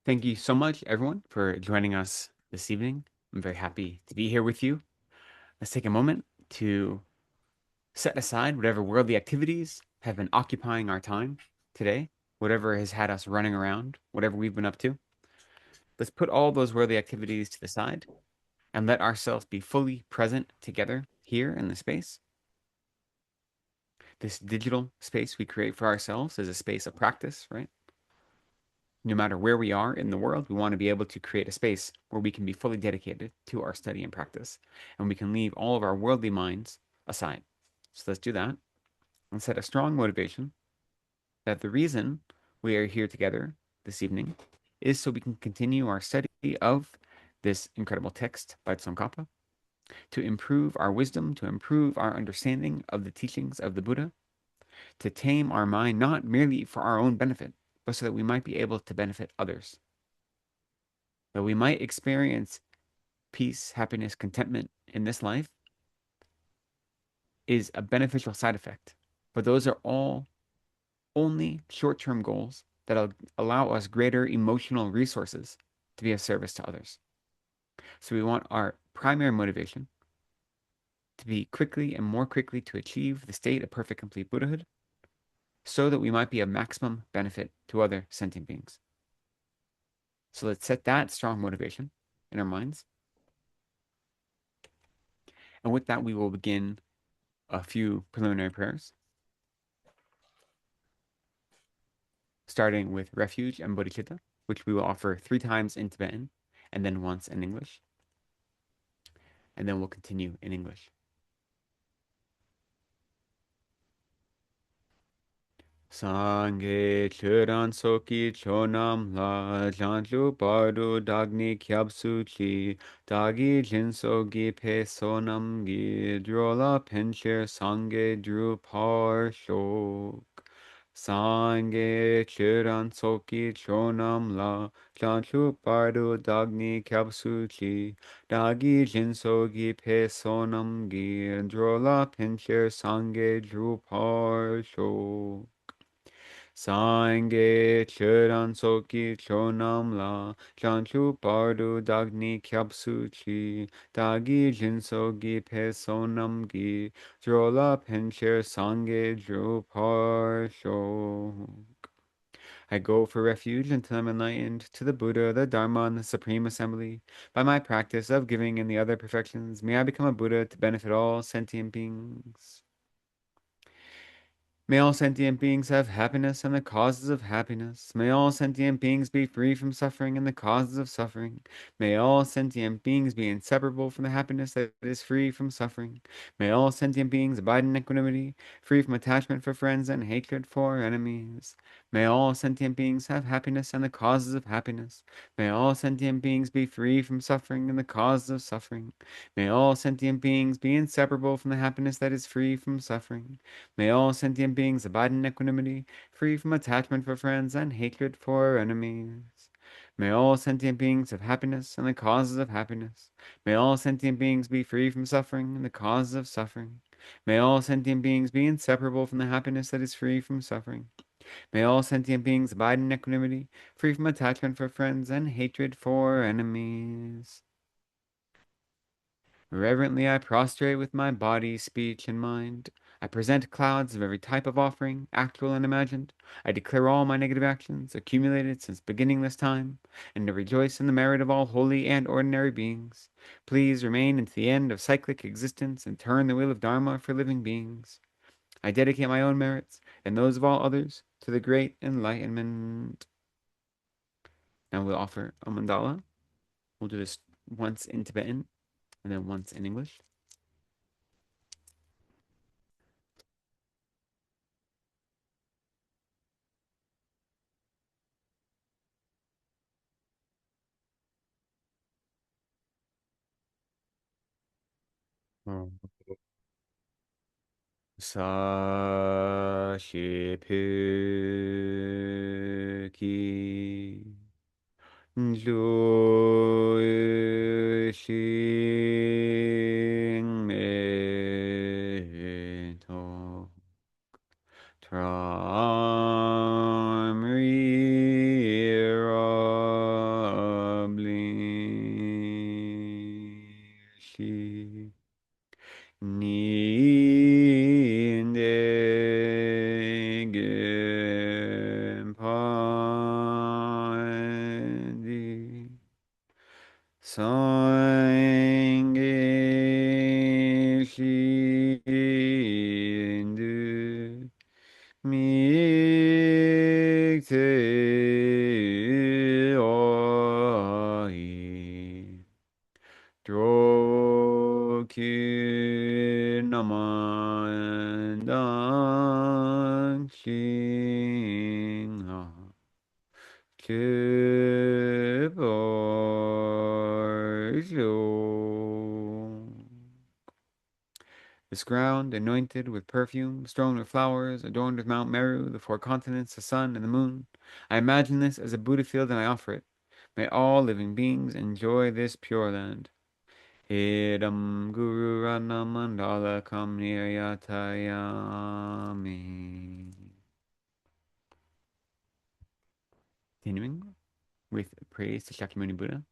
Thank you so much, everyone, for joining us this evening. I'm very happy to be here with you. Let's take a moment to set aside whatever worldly activities have been occupying our time today, whatever has had us running around, whatever we've been up to. Let's put all those worldly activities to the side and let ourselves be fully present together here in the space. This digital space we create for ourselves is a space of practice, right? No matter where we are in the world, we want to be able to create a space where we can be fully dedicated to our study and practice, and we can leave all of our worldly minds aside. So let's do that and set a strong motivation that the reason we are here together this evening is so we can continue our study of this incredible text by Tsongkhapa, to improve our wisdom, to improve our understanding of the teachings of the Buddha, to tame our mind not merely for our own benefit, but so that we might be able to benefit others, that we might experience peace, happiness, contentment in this life is a beneficial side effect. But those are all only short-term goals that allow us greater emotional resources to be of service to others. So we want our primary motivation to be quickly and more quickly to achieve the state of perfect complete Buddhahood so that we might be of maximum benefit to other sentient beings. So let's set that strong motivation in our minds. And with that, we will begin a few preliminary prayers, starting with refuge and bodhicitta, which we will offer 3 times in Tibetan and then once in English. And then we'll continue in English. Sangye churan soki chonam la janju bardu dagni kyabsu chi dagi jinso gi pe sonam gi drola pencher sangye dru par shok. Sangye chiran soki chonam la janju bardu dagni kyabsu chi dagi jinso gi pe sonam gi drola pencher sangye dru par shok. Sangye chiran soki chonam la chanchu pardu dagni kyapsu chi dagi jinso gi pe sonam gi drola pencher sangye dro par shok. I go for refuge until I'm enlightened to the Buddha, the Dharma, and the Supreme Assembly. By my practice of giving and the other perfections, may I become a Buddha to benefit all sentient beings. May all sentient beings have happiness and the causes of happiness. May all sentient beings be free from suffering and the causes of suffering. May all sentient beings be inseparable from the happiness that is free from suffering. May all sentient beings abide in equanimity, free from attachment for friends and hatred for enemies. May all sentient beings have happiness and the causes of happiness. May all sentient beings be free from suffering and the causes of suffering. May all sentient beings be inseparable from the happiness that is free from suffering. May all sentient beings abide in equanimity, free from attachment for friends and hatred for enemies. May all sentient beings have happiness and the causes of happiness. May all sentient beings be free from suffering and the causes of suffering. May all sentient beings be inseparable from the happiness that is free from suffering. May all sentient beings abide in equanimity, free from attachment for friends and hatred for enemies. Reverently I prostrate with my body, speech, and mind. I present clouds of every type of offering, actual and imagined. I declare all my negative actions, accumulated since beginningless time, and to rejoice in the merit of all holy and ordinary beings. Please remain unto the end of cyclic existence and turn the wheel of Dharma for living beings. I dedicate my own merits and those of all others to the great enlightenment. Now we'll offer a mandala. We'll do this once in Tibetan and then once in English. 사시프기 조이싱메토 Soinge Shindu Mikte Oi Drokin Namandan Shin This ground, anointed with perfume, strewn with flowers, adorned with Mount Meru, the four continents, the sun, and the moon. I imagine this as a Buddha field and I offer it. May all living beings enjoy this pure land. Idam Guru Rana Mandala Kam Niryatayami. Continuing with praise to Shakyamuni Buddha.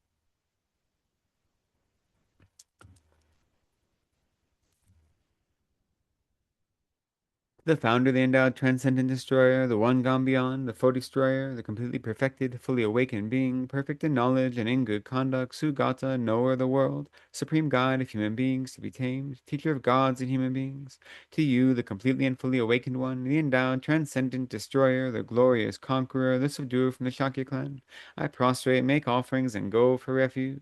The founder, the endowed, transcendent destroyer, the one gone beyond, the foe destroyer, the completely perfected, fully awakened being, perfect in knowledge and in good conduct, Sugata, knower of the world, supreme guide of human beings to be tamed, teacher of gods and human beings. To you, the completely and fully awakened one, the endowed, transcendent destroyer, the glorious conqueror, the subduer from the Shakya clan, I prostrate, make offerings, and go for refuge.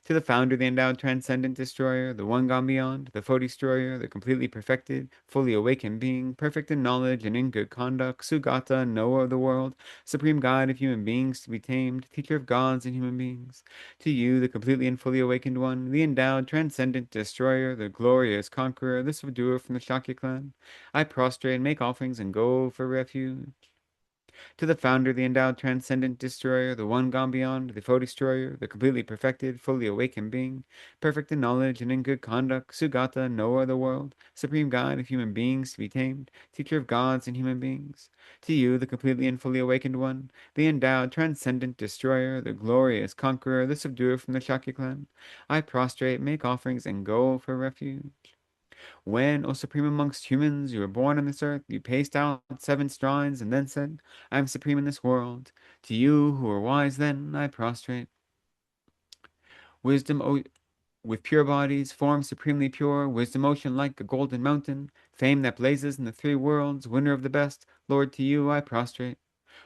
To the founder, the endowed, transcendent destroyer, the one gone beyond, the foe destroyer, the completely perfected, fully awakened being, perfect in knowledge and in good conduct, Sugata, knower of the world, supreme guide of human beings to be tamed, teacher of gods and human beings. To you, the completely and fully awakened one, the endowed, transcendent destroyer, the glorious conqueror, the subduer from the Shakya clan, I prostrate and make offerings and go for refuge. To the founder, the endowed, transcendent destroyer, the one gone beyond, the foe destroyer, the completely perfected, fully awakened being, perfect in knowledge and in good conduct, Sugata, knower of the world, supreme guide of human beings to be tamed, teacher of gods and human beings. To you, the completely and fully awakened one, the endowed, transcendent destroyer, the glorious conqueror, the subduer from the Shakya clan, I prostrate, make offerings, and go for refuge. When, O supreme amongst humans, you were born on this earth, you paced out 7 strides and then said, I am supreme in this world. To you, who were wise then, I prostrate. Wisdom, with pure bodies, form supremely pure, wisdom ocean like a golden mountain, fame that blazes in the 3 worlds, winner of the best, Lord, to you I prostrate.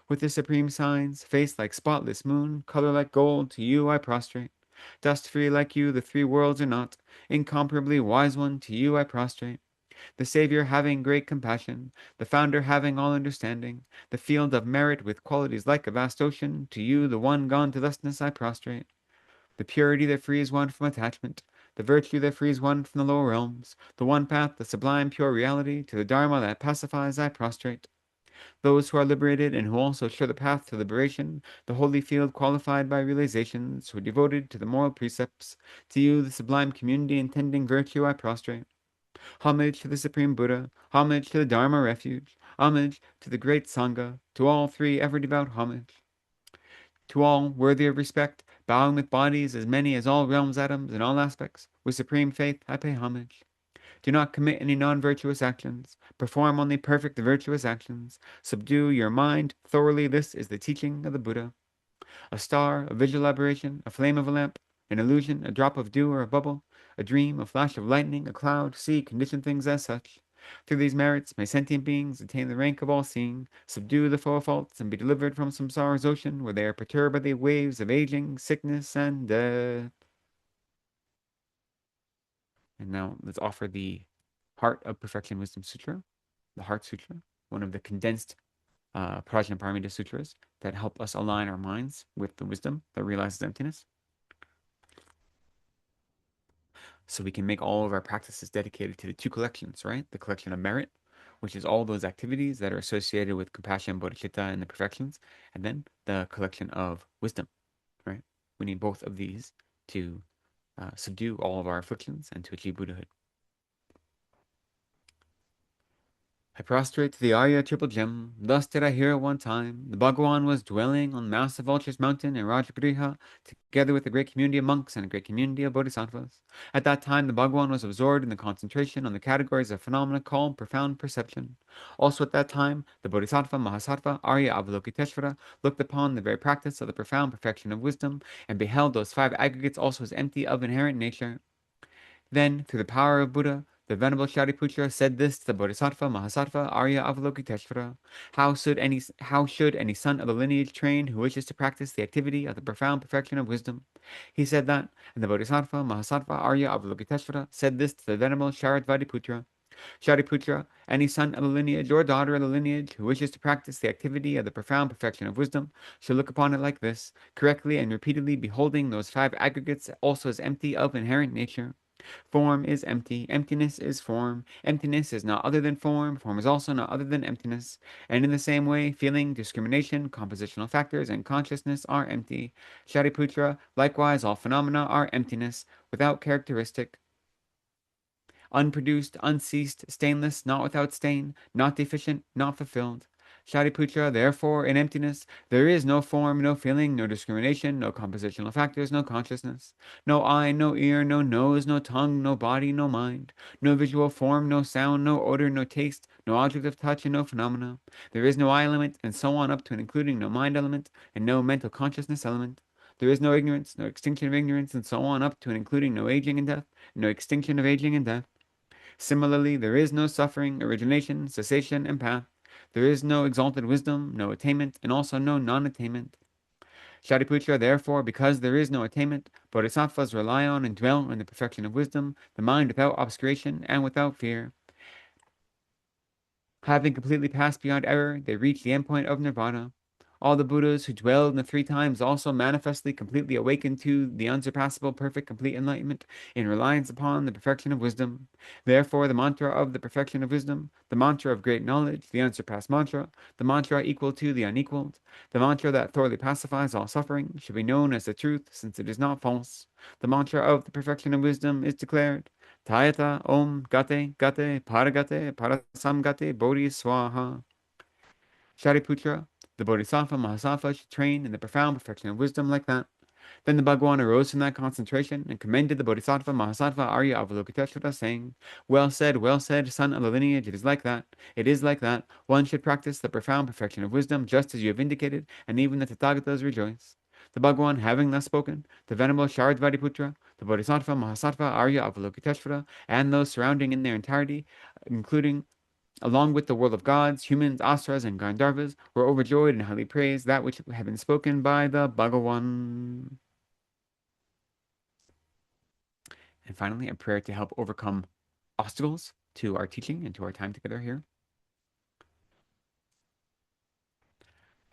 With the supreme signs, face like spotless moon, color like gold, to you I prostrate. Dust free like you, the 3 worlds are not, incomparably wise one, to you I prostrate. The Savior having great compassion, the Founder having all understanding, the field of merit with qualities like a vast ocean, to you, the one gone to thusness, I prostrate. The purity that frees one from attachment, the virtue that frees one from the lower realms, the one path, the sublime pure reality, to the Dharma that pacifies, I prostrate. Those who are liberated and who also show the path to liberation, the holy field qualified by realizations, who are devoted to the moral precepts, to you, the sublime community intending virtue, I prostrate. Homage to the Supreme Buddha, homage to the Dharma refuge, homage to the great Sangha, to all 3 ever devout homage. To all worthy of respect, bowing with bodies as many as all realms atoms in all aspects, with supreme faith I pay homage. Do not commit any non-virtuous actions, perform only perfect virtuous actions, subdue your mind thoroughly, this is the teaching of the Buddha. A star, a visual aberration, a flame of a lamp, an illusion, a drop of dew or a bubble, a dream, a flash of lightning, a cloud, see, condition things as such. Through these merits may sentient beings attain the rank of all-seeing, subdue the four faults, and be delivered from samsara's ocean, where they are perturbed by the waves of aging, sickness, and death. And now let's offer the Heart of Perfection Wisdom Sutra, the Heart Sutra, one of the condensed Prajnaparamita Sutras that help us align our minds with the wisdom that realizes emptiness. So we can make all of our practices dedicated to the 2 collections, right? The collection of merit, which is all those activities that are associated with compassion, bodhicitta, and the perfections, and then the collection of wisdom, right? We need both of these to subdue all of our afflictions and to achieve Buddhahood. I prostrate to the Arya triple gem. Thus did I hear at one time. The Bhagwan was dwelling on the massive Vulture's mountain in Rajagriha, together with a great community of monks and a great community of bodhisattvas. At that time, the Bhagwan was absorbed in the concentration on the categories of phenomena called profound perception. Also at that time, the Bodhisattva Mahasattva Arya Avalokiteshvara looked upon the very practice of the profound perfection of wisdom and beheld those five aggregates also as empty of inherent nature. Then, through the power of Buddha, the Venerable Shariputra said this to the Bodhisattva Mahasattva Arya Avalokiteshvara. How should any son of the lineage train who wishes to practice the activity of the profound perfection of wisdom? He said that, and the Bodhisattva Mahasattva Arya Avalokiteshvara said this to the Venerable Sharatvatiputra. Shariputra, any son of the lineage or daughter of the lineage who wishes to practice the activity of the profound perfection of wisdom shall look upon it like this, correctly and repeatedly beholding those five aggregates also as empty of inherent nature. Form is empty. Emptiness is form. Emptiness is not other than form. Form is also not other than emptiness. And in the same way, feeling, discrimination, compositional factors, and consciousness are empty. Shariputra, likewise, all phenomena are emptiness, without characteristic, unproduced, unceased, stainless, not without stain, not deficient, not fulfilled. Shariputra, therefore, in emptiness, there is no form, no feeling, no discrimination, no compositional factors, no consciousness, no eye, no ear, no nose, no tongue, no body, no mind, no visual form, no sound, no odor, no taste, no object of touch, and no phenomena. There is no eye element, and so on up to and including no mind element, and no mental consciousness element. There is no ignorance, no extinction of ignorance, and so on up to and including no aging and death, no extinction of aging and death. Similarly, there is no suffering, origination, cessation, and path. There is no exalted wisdom, no attainment, and also no non-attainment. Shariputra, therefore, because there is no attainment, bodhisattvas rely on and dwell in the perfection of wisdom, the mind without obscuration and without fear. Having completely passed beyond error, they reach the endpoint of nirvana. All the Buddhas who dwelled in the three times also manifestly completely awakened to the unsurpassable perfect complete enlightenment in reliance upon the perfection of wisdom. Therefore, the mantra of the perfection of wisdom, the mantra of great knowledge, the unsurpassed mantra, the mantra equal to the unequaled, the mantra that thoroughly pacifies all suffering, should be known as the truth, since it is not false. The mantra of the perfection of wisdom is declared. Tayata Om Gate Gate Paragate Parasamgate Bodhi Swaha. Shariputra, the Bodhisattva Mahasattva should train in the profound perfection of wisdom like that. Then the Bhagwan arose from that concentration and commended the Bodhisattva Mahasattva Arya Avalokiteshvara, saying, well said, son of the lineage, it is like that. It is like that. One should practice the profound perfection of wisdom, just as you have indicated, and even the Tathagatas rejoice. The Bhagwan, having thus spoken, the venerable Sharadvatiputra, the Bodhisattva Mahasattva Arya Avalokiteshvara, and those surrounding in their entirety, including along with the world of gods, humans, astras, and Gandharvas, were overjoyed and highly praised that which had been spoken by the Bhagawan. And finally, a prayer to help overcome obstacles to our teaching and to our time together here.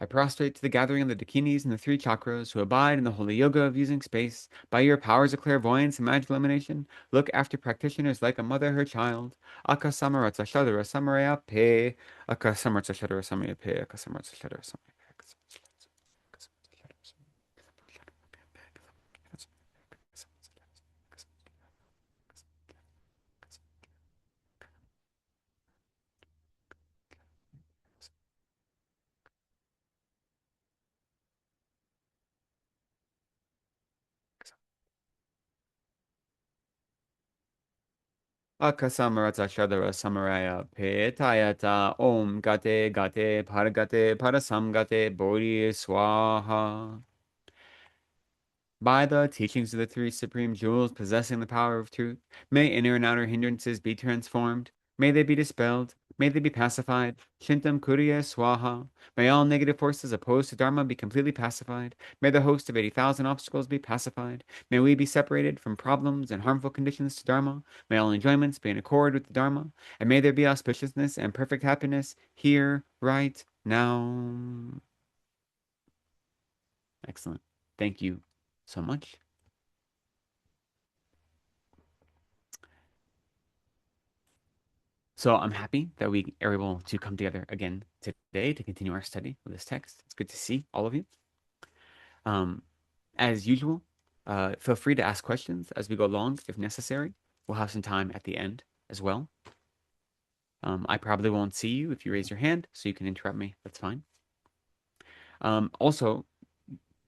I prostrate to the gathering of the Dakinis and the three chakras who abide in the holy yoga of using space. By your powers of clairvoyance and magical emanation, look after practitioners like a mother her child. Akasamaratsa Shadara Samaraya Pe. Akasamaratsa Shadara Samaraya Pe. Akasamaratsa Shadara Samaraya Pe. Akasamaratsa Shadara Samaraya Pe. Tayata Om Gate Gate Paragate Parasamgate Bodhi Swaha. By the teachings of the three supreme jewels possessing the power of truth, may inner and outer hindrances be transformed. May they be dispelled. May they be pacified. Shintam Kuriya Swaha. May all negative forces opposed to Dharma be completely pacified. May the host of 80,000 obstacles be pacified. May we be separated from problems and harmful conditions to Dharma. May all enjoyments be in accord with the Dharma. And may there be auspiciousness and perfect happiness here, right now. Excellent. Thank you so much. So I'm happy that we are able to come together again today to continue our study of this text. It's good to see all of you. Um, as usual, feel free to ask questions as we go along if necessary. We'll have some time at the end as well. I probably won't see you if you raise your hand, so you can interrupt me. That's fine. Also,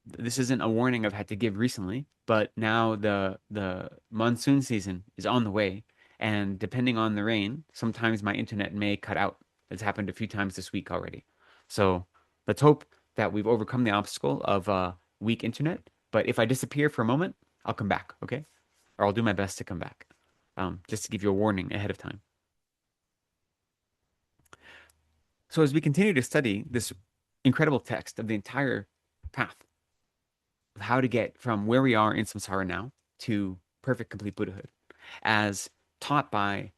this isn't a warning I've had to give recently, but now the monsoon season is on the way, and depending on the rain, sometimes my internet may cut out. It's happened a few times this week already. So let's hope that we've overcome the obstacle of weak internet. But if I disappear for a moment, I'll come back, okay? Or I'll do my best to come back, just to give you a warning ahead of time. So as we continue to study this incredible text of the entire path, how to get from where we are in samsara now to perfect complete Buddhahood, as taught by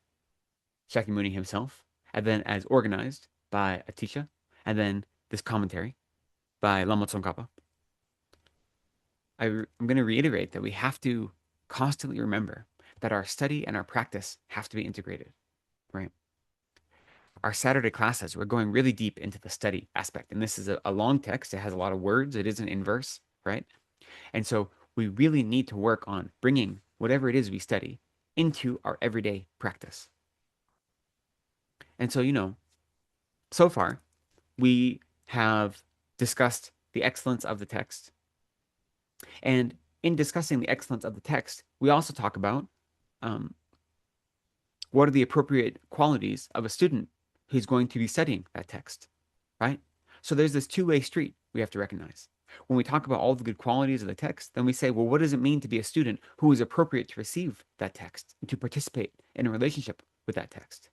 Shakyamuni himself, and then as organized by Atisha, and then this commentary by Lama Tsongkhapa. I'm going to reiterate that we have to constantly remember that our study and our practice have to be integrated, right? Our Saturday classes, we're going really deep into the study aspect, and this is a long text. It has a lot of words. It isn't in verse, right? And so we really need to work on bringing whatever it is we study into our everyday practice. And so, so far we have discussed the excellence of the text. And in discussing the excellence of the text, we also talk about what are the appropriate qualities of a student who's going to be studying that text, right? So there's this two-way street we have to recognize. When we talk about all the good qualities of the text, then we say, well, what does it mean to be a student who is appropriate to receive that text and to participate in a relationship with that text?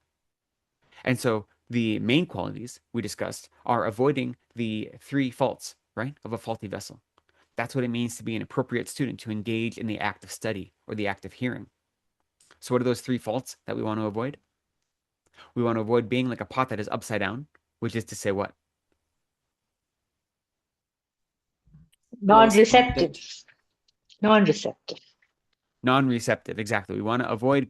And so the main qualities we discussed are avoiding the three faults, right, of a faulty vessel. That's what it means to be an appropriate student, to engage in the act of study or the act of hearing. So what are those three faults that we want to avoid? We want to avoid being like a pot that is upside down, which is to say what? Non-receptive. Non-receptive. Non-receptive, exactly. We want to avoid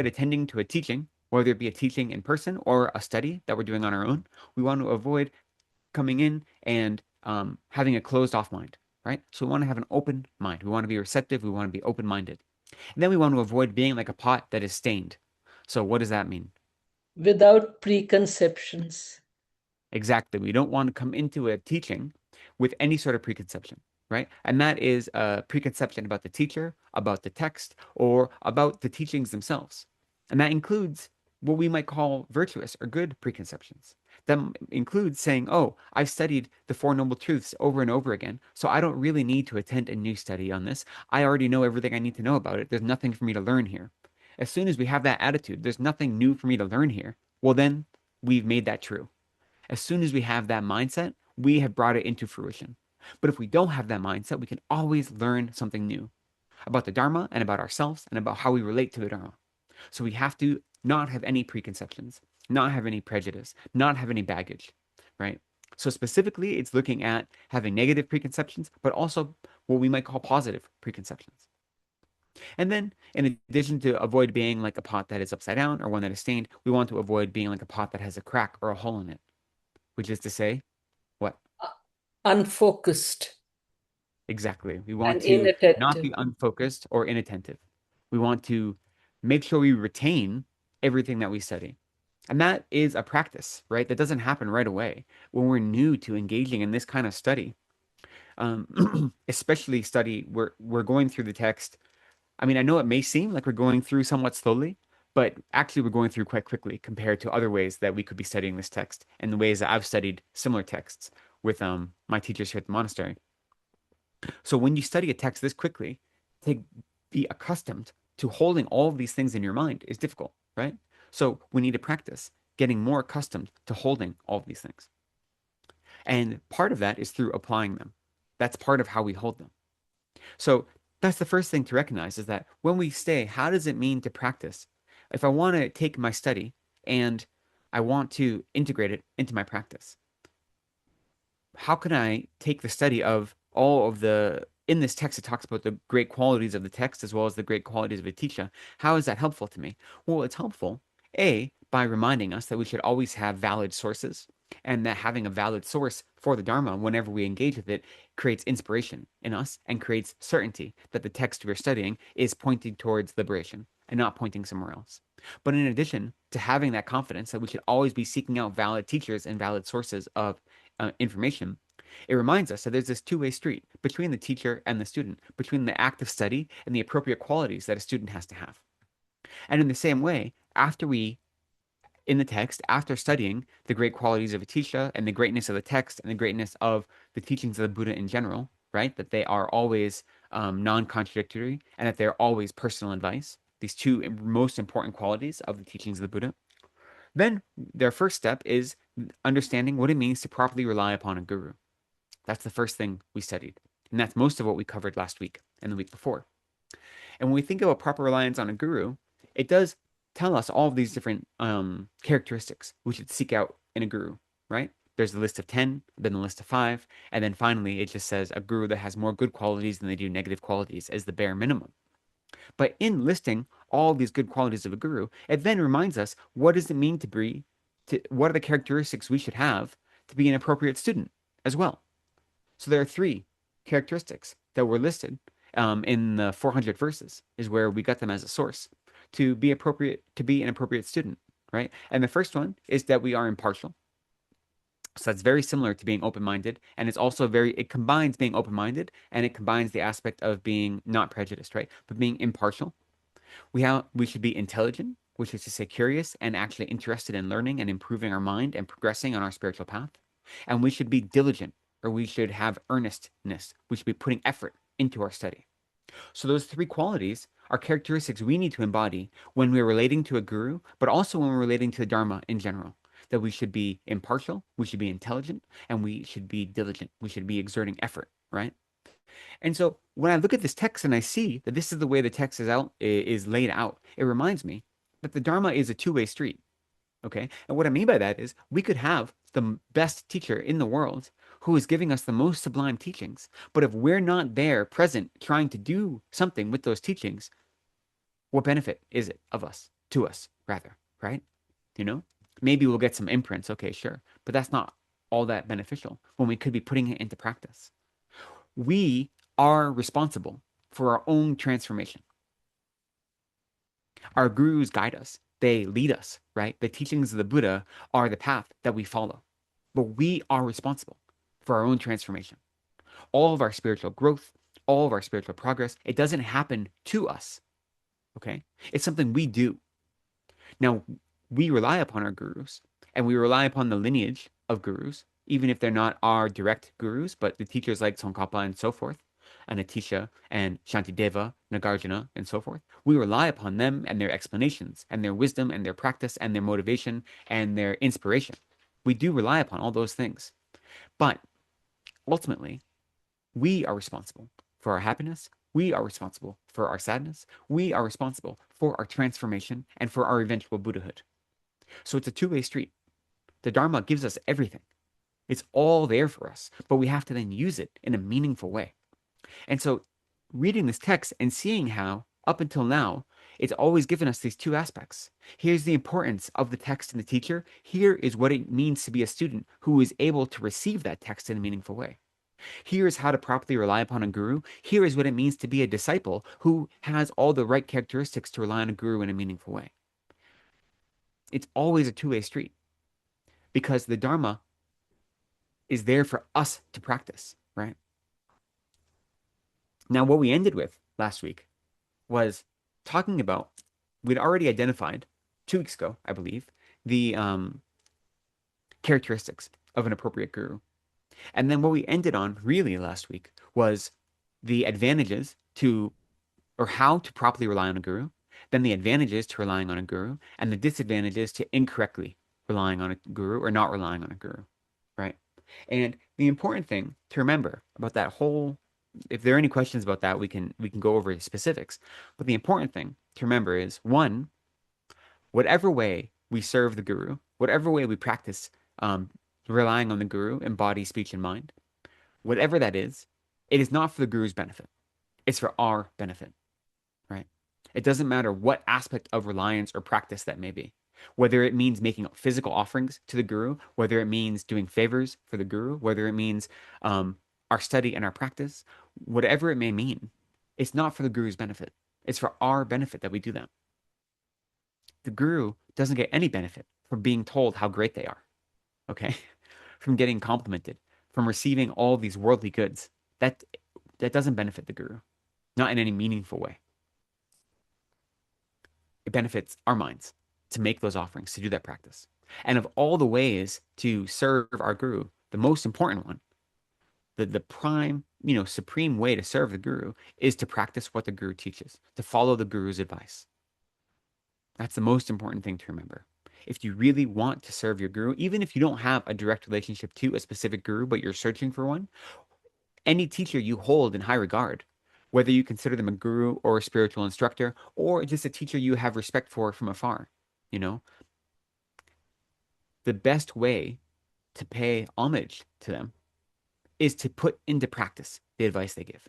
attending to a teaching, whether it be a teaching in person or a study that we're doing on our own. We want to avoid coming in and having a closed off mind, right? So we want to have an open mind. We want to be receptive. We want to be open-minded. And then we want to avoid being like a pot that is stained. So what does that mean? Without preconceptions. Exactly. We don't want to come into a teaching with any sort of preconception, right? And that is a preconception about the teacher, about the text, or about the teachings themselves. And that includes what we might call virtuous or good preconceptions. That includes saying, oh, I've studied the Four Noble Truths over and over again, so I don't really need to attend a new study on this. I already know everything I need to know about it. There's nothing for me to learn here. As soon as we have that attitude, there's nothing new for me to learn here, well, then we've made that true. As soon as we have that mindset, we have brought it into fruition. But if we don't have that mindset, we can always learn something new about the Dharma and about ourselves and about how we relate to the Dharma. So we have to not have any preconceptions, not have any prejudice, not have any baggage, right? So specifically, it's looking at having negative preconceptions, but also what we might call positive preconceptions. And then, in addition to avoid being like a pot that is upside down or one that is stained, we want to avoid being like a pot that has a crack or a hole in it, which is to say, what? Unfocused. Exactly. We want And to not inattentive. be unfocused or inattentive. We want to make sure we retain everything that we study. And that is a practice, right? That doesn't happen right away. When we're new to engaging in this kind of study, especially study, we're going through the text. I mean, I know it may seem like we're going through somewhat slowly, but actually we're going through quite quickly compared to other ways that we could be studying this text and the ways that I've studied similar texts with my teachers here at the monastery. So when you study a text this quickly, to be accustomed to holding all of these things in your mind is difficult, right? So we need to practice getting more accustomed to holding all of these things. And part of that is through applying them. That's part of how we hold them. So that's the first thing to recognize is that when we stay, how does it mean to practice? If I want to take my study and I want to integrate it into my practice, how can I take the study of all of in this text, it talks about the great qualities of the text as well as the great qualities of a teacher. How is that helpful to me? Well, it's helpful, A, by reminding us that we should always have valid sources and that having a valid source for the Dharma whenever we engage with it creates inspiration in us and creates certainty that the text we're studying is pointing towards liberation and not pointing somewhere else. But in addition, to having that confidence that we should always be seeking out valid teachers and valid sources of information, it reminds us that there's this two-way street between the teacher and the student, between the act of study and the appropriate qualities that a student has to have. And in the same way, in the text, after studying the great qualities of a teacher and the greatness of the text and the greatness of the teachings of the Buddha in general, right? That they are always non-contradictory and that they're always personal advice, these two most important qualities of the teachings of the Buddha. Then their first step is understanding what it means to properly rely upon a guru. That's the first thing we studied. And that's most of what we covered last week and the week before. And when we think about proper reliance on a guru, it does tell us all of these different characteristics we should seek out in a guru, right? There's a list of 10, then a list of 5, and then finally it just says a guru that has more good qualities than they do negative qualities as the bare minimum. But in listing all these good qualities of a guru, it then reminds us what does it mean what are the characteristics we should have to be an appropriate student as well. So there are 3 characteristics that were listed in the 400 verses, is where we got them as a source to be an appropriate student, right? And the first one is that we are impartial. So that's very similar to being open-minded, and it combines being open-minded and it combines the aspect of being not prejudiced, right? But being impartial. We should be intelligent, which is to say curious and actually interested in learning and improving our mind and progressing on our spiritual path. And we should be diligent, or we should have earnestness. We should be putting effort into our study. So those 3 qualities are characteristics we need to embody when we're relating to a guru, but also when we're relating to the Dharma in general. That we should be impartial, we should be intelligent, and we should be diligent. We should be exerting effort, right? And so when I look at this text and I see that this is the way the text is laid out, it reminds me that the Dharma is a two-way street. Okay. And what I mean by that is we could have the best teacher in the world who is giving us the most sublime teachings. But if we're not there present trying to do something with those teachings, what benefit is it to us, rather, right? You know, maybe we'll get some imprints. Okay, sure. But that's not all that beneficial when we could be putting it into practice. We are responsible for our own transformation. Our gurus guide us. They lead us, right? The teachings of the Buddha are the path that we follow. But we are responsible for our own transformation. All of our spiritual growth, all of our spiritual progress, it doesn't happen to us, okay? It's something we do. Now, we rely upon our gurus, and we rely upon the lineage of gurus, even if they're not our direct gurus, but the teachers like Tsongkhapa and so forth, and Atisha and Shantideva, Nagarjuna, and so forth. We rely upon them and their explanations, and their wisdom, and their practice, and their motivation, and their inspiration. We do rely upon all those things. But ultimately, we are responsible for our happiness. We are responsible for our sadness. We are responsible for our transformation and for our eventual Buddhahood. So it's a two-way street. The Dharma gives us everything. It's all there for us, but we have to then use it in a meaningful way. And so reading this text and seeing how, up until now, it's always given us these 2 aspects. Here's the importance of the text and the teacher. Here is what it means to be a student who is able to receive that text in a meaningful way. Here is how to properly rely upon a guru. Here is what it means to be a disciple who has all the right characteristics to rely on a guru in a meaningful way. It's always a two-way street because the Dharma is there for us to practice, right? Now, what we ended with last week was talking about, we'd already identified 2 weeks ago, I believe, the characteristics of an appropriate guru. And then what we ended on really last week was the advantages or how to properly rely on a guru, then the advantages to relying on a guru, and the disadvantages to incorrectly relying on a guru or not relying on a guru, right? And the important thing to remember about that whole, if there are any questions about that, we can go over the specifics. But the important thing to remember is, one, whatever way we serve the guru, whatever way we practice relying on the guru in body, speech, and mind, whatever that is, it is not for the guru's benefit. It's for our benefit, right? It doesn't matter what aspect of reliance or practice that may be. Whether it means making physical offerings to the guru, whether it means doing favors for the guru, whether it means our study and our practice, whatever it may mean, it's not for the guru's benefit. It's for our benefit that we do that. The guru doesn't get any benefit from being told how great they are, okay? From getting complimented, from receiving all these worldly goods. That that doesn't benefit the guru, not in any meaningful way. It benefits our minds to make those offerings, to do that practice. And of all the ways to serve our guru, the most important one, the prime, supreme way to serve the guru is to practice what the guru teaches, to follow the guru's advice. That's the most important thing to remember. If you really want to serve your guru, even if you don't have a direct relationship to a specific guru, but you're searching for one, any teacher you hold in high regard, whether you consider them a guru or a spiritual instructor, or just a teacher you have respect for from afar, you know, the best way to pay homage to them is to put into practice the advice they give.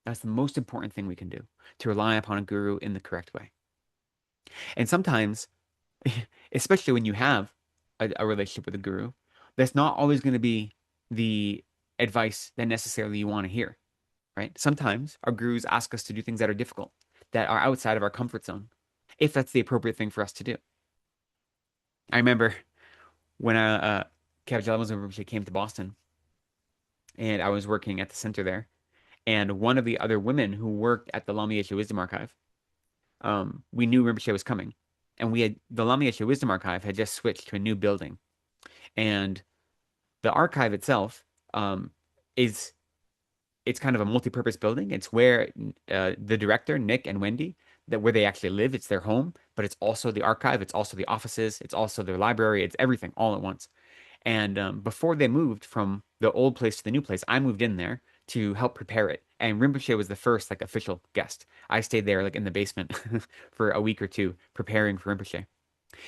That's the most important thing we can do, to rely upon a guru in the correct way. And sometimes, especially when you have a relationship with a guru, that's not always going to be the advice that necessarily you want to hear, right? Sometimes our gurus ask us to do things that are difficult, that are outside of our comfort zone, if that's the appropriate thing for us to do. I remember when Rinpoche came to Boston, and I was working at the center there, and one of the other women who worked at the Lama Yeshe Wisdom Archive, we knew Rinpoche was coming, and the Lama Yeshe Wisdom Archive had just switched to a new building, and the archive itself is it's kind of a multi-purpose building. It's where the director, Nick and Wendy, that where they actually live. It's their home, but it's also the archive. It's also the offices. It's also their library. It's everything all at once. And before they moved from the old place to the new place, I moved in there to help prepare it. And Rinpoche was the first like official guest. I stayed there like in the basement for a week or two preparing for Rinpoche.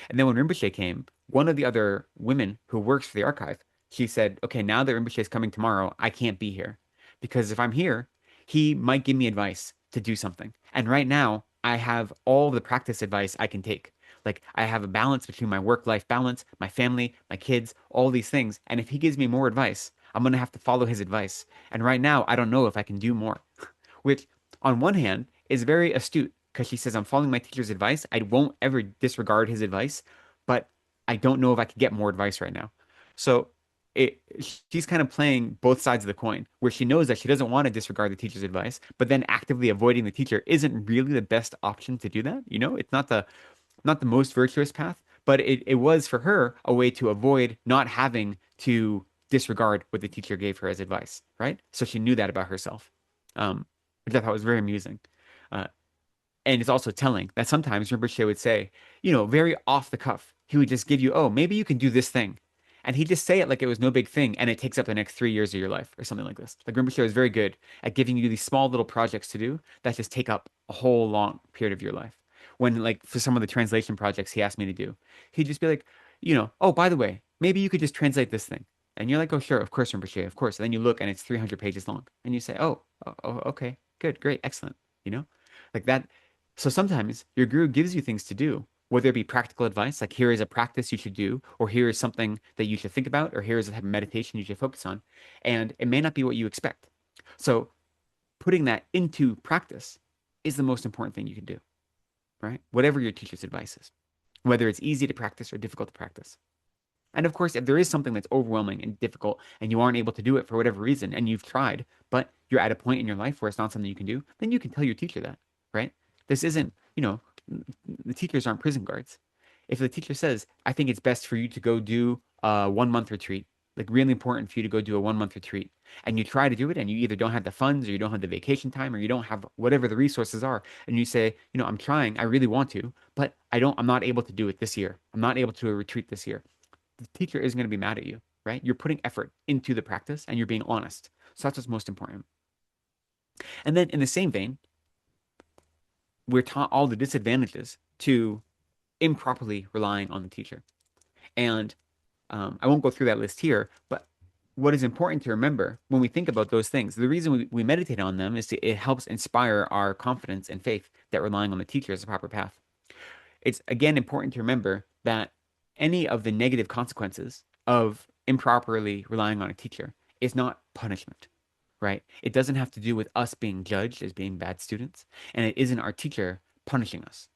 And then when Rinpoche came, one of the other women who works for the archive, she said, okay, now that Rinpoche is coming tomorrow, I can't be here. Because if I'm here, he might give me advice to do something. And right now, I have all the practice advice I can take. Like I have a balance between my work-life balance, my family, my kids, all these things. And if he gives me more advice, I'm going to have to follow his advice. And right now, I don't know if I can do more, which on one hand is very astute because she says, I'm following my teacher's advice. I won't ever disregard his advice, but I don't know if I could get more advice right now. So it, she's kind of playing both sides of the coin, where she knows that she doesn't want to disregard the teacher's advice, but then actively avoiding the teacher isn't really the best option to do that. It's not the most virtuous path, but it was for her a way to avoid not having to disregard what the teacher gave her as advice, right? So she knew that about herself, which I thought was very amusing. Uh, and it's also telling that sometimes Rinpoche would say, very off the cuff, he would just give you, oh, maybe you can do this thing. And he'd just say it like it was no big thing, and it takes up the next 3 years of your life or something like this. Like Rinpoche is very good at giving you these small little projects to do that just take up a whole long period of your life. When, like, for some of the translation projects he asked me to do, he'd just be like, oh, by the way, maybe you could just translate this thing. And you're like, oh, sure, of course, Rinpoche, of course. And then you look and it's 300 pages long. And you say, oh, okay, good, great, excellent. You know, like that. So sometimes your guru gives you things to do, whether it be practical advice, like here is a practice you should do, or here is something that you should think about, or here is a type of meditation you should focus on. And it may not be what you expect. So putting that into practice is the most important thing you can do, right? Whatever your teacher's advice is, whether it's easy to practice or difficult to practice. And of course, if there is something that's overwhelming and difficult and you aren't able to do it for whatever reason and you've tried, but you're at a point in your life where it's not something you can do, then you can tell your teacher that, right? This isn't, the teachers aren't prison guards. If the teacher says, I think it's best for you to go do a 1 month retreat, like really important for you to go do a 1 month retreat, and you try to do it and you either don't have the funds or you don't have the vacation time or you don't have whatever the resources are, and you say, I'm trying, I really want to, but I'm not able to do it this year. I'm not able to do a retreat this year. The teacher isn't going to be mad at you, right? You're putting effort into the practice and you're being honest. So that's what's most important. And then in the same vein, we're taught all the disadvantages to improperly relying on the teacher. And I won't go through that list here, but what is important to remember when we think about those things, the reason we meditate on them is it helps inspire our confidence and faith that relying on the teacher is the proper path. It's again important to remember that any of the negative consequences of improperly relying on a teacher is not punishment, right? It doesn't have to do with us being judged as being bad students, and it isn't our teacher punishing us.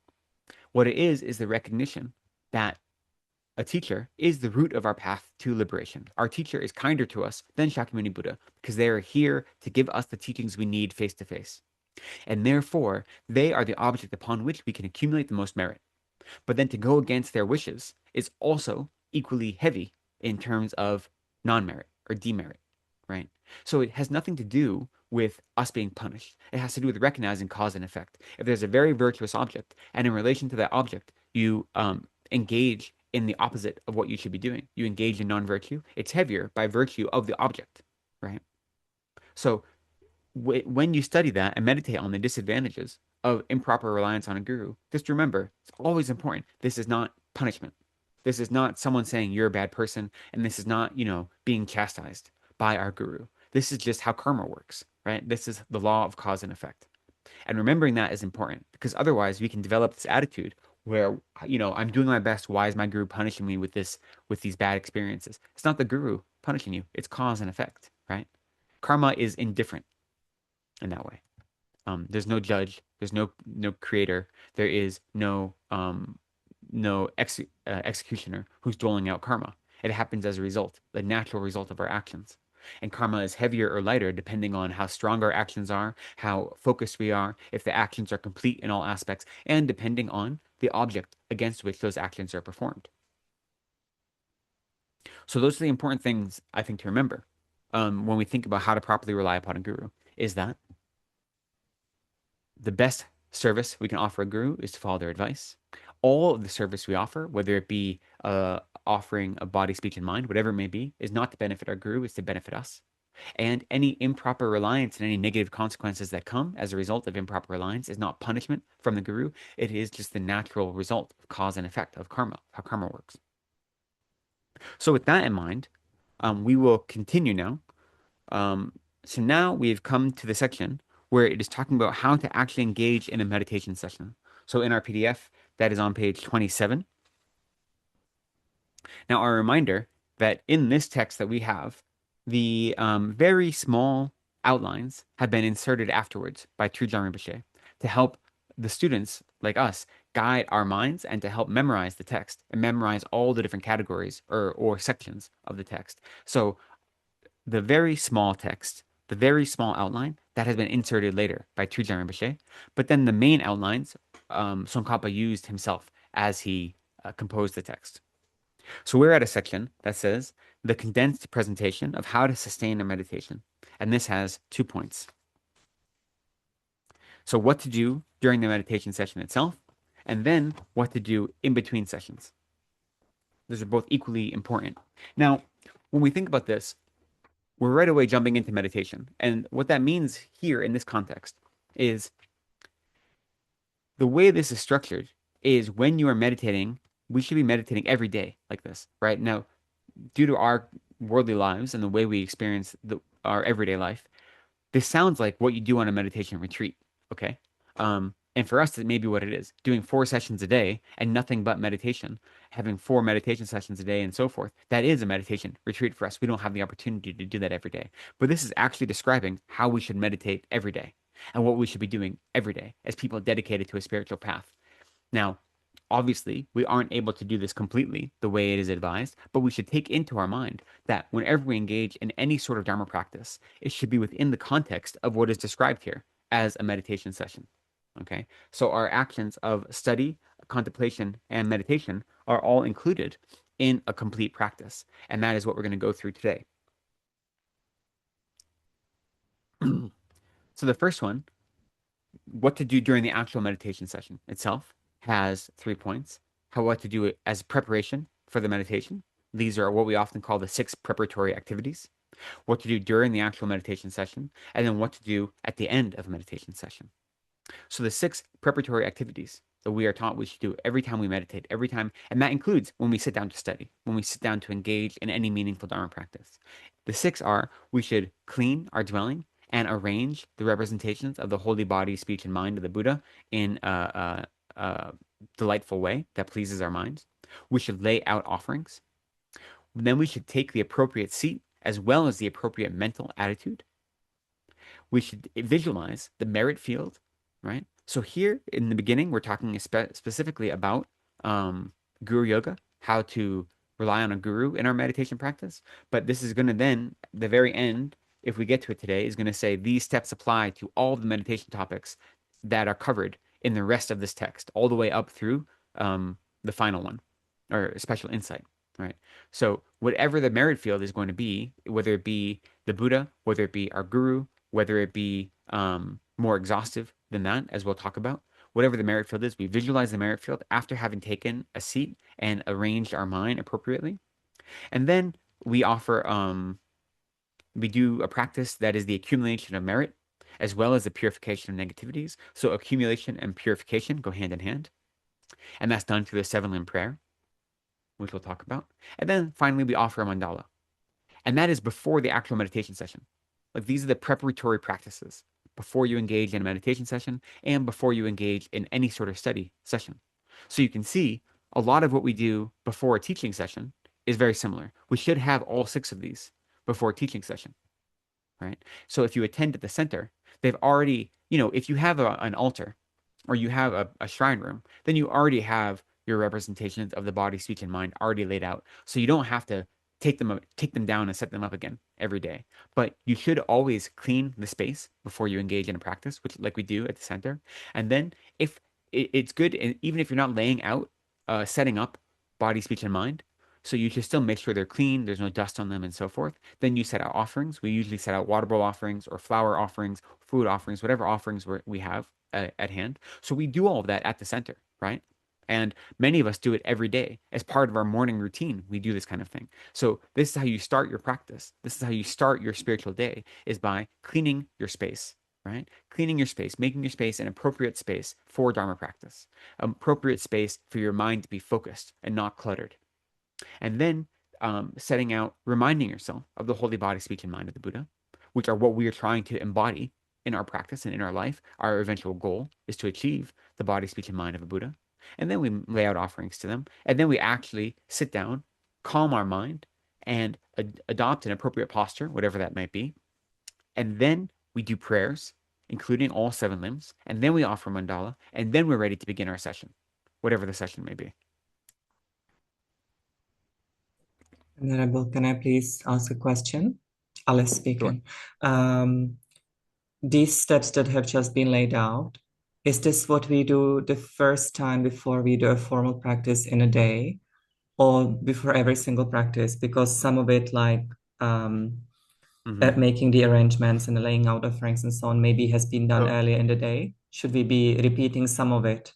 What it is the recognition that a teacher is the root of our path to liberation. Our teacher is kinder to us than Shakyamuni Buddha because they are here to give us the teachings we need face to face. And therefore, they are the object upon which we can accumulate the most merit. But then to go against their wishes is also equally heavy in terms of non-merit or demerit, right? So it has nothing to do with us being punished. It has to do with recognizing cause and effect. If there's a very virtuous object, and in relation to that object, you engage in the opposite of what you should be doing, you engage in non-virtue, it's heavier by virtue of the object, right? So when you study that and meditate on the disadvantages of improper reliance on a guru, just remember, it's always important. This is not punishment. This is not someone saying you're a bad person, and this is not, being chastised by our guru. This is just how karma works, right? This is the law of cause and effect. And remembering that is important because otherwise we can develop this attitude where, I'm doing my best. Why is my guru punishing me with these bad experiences? It's not the guru punishing you. It's cause and effect, right? Karma is indifferent in that way. There's no judge. There's no creator. There is no executioner who's doling out karma. It happens as a result, the natural result of our actions. And karma is heavier or lighter depending on how strong our actions are, how focused we are, if the actions are complete in all aspects, and depending on the object against which those actions are performed. So those are the important things I think to remember when we think about how to properly rely upon a guru. Is that the best service we can offer a guru is to follow their advice. All of the service we offer, whether it be offering a body, speech, and mind, whatever it may be, is not to benefit our guru, is to benefit us. And any improper reliance and any negative consequences that come as a result of improper reliance is not punishment from the guru. It is just the natural result of cause and effect of karma, how karma works. So with that in mind, we will continue now. Um, so now we've come to the section where it is talking about how to actually engage in a meditation session. So in our PDF, that is on page 27. Now, a reminder that in this text that we have, the very small outlines have been inserted afterwards by Trujillo Rinpoche to help the students like us guide our minds and to help memorize the text and memorize all the different categories or sections of the text. So the very small text, the very small outline that has been inserted later by Trujillo Rinpoche, but then the main outlines Tsongkhapa used himself as he composed the text. So we're at a section that says the condensed presentation of how to sustain a meditation. And this has 2 points. So what to do during the meditation session itself, and then what to do in between sessions. Those are both equally important. Now, when we think about this, we're right away jumping into meditation. And what that means here in this context is the way this is structured is when you are meditating, we should be meditating every day like this, right? Now, due to our worldly lives and the way we experience our everyday life, this sounds like what you do on a meditation retreat, okay? And for us, it may be what it is. Doing 4 sessions a day and nothing but meditation, having 4 meditation sessions a day and so forth, that is a meditation retreat for us. We don't have the opportunity to do that every day. But this is actually describing how we should meditate every day and what we should be doing every day as people dedicated to a spiritual path. Now, obviously, we aren't able to do this completely the way it is advised, but we should take into our mind that whenever we engage in any sort of Dharma practice, it should be within the context of what is described here as a meditation session. Okay, so our actions of study, contemplation, and meditation are all included in a complete practice, and that is what we're going to go through today. So the first one, what to do during the actual meditation session itself, has 3 points. How what to do it as preparation for the meditation. These are what we often call the 6 preparatory activities. What to do during the actual meditation session, and then what to do at the end of a meditation session. So the 6 preparatory activities that we are taught we should do every time we meditate, every time, and that includes when we sit down to study, when we sit down to engage in any meaningful Dharma practice. The 6 are we should clean our dwelling and arrange the representations of the holy body, speech, and mind of the Buddha in a delightful way that pleases our minds. We should lay out offerings. Then we should take the appropriate seat as well as the appropriate mental attitude. We should visualize the merit field, right? So here in the beginning, we're talking specifically about guru yoga, how to rely on a guru in our meditation practice. But this is going to then, the very end, if we get to it today, is going to say these steps apply to all the meditation topics that are covered in the rest of this text, all the way up through the final one, or special insight, right? So whatever the merit field is going to be, whether it be the Buddha, whether it be our guru, whether it be more exhaustive than that, as we'll talk about, whatever the merit field is, we visualize the merit field after having taken a seat and arranged our mind appropriately. And then we offer, we do a practice that is the accumulation of merit as well as the purification of negativities. So accumulation and purification go hand in hand. And that's done through the seven limb prayer, which we'll talk about. And then finally, we offer a mandala. And that is before the actual meditation session. Like these are the preparatory practices before you engage in a meditation session and before you engage in any sort of study session. So you can see a lot of what we do before a teaching session is very similar. We should have all six of these before a teaching session, right? So if you attend at the center, they've already, if you have an altar or you have a shrine room, then you already have your representations of the body, speech, and mind already laid out. So you don't have to take them down and set them up again every day. But you should always clean the space before you engage in a practice, which like we do at the center. And then if it's good, and even if you're not laying out, setting up body, speech, and mind, so you should still make sure they're clean, there's no dust on them, and so forth. Then you set out offerings. We usually set out water bowl offerings or flower offerings, food offerings, whatever offerings we have at hand. So we do all of that at the center, right? And many of us do it every day as part of our morning routine. We do this kind of thing. So this is how you start your practice. This is how you start your spiritual day is by cleaning your space, right? Cleaning your space, making your space an appropriate space for Dharma practice, appropriate space for your mind to be focused and not cluttered. And then setting out, reminding yourself of the holy body, speech, and mind of the Buddha, which are what we are trying to embody in our practice and in our life. Our eventual goal is to achieve the body, speech, and mind of a Buddha. And then we lay out offerings to them. And then we actually sit down, calm our mind, and adopt an appropriate posture, whatever that might be. And then we do prayers, including all seven limbs. And then we offer mandala. And then we're ready to begin our session, whatever the session may be. Venerable, can I please ask a question? Alice Sure. speaking. Um, these steps that have just been laid out, is this what we do the first time before we do a formal practice in a day or before every single practice? Because some of it, like Mm-hmm. making the arrangements and the laying out offerings and so on, maybe has been done So, earlier in the day. Should we be repeating some of it?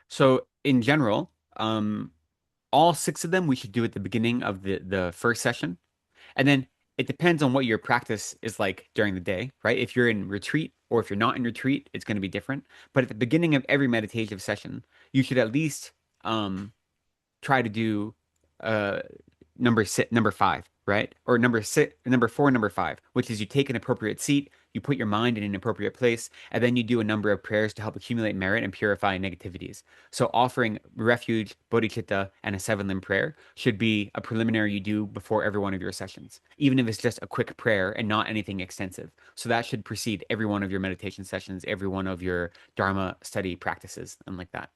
so in general, all six of them we should do at the beginning of the first session. And then it depends on what your practice is like during the day, right? If you're in retreat or if you're not in retreat, it's going to be different. But at the beginning of every meditative session, you should at least um, try to do uh number five, right? Or number six, number four, number five, which is you take an appropriate seat, you put your mind in an appropriate place, and then you do a number of prayers to help accumulate merit and purify negativities. So offering refuge, bodhicitta, and a seven limb prayer should be a preliminary you do before every one of your sessions, even if it's just a quick prayer and not anything extensive. So that should precede every one of your meditation sessions, every one of your Dharma study practices, and like that.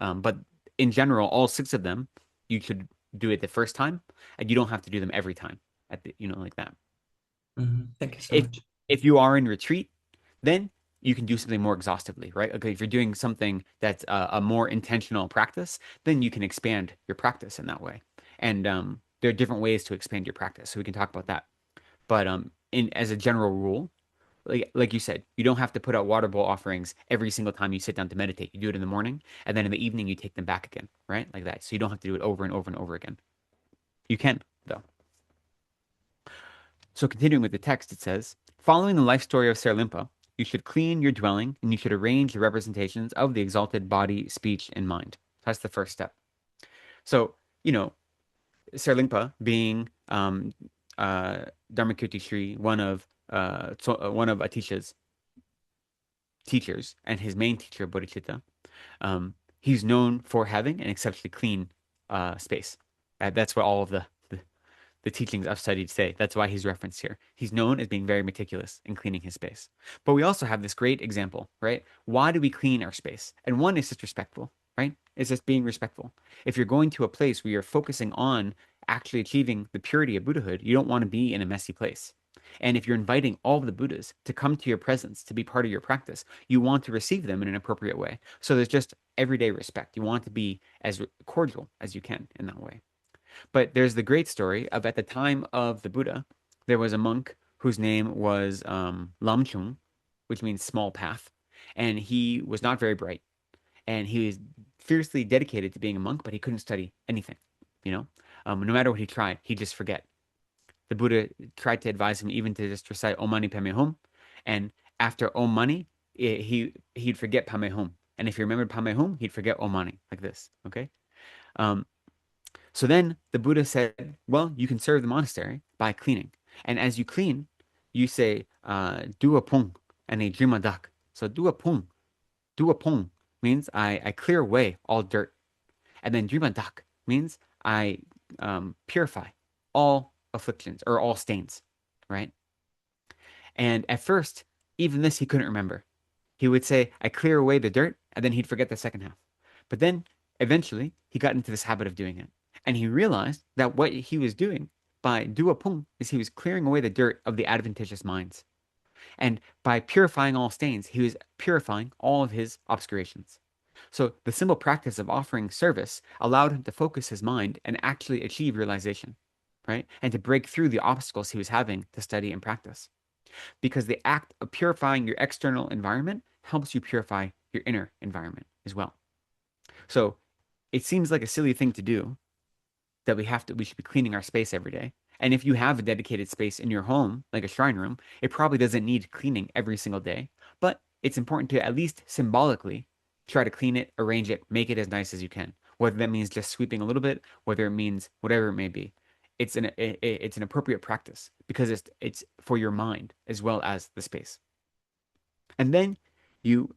But in general, all six of them, you should do it the first time, and you don't have to do them every time at the, like that. Thank you so If much. if you are in retreat, then you can do something more exhaustively, right? Okay, if you're doing something that's a more intentional practice, then you can expand your practice in that way. And there are different ways to expand your practice, so we can talk about that. But in as a general rule, like you said, you don't have to put out water bowl offerings every single time you sit down to meditate. You do it in the morning, and then in the evening you take them back again, right? Like that. So you don't have to do it over and over and over again. You can, though. So continuing with the text, it says, following the life story of Serlimpa, you should clean your dwelling and you should arrange the representations of the exalted body, speech, and mind. That's the first step. So, Serlimpa being Dharmakirti Sri, one of Atisha's teachers and his main teacher, Bodhicitta, he's known for having an exceptionally clean space. That's what all of the teachings of studied today. That's why he's referenced here. He's known as being very meticulous in cleaning his space. But we also have this great example, right? Why do we clean our space? And one is just respectful, right? It's just being respectful. If you're going to a place where you're focusing on actually achieving the purity of Buddhahood, you don't want to be in a messy place. And if you're inviting all of the Buddhas to come to your presence, to be part of your practice, you want to receive them in an appropriate way. So there's just everyday respect. You want to be as cordial as you can in that way. But there's the great story of at the time of the Buddha, there was a monk whose name was Lamrim, which means small path. And he was not very bright. And he was fiercely dedicated to being a monk, but he couldn't study anything, you know? No matter what he tried, he'd just forget. The Buddha tried to advise him even to just recite Om Mani Padme Hum. And after Om Mani, he'd forget Padme Hum. And if he remembered Padme Hum, he'd forget Om Mani, like this, okay? Um, so then the Buddha said, well, you can serve the monastery by cleaning. And as you clean, you say, dua pung and a drima dak. So dua pung means I clear away all dirt. And then drima dak means I purify all afflictions or all stains, right? And at first, even this he couldn't remember. He would say, I clear away the dirt, and then he'd forget the second half. But then eventually he got into this habit of doing it. And he realized that what he was doing by dua pung is he was clearing away the dirt of the adventitious minds. And by purifying all stains, he was purifying all of his obscurations. So the simple practice of offering service allowed him to focus his mind and actually achieve realization, right? And to break through the obstacles he was having to study and practice. Because the act of purifying your external environment helps you purify your inner environment as well. So it seems like a silly thing to do that we should be cleaning our space every day. And if you have a dedicated space in your home, like a shrine room, it probably doesn't need cleaning every single day, but it's important to at least symbolically try to clean it, arrange it, make it as nice as you can. Whether that means just sweeping a little bit, whether it means whatever it may be. It's an appropriate practice because it's for your mind as well as the space. And then you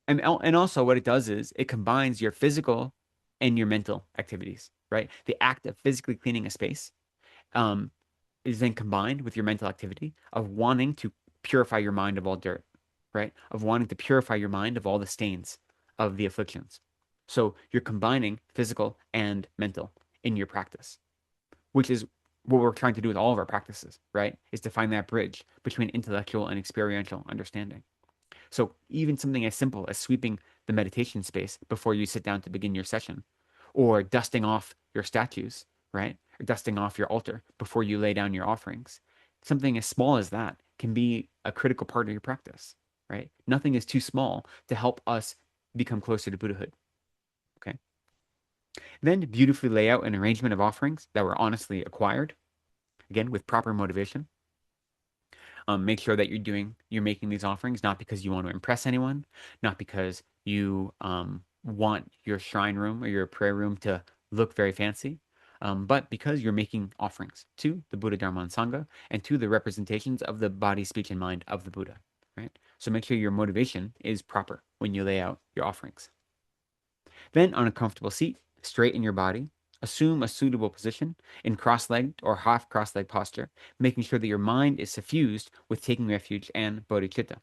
and also what it does is it combines your physical and your mental activities, right? The act of physically cleaning a space um, is then combined with your mental activity of wanting to purify your mind of all dirt, right? Of wanting to purify your mind of all the stains of the afflictions. So you're combining physical and mental in your practice, which is what we're trying to do with all of our practices, right? Is to find that bridge between intellectual and experiential understanding. So even something as simple as sweeping the meditation space before you sit down to begin your session, or dusting off your statues, right? Or dusting off your altar before you lay down your offerings. Something as small as that can be a critical part of your practice, right? Nothing is too small to help us become closer to Buddhahood. Okay. Then beautifully lay out an arrangement of offerings that were honestly acquired, again, with proper motivation. Make sure that you're making these offerings not because you want to impress anyone, not because you want your shrine room or your prayer room to look very fancy, but because you're making offerings to the Buddha, Dharma, and Sangha, and to the representations of the body, speech, and mind of the Buddha, right? So make sure your motivation is proper when you lay out your offerings. Then on a comfortable seat, straighten your body. Assume a suitable position in cross-legged or half cross-legged posture, making sure that your mind is suffused with taking refuge and bodhicitta.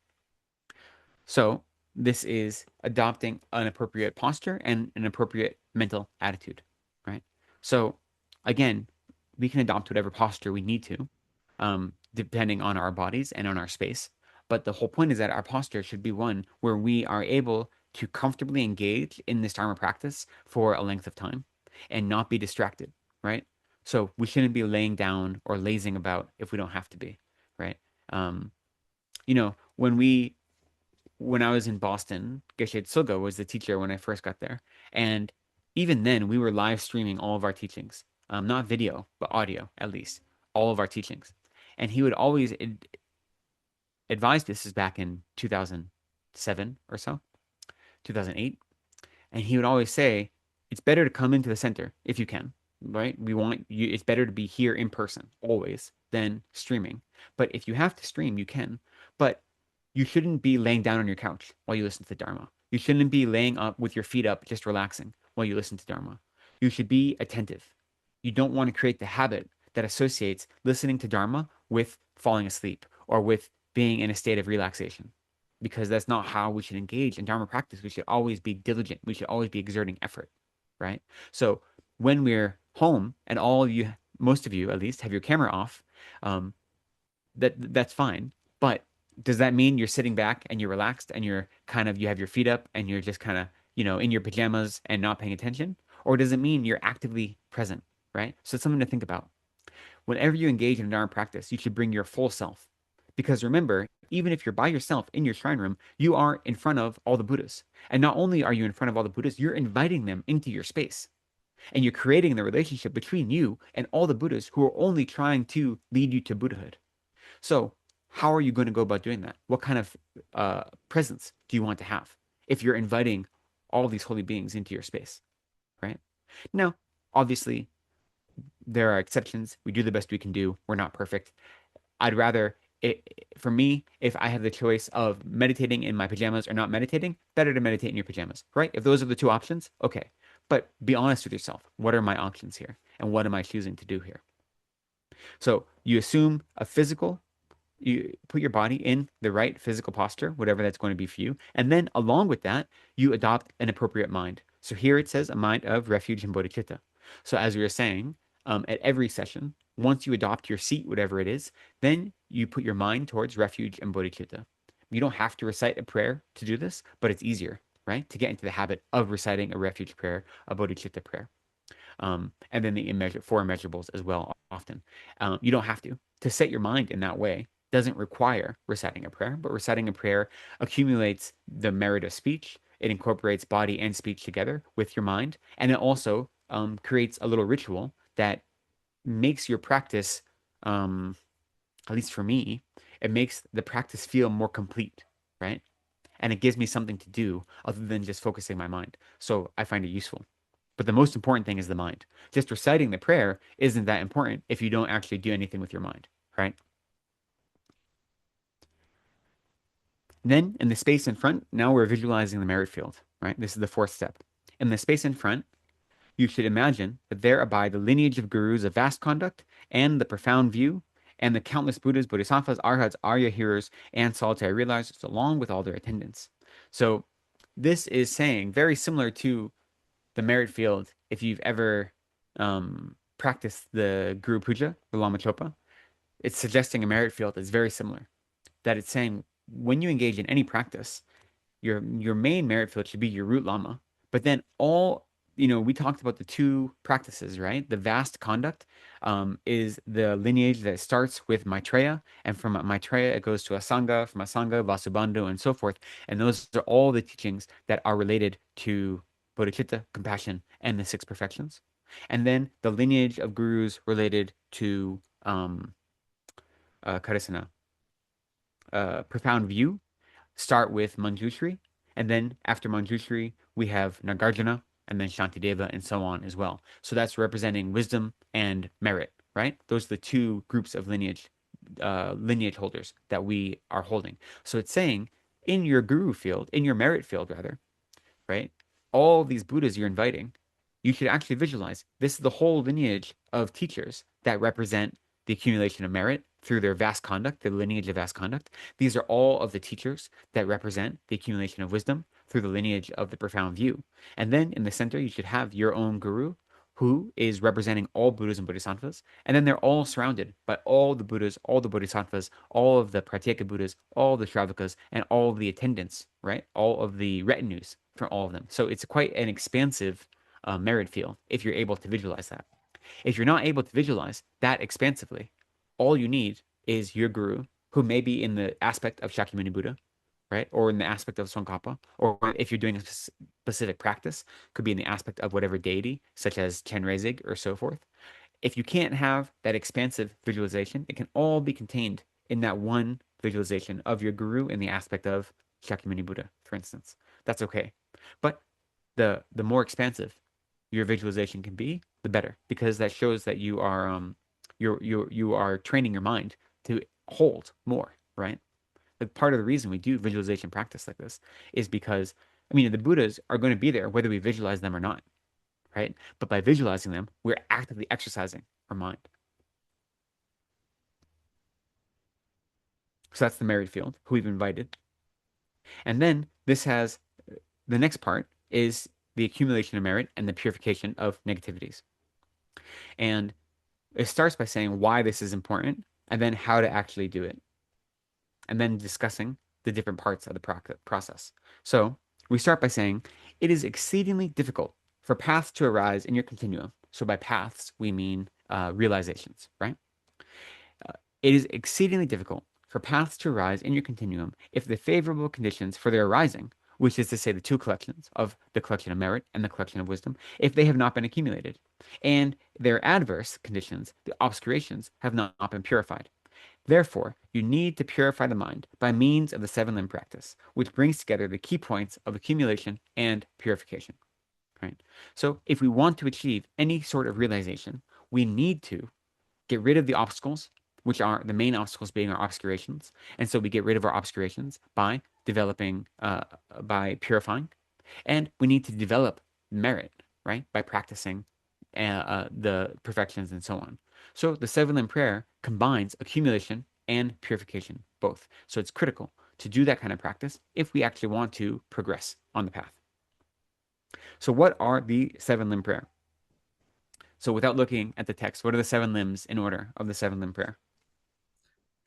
So this is adopting an appropriate posture and an appropriate mental attitude, right? So again, we can adopt whatever posture we need to, depending on our bodies and on our space. But the whole point is that our posture should be one where we are able to comfortably engage in this Dharma practice for a length of time and not be distracted, right? So we shouldn't be laying down or lazing about if we don't have to be, right? Um, you know, when I was in Boston, Geshe Tsuga was the teacher when I first got there, and even then we were live streaming all of our teachings, not video but audio at least, all of our teachings, and he would always advise. This is back in 2007 or so, 2008. And he would always say, it's better to come into the center if you can, right? We want you, it's better to be here in person always than streaming. But if you have to stream, you can. But you shouldn't be laying down on your couch while you listen to Dharma. You shouldn't be laying up with your feet up, just relaxing while you listen to Dharma. You should be attentive. You don't want to create the habit that associates listening to Dharma with falling asleep or with being in a state of relaxation, because that's not how we should engage in Dharma practice. We should always be diligent. We should always be exerting effort, right? So when we're home and all of you, most of you at least, have your camera off, um, that's fine. But does that mean you're sitting back and you're relaxed and you're kind of you have your feet up and you're just kind of, in your pajamas and not paying attention? Or does it mean you're actively present, right? So it's something to think about. Whenever you engage in Dharma practice, you should bring your full self. Because remember, even if you're by yourself in your shrine room, you are in front of all the Buddhas. And not only are you in front of all the Buddhas, you're inviting them into your space. And you're creating the relationship between you and all the Buddhas who are only trying to lead you to Buddhahood. So, how are you going to go about doing that? What kind of presence do you want to have if you're inviting all these holy beings into your space, right? Now, obviously, there are exceptions. We do the best we can do. We're not perfect. I'd rather, for me, if I have the choice of meditating in my pajamas or not meditating, better to meditate in your pajamas, right? If those are the two options, okay. But be honest with yourself. What are my options here? And what am I choosing to do here? So you assume a physical, you put your body in the right physical posture, whatever that's going to be for you. And then along with that, you adopt an appropriate mind. So here it says a mind of refuge and bodhicitta. So as we were saying, at every session, once you adopt your seat, whatever it is, then you put your mind towards refuge and bodhicitta. You don't have to recite a prayer to do this, but it's easier, right? To get into the habit of reciting a refuge prayer, a bodhicitta prayer. And then the four immeasurables as well often. You don't have to. To set your mind in that way doesn't require reciting a prayer, but reciting a prayer accumulates the merit of speech. It incorporates body and speech together with your mind, and it also creates a little ritual that makes your practice, um, at least for me, it makes the practice feel more complete, right? And it gives me something to do other than just focusing my mind. So I find it useful. But the most important thing is the mind. Just reciting the prayer isn't that important if you don't actually do anything with your mind, right? Then in the space in front, now we're visualizing the merit field, right? This is the fourth step. In the space in front, you should imagine that there abide the lineage of gurus of vast conduct and the profound view, and the countless Buddhas, Bodhisattvas, Arhats, Arya hearers, and solitary realizers, along with all their attendants. So this is saying very similar to the merit field if you've ever practiced the Guru Puja, the Lama Chopa. It's suggesting a merit field that's very similar. That it's saying when you engage in any practice, your main merit field should be your root lama. But then we talked about the two practices, right? The vast conduct is the lineage that starts with Maitreya, and from Maitreya it goes to Asanga, from Asanga, Vasubandhu, and so forth. And those are all the teachings that are related to bodhicitta, compassion, and the six perfections. And then the lineage of gurus related to Karisana, profound view start with Manjushri, and then after Manjushri, we have Nagarjuna, and then Shantideva, and so on as well. So that's representing wisdom and merit, right? Those are the two groups of lineage holders that we are holding. So it's saying in your guru field, in your merit field rather, right? All these Buddhas you're inviting, you should actually visualize this is the whole lineage of teachers that represent the accumulation of merit through their vast conduct, the lineage of vast conduct. These are all of the teachers that represent the accumulation of wisdom through the lineage of the profound view. And then in the center, you should have your own guru who is representing all Buddhas and Bodhisattvas. And then they're all surrounded by all the Buddhas, all the Bodhisattvas, all of the Pratyeka Buddhas, all the Shravakas, and all of the attendants, right? All of the retinues from all of them. So it's quite an expansive merit field if you're able to visualize that. If you're not able to visualize that expansively, all you need is your guru, who may be in the aspect of Shakyamuni Buddha, right? Or in the aspect of Tsongkhapa, or if you're doing a specific practice, could be in the aspect of whatever deity, such as Chenrezig or so forth. If you can't have that expansive visualization, it can all be contained in that one visualization of your guru in the aspect of Shakyamuni Buddha, for instance. That's okay. But the more expansive your visualization can be, the better, because that shows that you are training your mind to hold more, right? Like part of the reason we do visualization practice like this is because, I mean, the Buddhas are going to be there whether we visualize them or not, right? But by visualizing them, we're actively exercising our mind. So that's the merit field, who we've invited. And then this has the next part is the accumulation of merit and the purification of negativities. And it starts by saying why this is important and then how to actually do it, and then discussing the different parts of the process. So we start by saying it is exceedingly difficult for paths to arise in your continuum. So by paths, we mean realizations, right? It is exceedingly difficult for paths to arise in your continuum if the favorable conditions for their arising, which is to say the two collections of the collection of merit and the collection of wisdom, if they have not been accumulated, and their adverse conditions, the obscurations, have not been purified. Therefore, you need to purify the mind by means of the seven limb practice, which brings together the key points of accumulation and purification. Right? So, if we want to achieve any sort of realization, we need to get rid of the obstacles, which are the main obstacles being our obscurations. And so we get rid of our obscurations by developing, by purifying. And we need to develop merit, right? By practicing the perfections and so on. So the seven limb prayer combines accumulation and purification both. So it's critical to do that kind of practice if we actually want to progress on the path. So what are the seven limb prayer? So without looking at the text, what are the seven limbs in order of the seven limb prayer?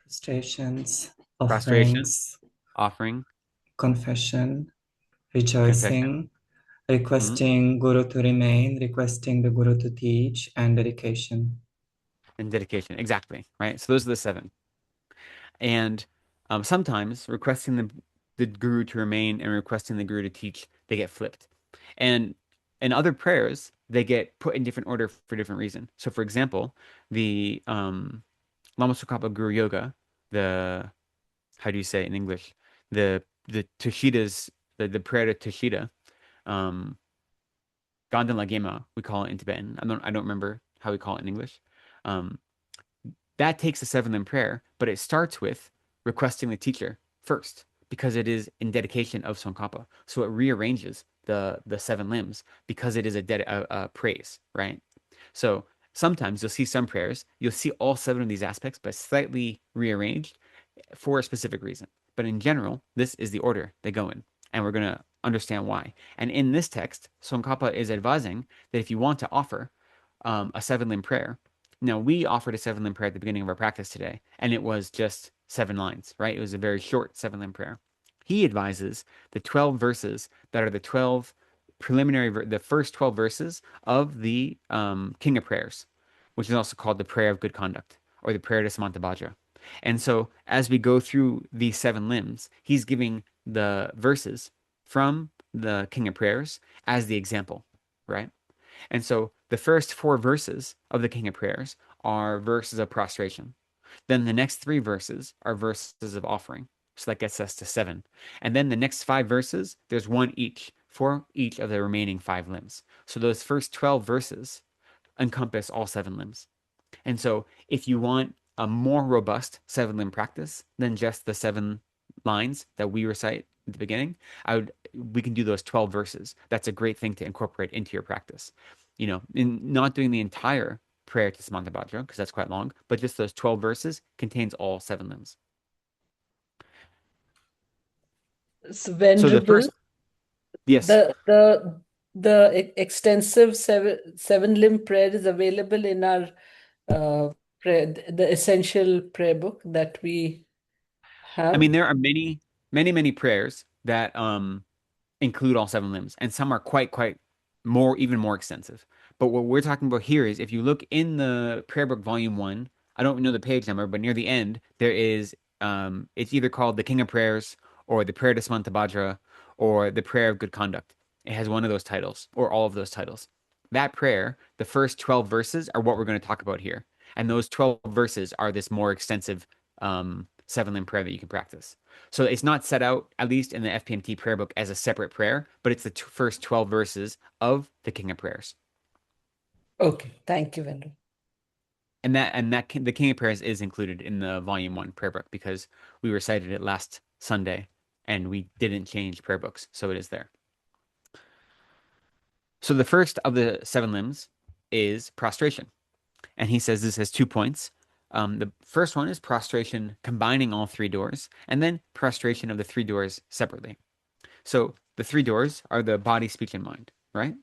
Prostrations, Prostration, offerings, offering, confession, confession, rejoicing, mhm, requesting Guru to remain, requesting the Guru to teach, and dedication. and dedication. Exactly, right? So those are the seven. And sometimes requesting the guru to remain and requesting the guru to teach, they get flipped. And in other prayers, they get put in different order for different reason. So for example, the Lama Tsongkhapa Guru Yoga, the how do you say it in English? The Tushida's the prayer to Tushida, um, Ganden Lagema, we call it in Tibetan. I don't remember how we call it in English. Um, that takes a seven limb prayer, but it starts with requesting the teacher first because it is in dedication of Tsongkhapa. So it rearranges the seven limbs because it is a praise, right? So sometimes you'll see some prayers, you'll see all seven of these aspects, but slightly rearranged for a specific reason. But in general, this is the order they go in, and we're going to understand why. And in this text, Tsongkhapa is advising that if you want to offer a seven limb prayer, now we offered a seven limb prayer at the beginning of our practice today, and it was just 7 lines, right? It was a very short seven limb prayer. He advises the 12 verses that are the 12 the first 12 verses of the King of Prayers, which is also called the Prayer of Good Conduct or the Prayer to Samantabhadra. And so as we go through these seven limbs, he's giving the verses from the King of Prayers as the example, right? And so the first four verses of the King of Prayers are verses of prostration. Then the next three verses are verses of offering. So that gets us to seven. And then the next five verses, there's one each for each of the remaining five limbs. So those first 12 verses encompass all seven limbs. And so if you want a more robust seven limb practice than just the 7 lines that we recite at the beginning, we can do those 12 verses. That's a great thing to incorporate into your practice. In not doing the entire prayer to Samantabhadra, because that's quite long, but just those 12 verses contains all seven limbs. It's So the venerable. first, yes, The extensive seven limb prayer is available in our prayer, the essential prayer book that we I have. mean, there are many, many, many prayers that include all seven limbs, and some are quite more, even more extensive. But what we're talking about here is if you look in the prayer book, volume one, I don't know the page number, but near the end, there is it's either called the King of Prayers or the Prayer to Samantabhadra or the Prayer of Good Conduct. It has one of those titles or all of those titles. That prayer, the first 12 verses are what we're going to talk about here. And those 12 verses are this more extensive seven limb prayer that you can practice. So it's not set out, at least in the FPMT prayer book, as a separate prayer, but it's the first 12 verses of the King of Prayers. Okay, thank you, Venerable. The King of Prayers is included in the volume one prayer book because we recited it last Sunday and we didn't change prayer books, so it is there. So the first of the seven limbs is prostration. And he says this has 2 points. The first one is prostration combining all three doors, and then prostration of the three doors separately. So the three doors are the body, speech, and mind, right?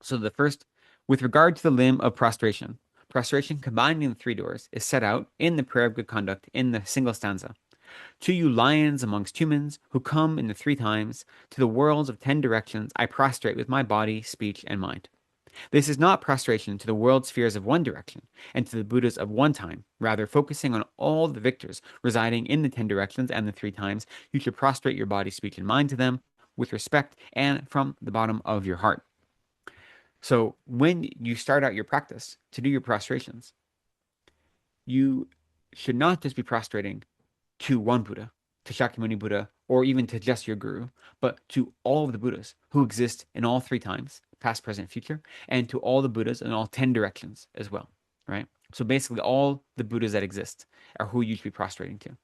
So the first, with regard to the limb of prostration, prostration combining the three doors is set out in the prayer of good conduct in the single stanza. To you lions amongst humans who come in the three times, to the worlds of 10 directions, I prostrate with my body, speech, and mind. This is not prostration to the world spheres of one direction and to the Buddhas of one time. Rather, focusing on all the victors residing in the 10 directions and the three times, you should prostrate your body, speech, and mind to them with respect and from the bottom of your heart. So, when you start out your practice to do your prostrations, you should not just be prostrating to one Buddha, to Shakyamuni Buddha, or even to just your guru, but to all of the Buddhas who exist in all three times, past, present, future, and to all the Buddhas in all 10 directions as well, right? So basically, all the Buddhas that exist are who you should be prostrating to.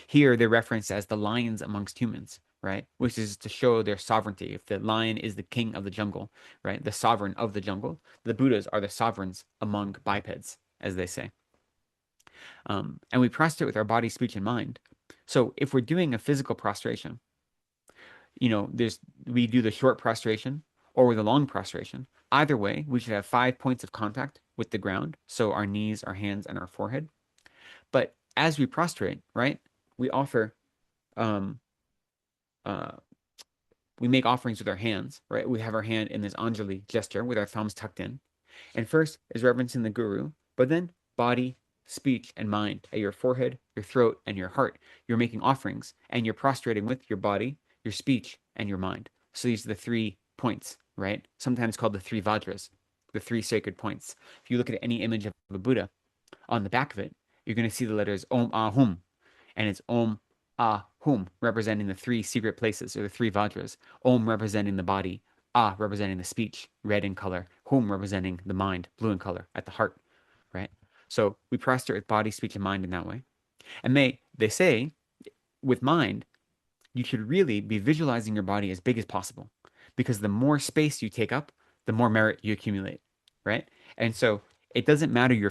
Here, they're referenced as the lions amongst humans, right? Which is to show their sovereignty. If the lion is the king of the jungle, right? The sovereign of the jungle, the Buddhas are the sovereigns among bipeds, as they say. And we prostrate with our body, speech, and mind. So if we're doing a physical prostration, we do the short prostration or the long prostration. Either way, we should have 5 points of contact with the ground. So our knees, our hands, and our forehead. But as we prostrate, right, we offer, um, uh, we make offerings with our hands, right? We have our hand in this Anjali gesture with our thumbs tucked in. And first is reverencing the guru, but then body, speech, and mind at your forehead, your throat, and your heart. You're making offerings and you're prostrating with your body, your speech, and your mind. So these are the 3 points, right? Sometimes called the 3 vajras, the 3 sacred points. If you look at any image of a Buddha, on the back of it, you're going to see the letters Om Ahum, and it's Om Ahum representing the 3 secret places or the 3 vajras. Om representing the body, Ah representing the speech, red in color, Hum representing the mind, blue in color, at the heart, right? So we prostrate with body, speech, and mind in that way. And they say with mind, you should really be visualizing your body as big as possible because the more space you take up, the more merit you accumulate, right? And so it doesn't matter the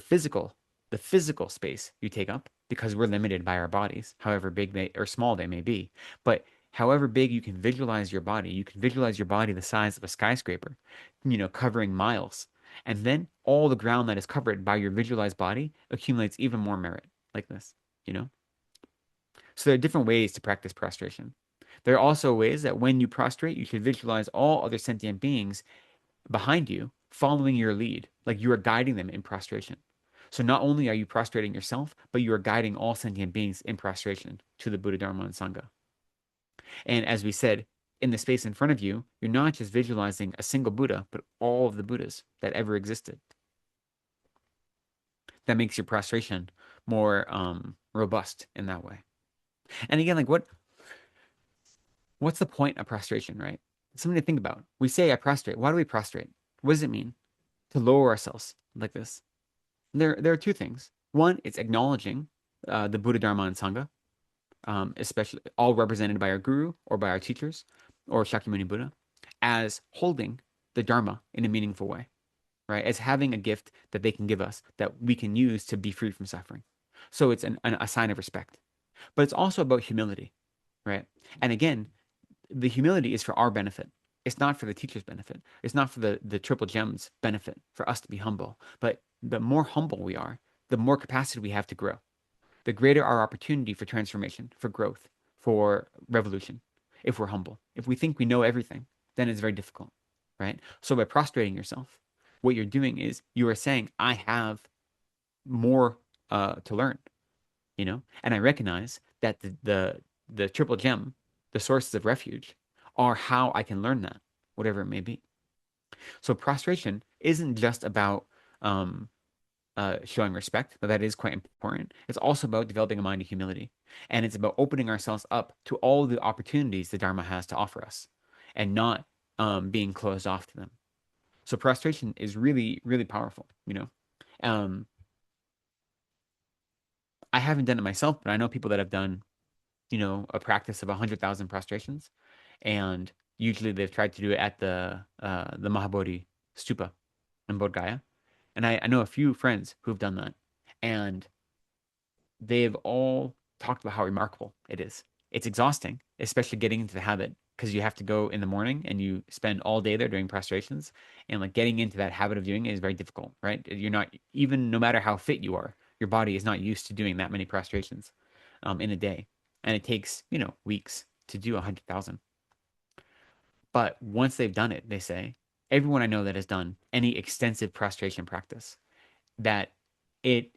physical space you take up because we're limited by our bodies, however big they or small they may be. But however big you can visualize your body, you can visualize your body the size of a skyscraper, covering miles. And then all the ground that is covered by your visualized body accumulates even more merit like this, you know? So there are different ways to practice prostration. There are also ways that when you prostrate, you should visualize all other sentient beings behind you following your lead, like you are guiding them in prostration. So not only are you prostrating yourself, but you are guiding all sentient beings in prostration to the Buddha, Dharma, and Sangha. And as we said, in the space in front of you, you're not just visualizing a single Buddha, but all of the Buddhas that ever existed. That makes your prostration more robust in that way. And again, like what's the point of prostration, right? Something to think about. We say I prostrate. Why do we prostrate? What does it mean to lower ourselves like this? There are 2 things. One, it's acknowledging the Buddha, Dharma, and Sangha, especially all represented by our guru or by our teachers or Shakyamuni Buddha, as holding the Dharma in a meaningful way, right? As having a gift that they can give us that we can use to be free from suffering. So it's a sign of respect. But it's also about humility, right? And again, the humility is for our benefit. It's not for the teacher's benefit. It's not for the triple gems benefit for us to be humble. But the more humble we are, the more capacity we have to grow. The greater our opportunity for transformation, for growth, for revolution, if we're humble. If we think we know everything, then it's very difficult, right? So by prostrating yourself, what you're doing is you are saying, I have more to learn, and I recognize that the triple gem, the sources of refuge, are how I can learn that, whatever it may be. So prostration isn't just about showing respect, though that is quite important. It's also about developing a mind of humility, and it's about opening ourselves up to all the opportunities the Dharma has to offer us, and not being closed off to them. So prostration is really, really powerful. Um, I haven't done it myself, but I know people that have done a practice of 100,000 prostrations, and usually they've tried to do it at the Mahabodhi stupa in Bodh Gaya, And I know a few friends who've done that. And they've all talked about how remarkable it is. It's exhausting, especially getting into the habit because you have to go in the morning and you spend all day there doing prostrations. And like getting into that habit of doing it is very difficult, right? You're not, even no matter how fit you are, your body is not used to doing that many prostrations in a day. And it takes, weeks to do 100,000. But once they've done it, they say, everyone I know that has done any extensive prostration practice, that it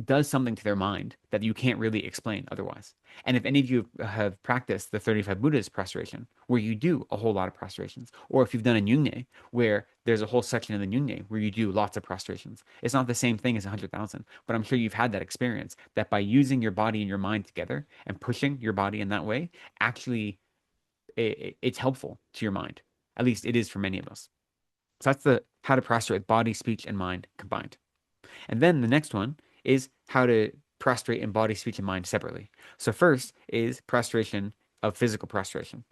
does something to their mind that you can't really explain otherwise. And if any of you have practiced the 35 Buddhas prostration, where you do a whole lot of prostrations, or if you've done a Nyungne, where there's a whole section in the Nyungne where you do lots of prostrations, it's not the same thing as 100,000, but I'm sure you've had that experience that by using your body and your mind together and pushing your body in that way, actually it's helpful to your mind. At least it is for many of us. So that's the how to prostrate with body, speech, and mind combined. And then the next one is how to prostrate in body, speech, and mind separately. So first is prostration of physical prostration.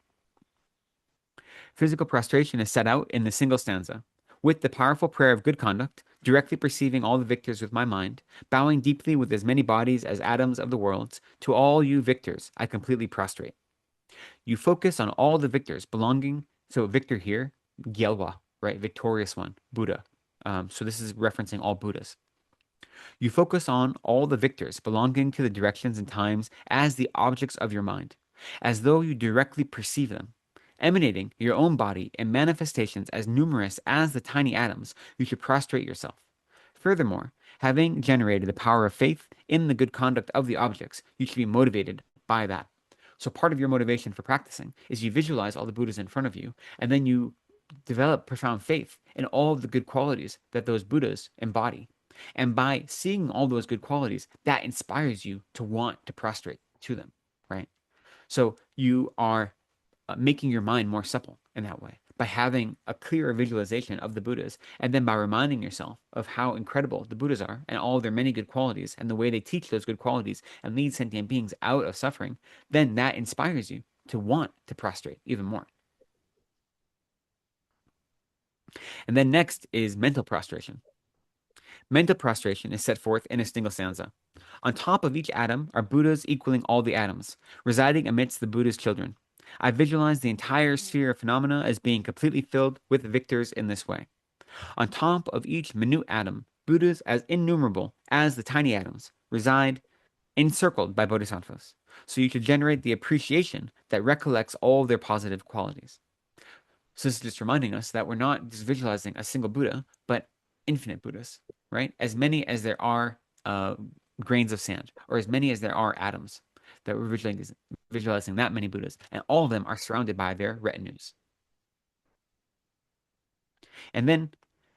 Physical prostration is set out in the single stanza. With the powerful prayer of good conduct, directly perceiving all the victors with my mind, bowing deeply with as many bodies as atoms of the worlds, to all you victors I completely prostrate. You focus on all the victors belonging, so victor here, Gyalwa, right? Victorious one, Buddha. So this is referencing all Buddhas. You focus on all the victors belonging to the directions and times as the objects of your mind, as though you directly perceive them. Emanating your own body in manifestations as numerous as the tiny atoms, you should prostrate yourself. Furthermore, having generated the power of faith in the good conduct of the objects, you should be motivated by that. So part of your motivation for practicing is you visualize all the Buddhas in front of you, and then you develop profound faith in all of the good qualities that those Buddhas embody. And by seeing all those good qualities, that inspires you to want to prostrate to them, right? So you are making your mind more supple in that way by having a clearer visualization of the Buddhas, and then by reminding yourself of how incredible the Buddhas are and all of their many good qualities and the way they teach those good qualities and lead sentient beings out of suffering, then that inspires you to want to prostrate even more. And then next is mental prostration. Mental prostration is set forth in a single stanza. On top of each atom are Buddhas equaling all the atoms, residing amidst the Buddha's children. I visualize the entire sphere of phenomena as being completely filled with victors in this way. On top of each minute atom, Buddhas as innumerable as the tiny atoms reside encircled by bodhisattvas. So you should generate the appreciation that recollects all their positive qualities. So this is just reminding us that we're not just visualizing a single Buddha, but infinite Buddhas, right? As many as there are grains of sand, or as many as there are atoms, that we're visualizing that many Buddhas, and all of them are surrounded by their retinues. And then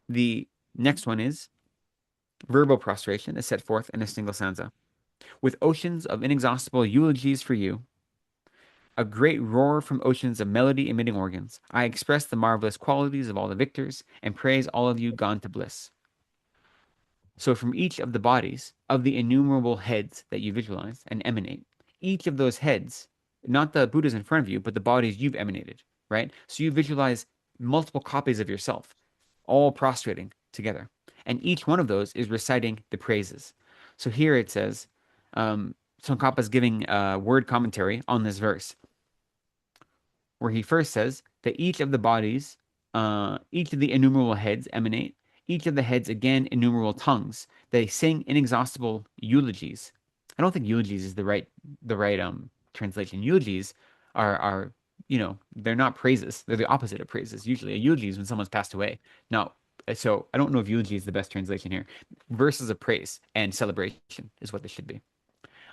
the next one is verbal prostration is set forth in a single stanza. With oceans of inexhaustible eulogies for you, a great roar from oceans of melody-emitting organs, I express the marvelous qualities of all the victors and praise all of you gone to bliss. So from each of the bodies of the innumerable heads that you visualize and emanate, each of those heads, not the Buddhas in front of you, but the bodies you've emanated, right? So you visualize multiple copies of yourself, all prostrating together. And each one of those is reciting the praises. So here it says, Tsongkhapa is giving a word commentary on this verse, where he first says that each of the bodies, each of the innumerable heads emanate, each of the heads again innumerable tongues. They sing inexhaustible eulogies. I don't think eulogies is the right translation. Eulogies are they're not praises. They're the opposite of praises. Usually a eulogy is when someone's passed away. Now, so I don't know if eulogy is the best translation here. Verses of praise and celebration is what this should be.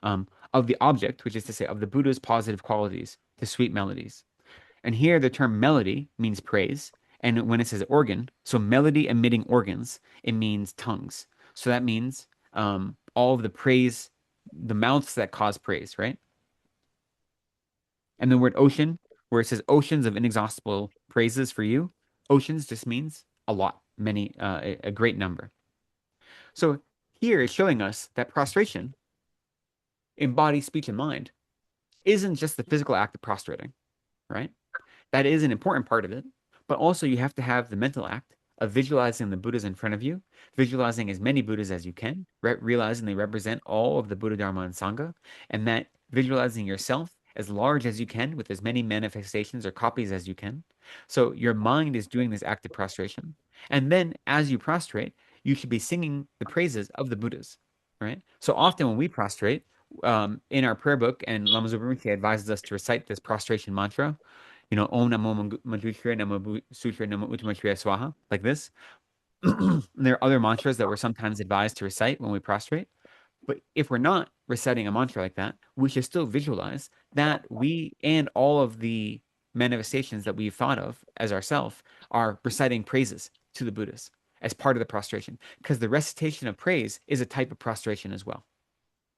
Of the object, which is to say of the Buddha's positive qualities, the sweet melodies. And here the term melody means praise. And when it says organ, so melody emitting organs, it means tongues. So that means all of the praise, the mouths that cause praise, right? And the word ocean, where it says oceans of inexhaustible praises for you, oceans just means a lot, many, a great number. So here it's showing us that prostration in body, speech, and mind isn't just the physical act of prostrating, right? That is an important part of it, but also you have to have the mental act of visualizing the Buddhas in front of you, visualizing as many Buddhas as you can, realizing they represent all of the Buddha, Dharma, and Sangha, and that visualizing yourself as large as you can with as many manifestations or copies as you can. So your mind is doing this active prostration. And then as you prostrate, you should be singing the praises of the Buddhas, right? So often when we prostrate, in our prayer book, and Lama Zopa Rinpoche advises us to recite this prostration mantra, Om Namo Manjushri, Namo Sutra, Namo Uttamashriya Swaha, like this. There are other mantras that we're sometimes advised to recite when we prostrate. But if we're not reciting a mantra like that, we should still visualize that we and all of the manifestations that we've thought of as ourself are reciting praises to the Buddhas as part of the prostration. Because the recitation of praise is a type of prostration as well,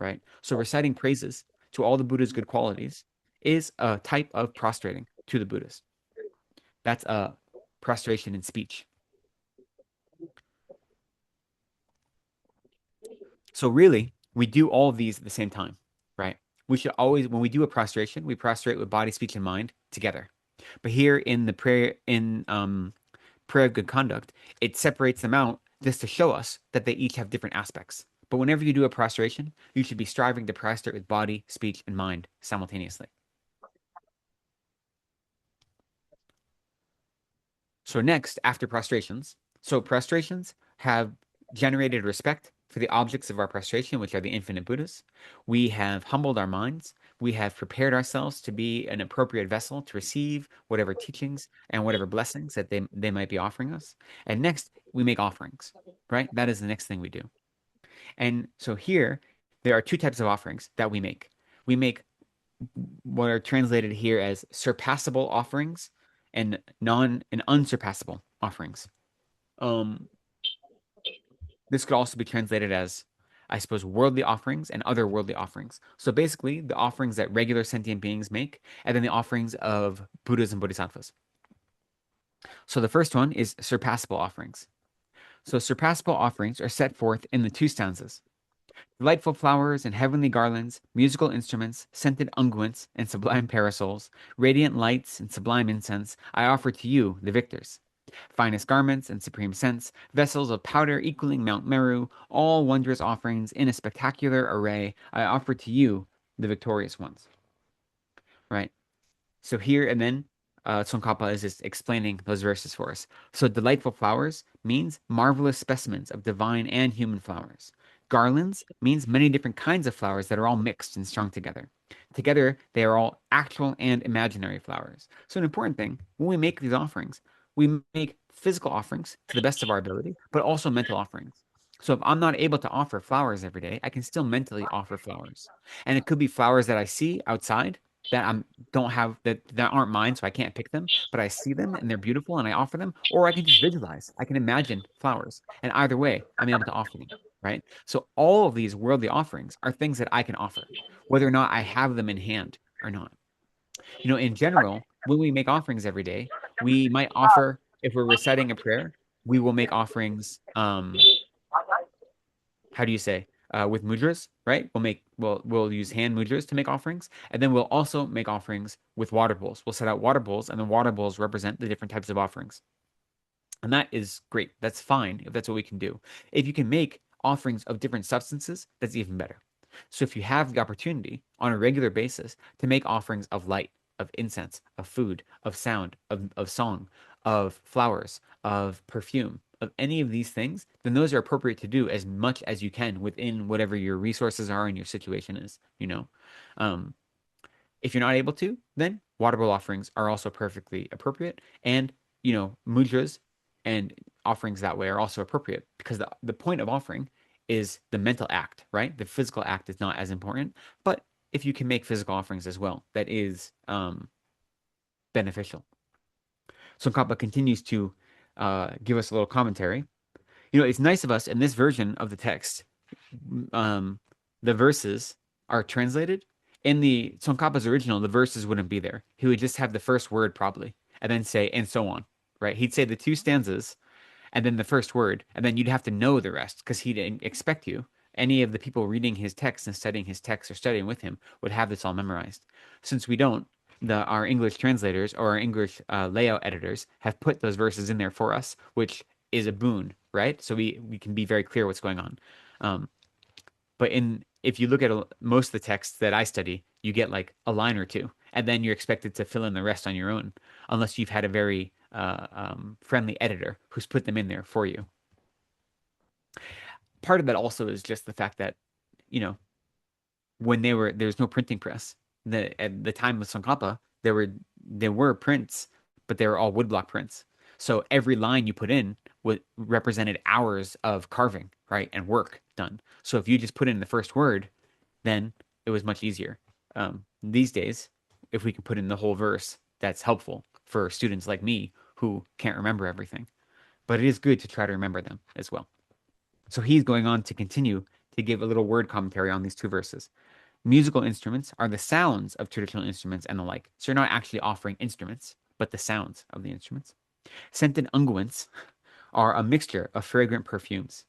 right? So reciting praises to all the Buddha's good qualities is a type of prostrating to the Buddhas. That's a prostration in speech. So really, we do all of these at the same time, right? We should always, when we do a prostration, we prostrate with body, speech, and mind together. But here in the prayer of good conduct, it separates them out just to show us that they each have different aspects. But whenever you do a prostration, you should be striving to prostrate with body, speech, and mind simultaneously. So next, after prostrations, so prostrations have generated respect for the objects of our prostration, which are the infinite Buddhas. We have humbled our minds. We have prepared ourselves to be an appropriate vessel to receive whatever teachings and whatever blessings that they might be offering us. And next, we make offerings, right? That is the next thing we do. And so here, there are two types of offerings that we make. We make what are translated here as surpassable offerings and unsurpassable offerings. This could also be translated as, I suppose, worldly offerings and otherworldly offerings. So basically, the offerings that regular sentient beings make, and then the offerings of Buddhas and Bodhisattvas. So the first one is surpassable offerings. So surpassable offerings are set forth in the two stanzas. Delightful flowers and heavenly garlands, musical instruments, scented unguents and sublime parasols, radiant lights and sublime incense, I offer to you, the victors. Finest garments and supreme scents, vessels of powder equaling Mount Meru, all wondrous offerings in a spectacular array, I offer to you, the victorious ones. Right? So here and then, Tsongkhapa is just explaining those verses for us. So delightful flowers means marvelous specimens of divine and human flowers. Garlands means many different kinds of flowers that are all mixed and strung together. Together, they are all actual and imaginary flowers. So an important thing, when we make these offerings, we make physical offerings to the best of our ability, but also mental offerings. So if I'm not able to offer flowers every day, I can still mentally offer flowers. And it could be flowers that I see outside that I don't have that aren't mine, so I can't pick them, but I see them and they're beautiful and I offer them, or I can just visualize. I can imagine flowers. And either way, I'm able to offer them, right? So all of these worldly offerings are things that I can offer, whether or not I have them in hand or not. In general, when we make offerings every day, we might offer, if we're reciting a prayer, we will make offerings, how do you say, with mudras, right? We'll use hand mudras to make offerings, and then we'll also make offerings with water bowls. We'll set out water bowls, and the water bowls represent the different types of offerings. And that is great. That's fine if that's what we can do. If you can make offerings of different substances, that's even better. So if you have the opportunity on a regular basis to make offerings of light, of incense, of food, of sound, of song, of flowers, of perfume, of any of these things, then those are appropriate to do as much as you can within whatever your resources are and your situation is. Um, if you're not able to, then water bowl offerings are also perfectly appropriate. And, mudras and offerings that way are also appropriate because the point of offering is the mental act, right? The physical act is not as important. But if you can make physical offerings as well, that is beneficial. So Kappa continues to give us a little commentary. It's nice of us in this version of the text. The verses are translated. In the Tsongkhapa's original, the verses wouldn't be there. He would just have the first word probably, and then say, and so on, right? He'd say the two stanzas, and then the first word, and then you'd have to know the rest because he didn't expect you. Any of the people reading his text and studying his text or studying with him would have this all memorized. Since we don't, our English translators or our English layout editors have put those verses in there for us, which is a boon, right? So we can be very clear what's going on. But if you look at most of the texts that I study, you get like a line or two, and then you're expected to fill in the rest on your own, unless you've had a very friendly editor who's put them in there for you. Part of that also is just the fact that, you know, when there's no printing press. At the time of Tsongkhapa, there were prints, but they were all woodblock prints. So every line you put in represented hours of carving, right, and work done. So if you just put in the first word, then it was much easier. These days, if we can put in the whole verse, that's helpful for students like me who can't remember everything. But it is good to try to remember them as well. So he's going on to continue to give a little word commentary on these two verses. Musical instruments are the sounds of traditional instruments and the like. So you're not actually offering instruments, but the sounds of the instruments. Scented unguents are a mixture of fragrant perfumes.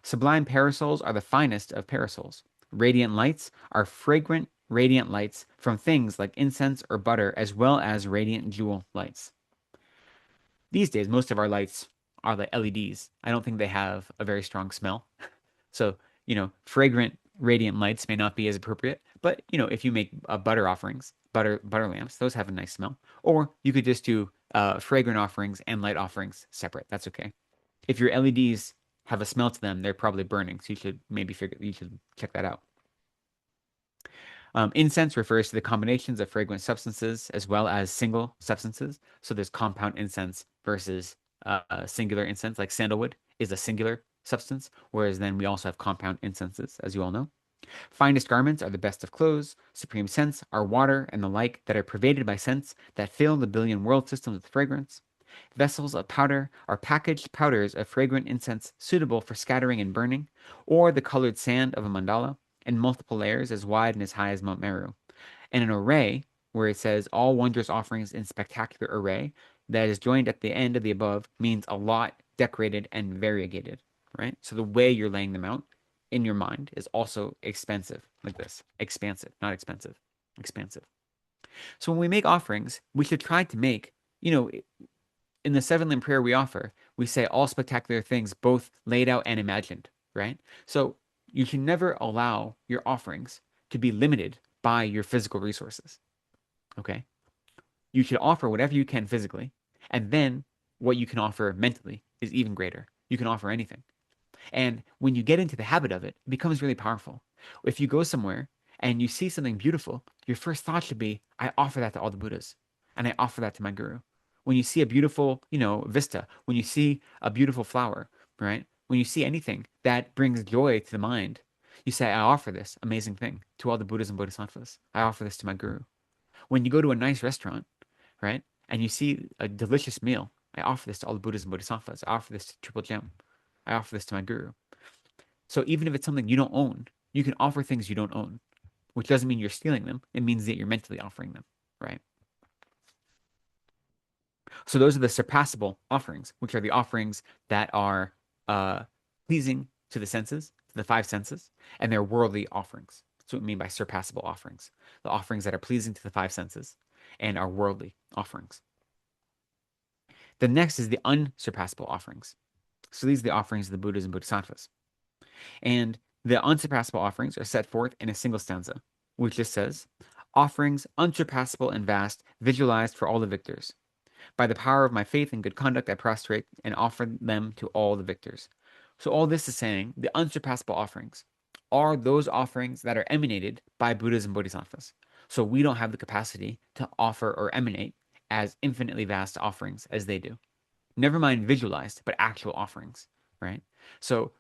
Sublime parasols are the finest of parasols. Radiant lights are fragrant, radiant lights from things like incense or butter, as well as radiant jewel lights. These days, most of our lights are like LEDs. I don't think they have a very strong smell. So, fragrant, radiant lights may not be as appropriate, but if you make butter offerings, butter lamps, those have a nice smell. Or you could just do fragrant offerings and light offerings separate. That's okay. If your LEDs have a smell to them, they're probably burning, so you should check that out. Incense refers to the combinations of fragrant substances as well as single substances. So there's compound incense versus singular incense, like sandalwood is a singular substance, whereas then we also have compound incenses, as you all know. Finest garments are the best of clothes. Supreme scents are water and the like that are pervaded by scents that fill the billion world systems with fragrance. Vessels of powder are packaged powders of fragrant incense suitable for scattering and burning, or the colored sand of a mandala in multiple layers as wide and as high as Mount Meru. And an array, where it says all wondrous offerings in spectacular array, that is joined at the end of the above, means a lot, decorated, and variegated, right? So the way you're laying them out in your mind is also expensive, like this. Expansive, not expensive. Expansive. So when we make offerings, we should try to make, in the seven limb prayer we offer, we say all spectacular things, both laid out and imagined, right? So you should never allow your offerings to be limited by your physical resources. Okay? You should offer whatever you can physically, and then what you can offer mentally is even greater. You can offer anything. And when you get into the habit of it, it becomes really powerful. If you go somewhere and you see something beautiful, your first thought should be, I offer that to all the Buddhas, and I offer that to my guru. When you see a beautiful, vista, when you see a beautiful flower, right? When you see anything that brings joy to the mind, you say, I offer this amazing thing to all the Buddhas and Bodhisattvas. I offer this to my guru. When you go to a nice restaurant, right, and you see a delicious meal, I offer this to all the Buddhas and Bodhisattvas. I offer this to Triple Gem. I offer this to my guru. So even if it's something you don't own, you can offer things you don't own, which doesn't mean you're stealing them. It means that you're mentally offering them, right? So those are the surpassable offerings, which are the offerings that are pleasing to the senses, to the five senses, and they're worldly offerings. That's what we mean by surpassable offerings. The offerings that are pleasing to the five senses and are worldly offerings. The next is the unsurpassable offerings. So these are the offerings of the Buddhas and Bodhisattvas. And the unsurpassable offerings are set forth in a single stanza, which just says, offerings unsurpassable and vast, visualized for all the victors. By the power of my faith and good conduct, I prostrate and offer them to all the victors. So all this is saying the unsurpassable offerings are those offerings that are emanated by Buddhas and Bodhisattvas. So we don't have the capacity to offer or emanate as infinitely vast offerings as they do. Never mind visualized, but actual offerings, right? So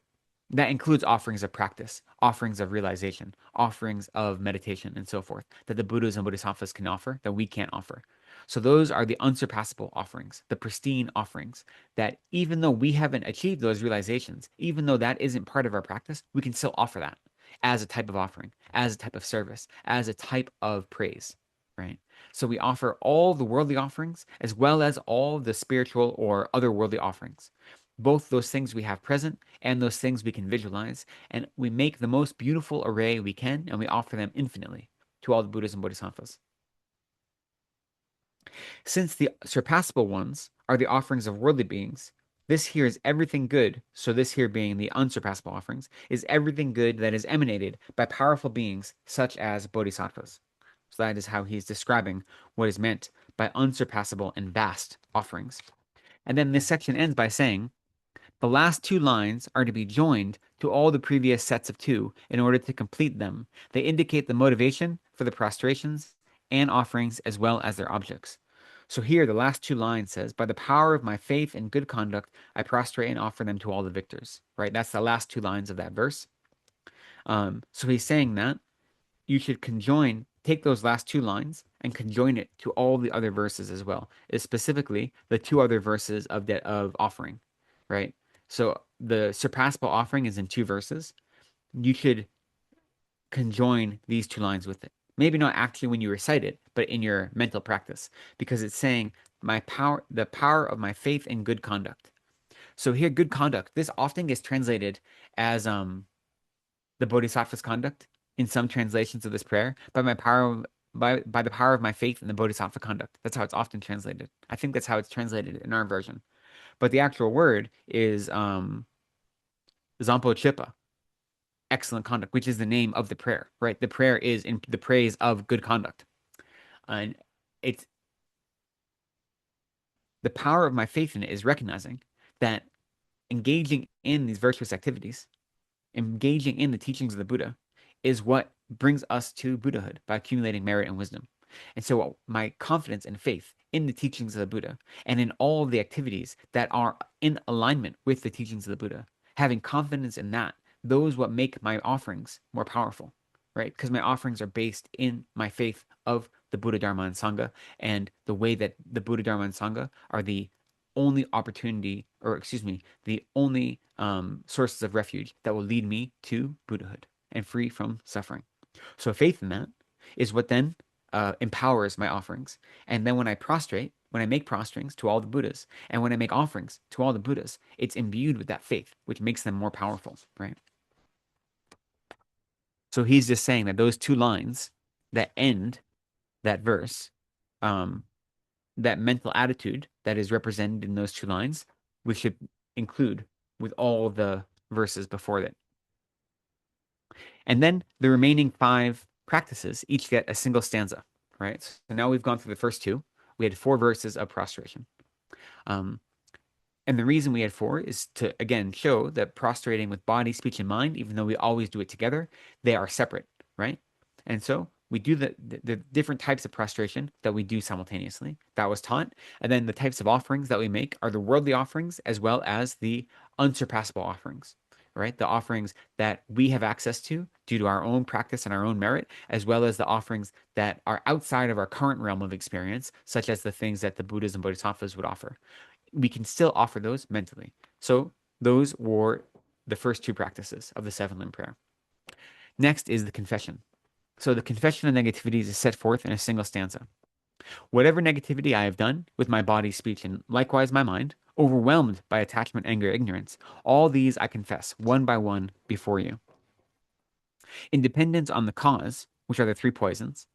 that includes offerings of practice, offerings of realization, offerings of meditation, and so forth, that the Buddhas and Bodhisattvas can offer that we can't offer. So those are the unsurpassable offerings, the pristine offerings, that even though we haven't achieved those realizations, even though that isn't part of our practice, we can still offer that as a type of offering, as a type of service, as a type of praise, right? So we offer all the worldly offerings as well as all the spiritual or otherworldly offerings. Both those things we have present and those things we can visualize, and we make the most beautiful array we can, and we offer them infinitely to all the Buddhas and Bodhisattvas. Since the surpassable ones are the offerings of worldly beings, This here is everything good. So this here being the unsurpassable offerings is everything good that is emanated by powerful beings such as bodhisattvas. So that is how he's describing what is meant by unsurpassable and vast offerings. And then this section ends by saying, the last two lines are to be joined to all the previous sets of two in order to complete them. They indicate the motivation for the prostrations and offerings as well as their objects. So here, the last two lines says, by the power of my faith and good conduct, I prostrate and offer them to all the victors. Right? That's the last two lines of that verse. So he's saying that you should take those last two lines and conjoin it to all the other verses as well, is specifically the two other verses of offering, right? So the surpassable offering is in two verses. You should conjoin these two lines with it. Maybe not actually when you recite it, but in your mental practice, because it's saying the power of my faith and good conduct. So here, good conduct, this often gets translated as the Bodhisattva's conduct in some translations of this prayer by the power of my faith in the Bodhisattva conduct. That's how it's often translated. I think that's how it's translated in our version. But the actual word is Zampo Chippa, excellent conduct, which is the name of the prayer, right? The prayer is in the praise of good conduct. And it's the power of my faith in it is recognizing that engaging in these virtuous activities, engaging in the teachings of the Buddha, is what brings us to Buddhahood by accumulating merit and wisdom. And so my confidence and faith in the teachings of the Buddha and in all of the activities that are in alignment with the teachings of the Buddha, having confidence in that, those what make my offerings more powerful, right? Because my offerings are based in my faith of the Buddha, Dharma, and Sangha, and the way that the Buddha, Dharma, and Sangha are the only opportunity, or excuse me, the only sources of refuge that will lead me to Buddhahood and free from suffering. So faith in that is what then empowers my offerings. And then when I make prostrations to all the Buddhas, and when I make offerings to all the Buddhas, it's imbued with that faith, which makes them more powerful, right? So he's just saying that those two lines that end that verse, um, that mental attitude that is represented in those two lines, we should include with all the verses before it. And then the remaining 5 practices each get a single stanza, right? So now we've gone through the first 2. We had 4 verses of prostration. And the reason we had 4 is to, again, show that prostrating with body, speech, and mind, even though we always do it together, they are separate, right? And so we do the different types of prostration that we do simultaneously. That was taught. And then the types of offerings that we make are the worldly offerings as well as the unsurpassable offerings, right? The offerings that we have access to due to our own practice and our own merit, as well as the offerings that are outside of our current realm of experience, such as the things that the Buddhas and Bodhisattvas would offer. We can still offer those mentally. So those were the first 2 practices of the 7-limb prayer. Next is the confession. So the confession of negativities is set forth in a single stanza. Whatever negativity I have done with my body, speech, and likewise my mind, overwhelmed by attachment, anger, ignorance, all these I confess one by one before you. In dependence on the cause, which are the 3 poisons,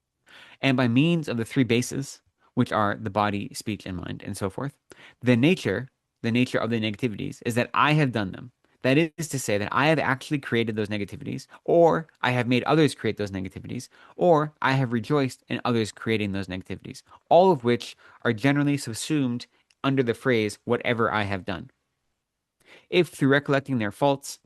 and by means of the 3 bases, which are the body, speech, and mind, and so forth, the nature of the negativities is that I have done them. That is to say that I have actually created those negativities, or I have made others create those negativities, or I have rejoiced in others creating those negativities, all of which are generally subsumed under the phrase, whatever I have done. If through recollecting their faults,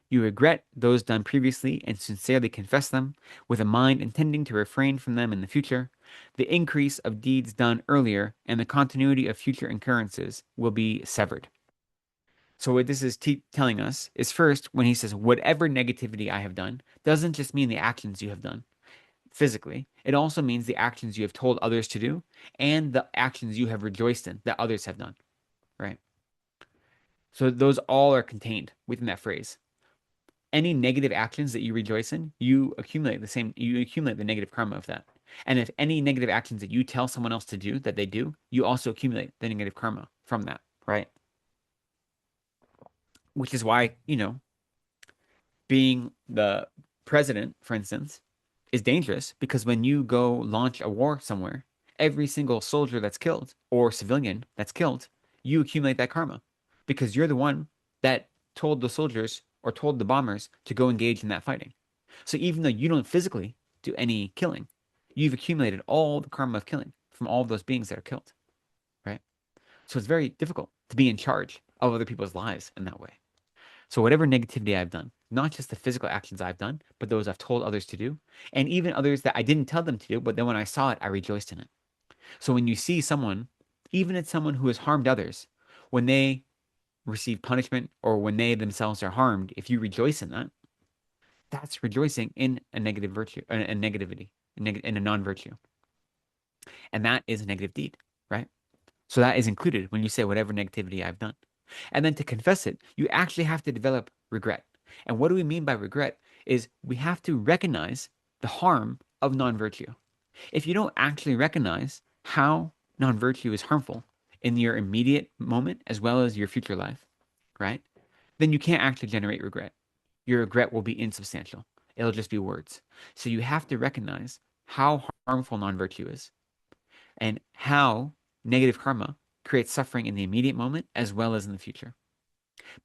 you regret those done previously and sincerely confess them, with a mind intending to refrain from them in the future, the increase of deeds done earlier and the continuity of future occurrences will be severed. So what this is telling us is first, when he says, whatever negativity I have done, doesn't just mean the actions you have done physically. It also means the actions you have told others to do and the actions you have rejoiced in that others have done, right? So those all are contained within that phrase. Any negative actions that you rejoice in, you accumulate the negative karma of that. And if any negative actions that you tell someone else to do that they do, you also accumulate the negative karma from that, right? Which is why, being the president, for instance, is dangerous because when you go launch a war somewhere, every single soldier that's killed or civilian that's killed, you accumulate that karma because you're the one that told the soldiers or told the bombers to go engage in that fighting. So even though you don't physically do any killing, you've accumulated all the karma of killing from all of those beings that are killed, right? So it's very difficult to be in charge of other people's lives in that way. So whatever negativity I've done, not just the physical actions I've done, but those I've told others to do, and even others that I didn't tell them to do, but then when I saw it, I rejoiced in it. So when you see someone, even it's someone who has harmed others, when they receive punishment or when they themselves are harmed, if you rejoice in that, that's rejoicing in a negative virtue, a negativity, in a non-virtue. And that is a negative deed, right? So that is included when you say whatever negativity I've done. And then to confess it, you actually have to develop regret. And what do we mean by regret is we have to recognize the harm of non-virtue. If you don't actually recognize how non-virtue is harmful in your immediate moment as well as your future life, right? Then you can't actually generate regret. Your regret will be insubstantial. It'll just be words. So you have to recognize how harmful non-virtue is and how negative karma creates suffering in the immediate moment as well as in the future.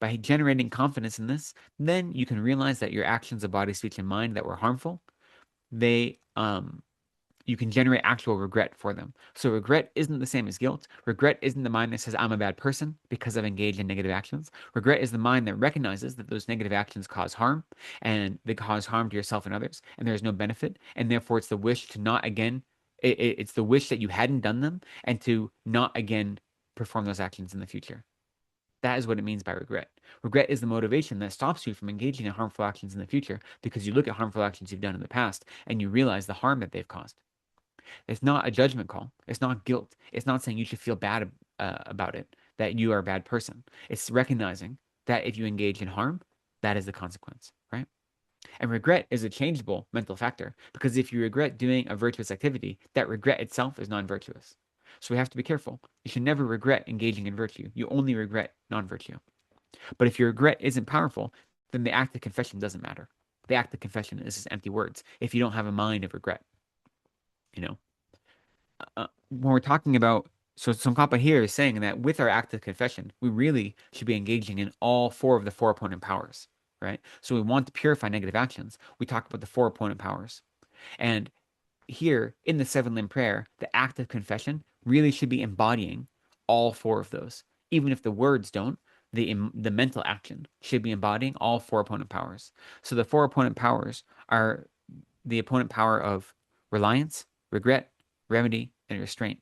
By generating confidence in this, then you can realize that your actions of body, speech, and mind that were harmful, they you can generate actual regret for them. So regret isn't the same as guilt. Regret isn't the mind that says I'm a bad person because I've engaged in negative actions. Regret is the mind that recognizes that those negative actions cause harm and they cause harm to yourself and others, and there's no benefit, and therefore it's the wish to not again. It's the wish that you hadn't done them and to not again perform those actions in the future. That is what it means by regret. Regret is the motivation that stops you from engaging in harmful actions in the future because you look at harmful actions you've done in the past and you realize the harm that they've caused. It's not a judgment call. It's not guilt. It's not saying you should feel bad about it, that you are a bad person. It's recognizing that if you engage in harm, that is the consequence, right? And regret is a changeable mental factor because if you regret doing a virtuous activity, that regret itself is non-virtuous. So we have to be careful. You should never regret engaging in virtue. You only regret non-virtue. But if your regret isn't powerful, then the act of confession doesn't matter. The act of confession is just empty words if you don't have a mind of regret, you know? When we're talking about, so Tsongkhapa here is saying that with our act of confession, we really should be engaging in all four of the four opponent powers, right? So we want to purify negative actions. We talk about the four opponent powers. And here in the seven limb prayer, the act of confession really should be embodying all four of those. Even if the words don't, the mental action should be embodying all four opponent powers. So the four opponent powers are the opponent power of reliance, regret, remedy, and restraint.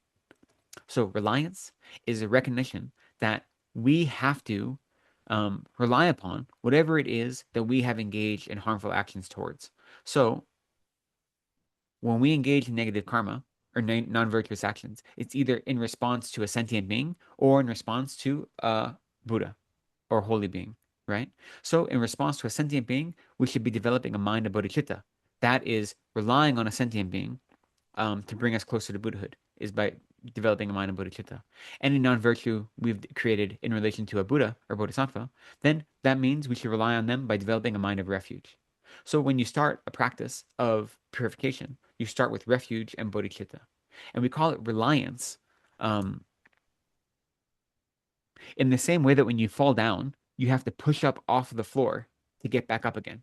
So reliance is a recognition that we have to rely upon whatever it is that we have engaged in harmful actions towards. So when we engage in negative karma or non-virtuous actions, it's either in response to a sentient being or in response to a Buddha or holy being, right? So in response to a sentient being, we should be developing a mind of bodhicitta. That is relying on a sentient being to bring us closer to Buddhahood is by developing a mind of bodhicitta. Any non-virtue we've created in relation to a Buddha or Bodhisattva, then that means we should rely on them by developing a mind of refuge. So when you start a practice of purification, you start with refuge and bodhicitta. And we call it reliance in the same way that when you fall down, you have to push up off the floor to get back up again,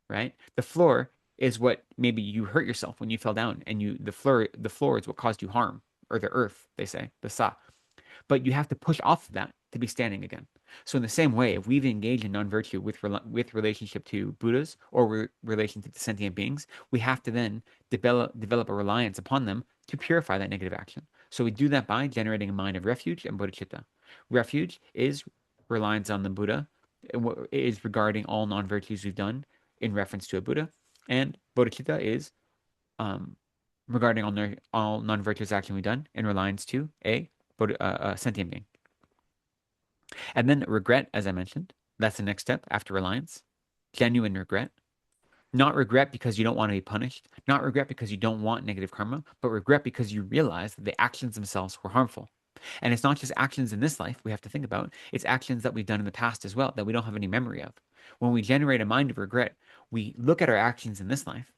right? The floor is what maybe you hurt yourself when you fell down and the floor is what caused you harm, or the earth, they say, the sa. But you have to push off of that to be standing again. So in the same way, if we've engaged in non-virtue with relationship to Buddhas or relationship to sentient beings, we have to then develop a reliance upon them to purify that negative action. So we do that by generating a mind of refuge and bodhicitta. Refuge is reliance on the Buddha, is regarding all non-virtues we've done in reference to a Buddha, and bodhicitta is regarding all non-virtuous action we've done in reliance to a sentient being. And then regret, as I mentioned, that's the next step after reliance. Genuine regret. Not regret because you don't want to be punished, not regret because you don't want negative karma, but regret because you realize that the actions themselves were harmful. And it's not just actions in this life we have to think about, it's actions that we've done in the past as well that we don't have any memory of. When we generate a mind of regret, we look at our actions in this life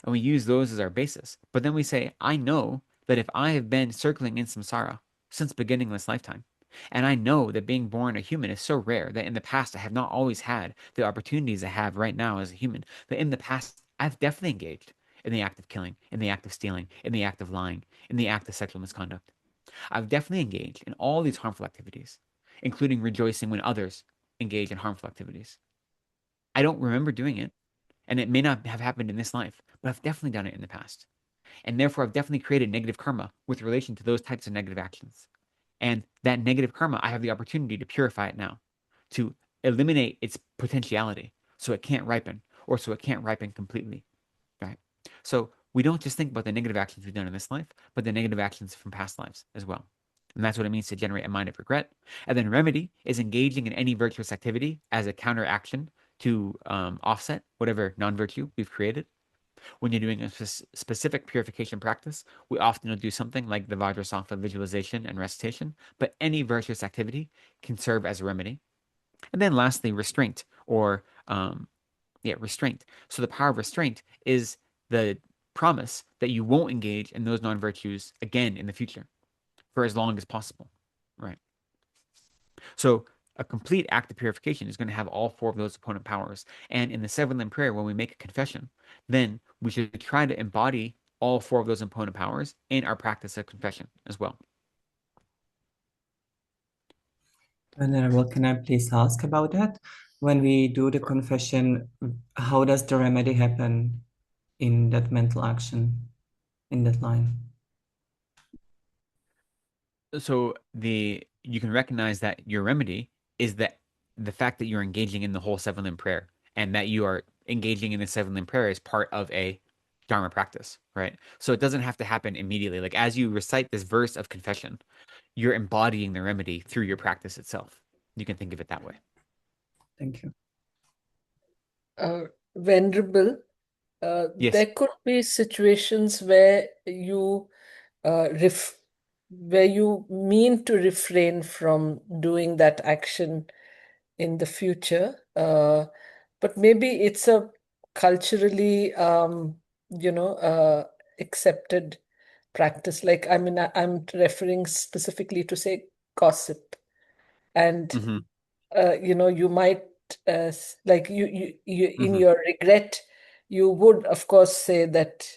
and we use those as our basis. But then we say, I know that if I have been circling in samsara since beginning this lifetime, And I know that being born a human is so rare that in the past I have not always had the opportunities I have right now as a human. That in the past I've definitely engaged in the act of killing, in the act of stealing, in the act of lying, in the act of sexual misconduct. I've definitely engaged in all these harmful activities, including rejoicing when others engage in harmful activities. I don't remember doing it, and it may not have happened in this life, but I've definitely done it in the past. And therefore, I've definitely created negative karma with relation to those types of negative actions. And that negative karma, I have the opportunity to purify it now, to eliminate its potentiality so it can't ripen, or so it can't ripen completely, right? So we don't just think about the negative actions we've done in this life, but the negative actions from past lives as well. And that's what it means to generate a mind of regret. And then remedy is engaging in any virtuous activity as a counteraction to offset whatever non-virtue we've created. When you're doing a specific purification practice, we often will do something like the Vajrasattva visualization and recitation, but any virtuous activity can serve as a remedy. And then lastly, restraint or restraint. So the power of restraint is the promise that you won't engage in those non-virtues again in the future for as long as possible, right? So a complete act of purification is going to have all four of those opponent powers. And in the seven limb prayer, when we make a confession, then we should try to embody all four of those opponent powers in our practice of confession as well. Venerable, can I please ask about that? When we do the confession, how does the remedy happen in that mental action, in that line? So you can recognize that your remedy is that the fact that you're engaging in the whole seven limb prayer and that you are engaging in the seven limb prayer is part of a Dharma practice, right? So it doesn't have to happen immediately. Like as you recite this verse of confession, you're embodying the remedy through your practice itself. You can think of it that way. Thank you. Venerable, Yes. there could be situations where you ref where you mean to refrain from doing that action in the future, but maybe it's a culturally, you know, accepted practice. Like, I mean, I'm referring specifically to, say, gossip. And Hmm. you might like you in Hmm. your regret, you would of course say that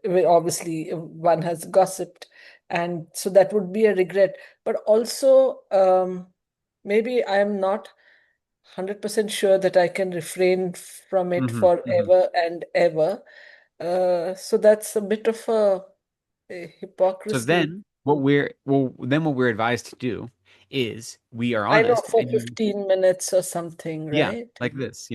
well, obviously one has gossiped, and so that would be a regret. But also, maybe I'm not 100% sure that I can refrain from it Hmm. Hmm. forever and ever. So that's a bit of a So hypocrisy. then what we're advised to do is we are I know, honest for and you 15 minutes or something, yeah, right? like this.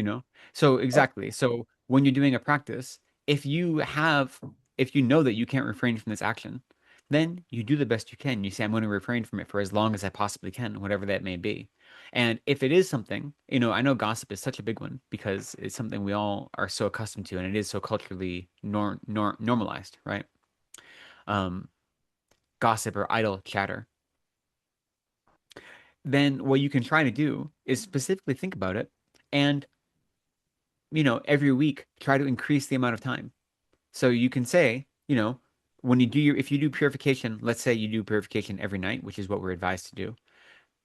So Oh, exactly. So when you're doing a practice, if you know that you can't refrain from this action, then you do the best you can. You say, I'm going to refrain from it for as long as I possibly can, whatever that may be. And if it is something, I know gossip is such a big one because it's something we all are so accustomed to and it is so culturally normalized, right? Um, Gossip or idle chatter. Then what you can try to do is specifically think about it and every week try to increase the amount of time. So you can say, when if you do purification, let's say you do purification every night, which is what we're advised to do,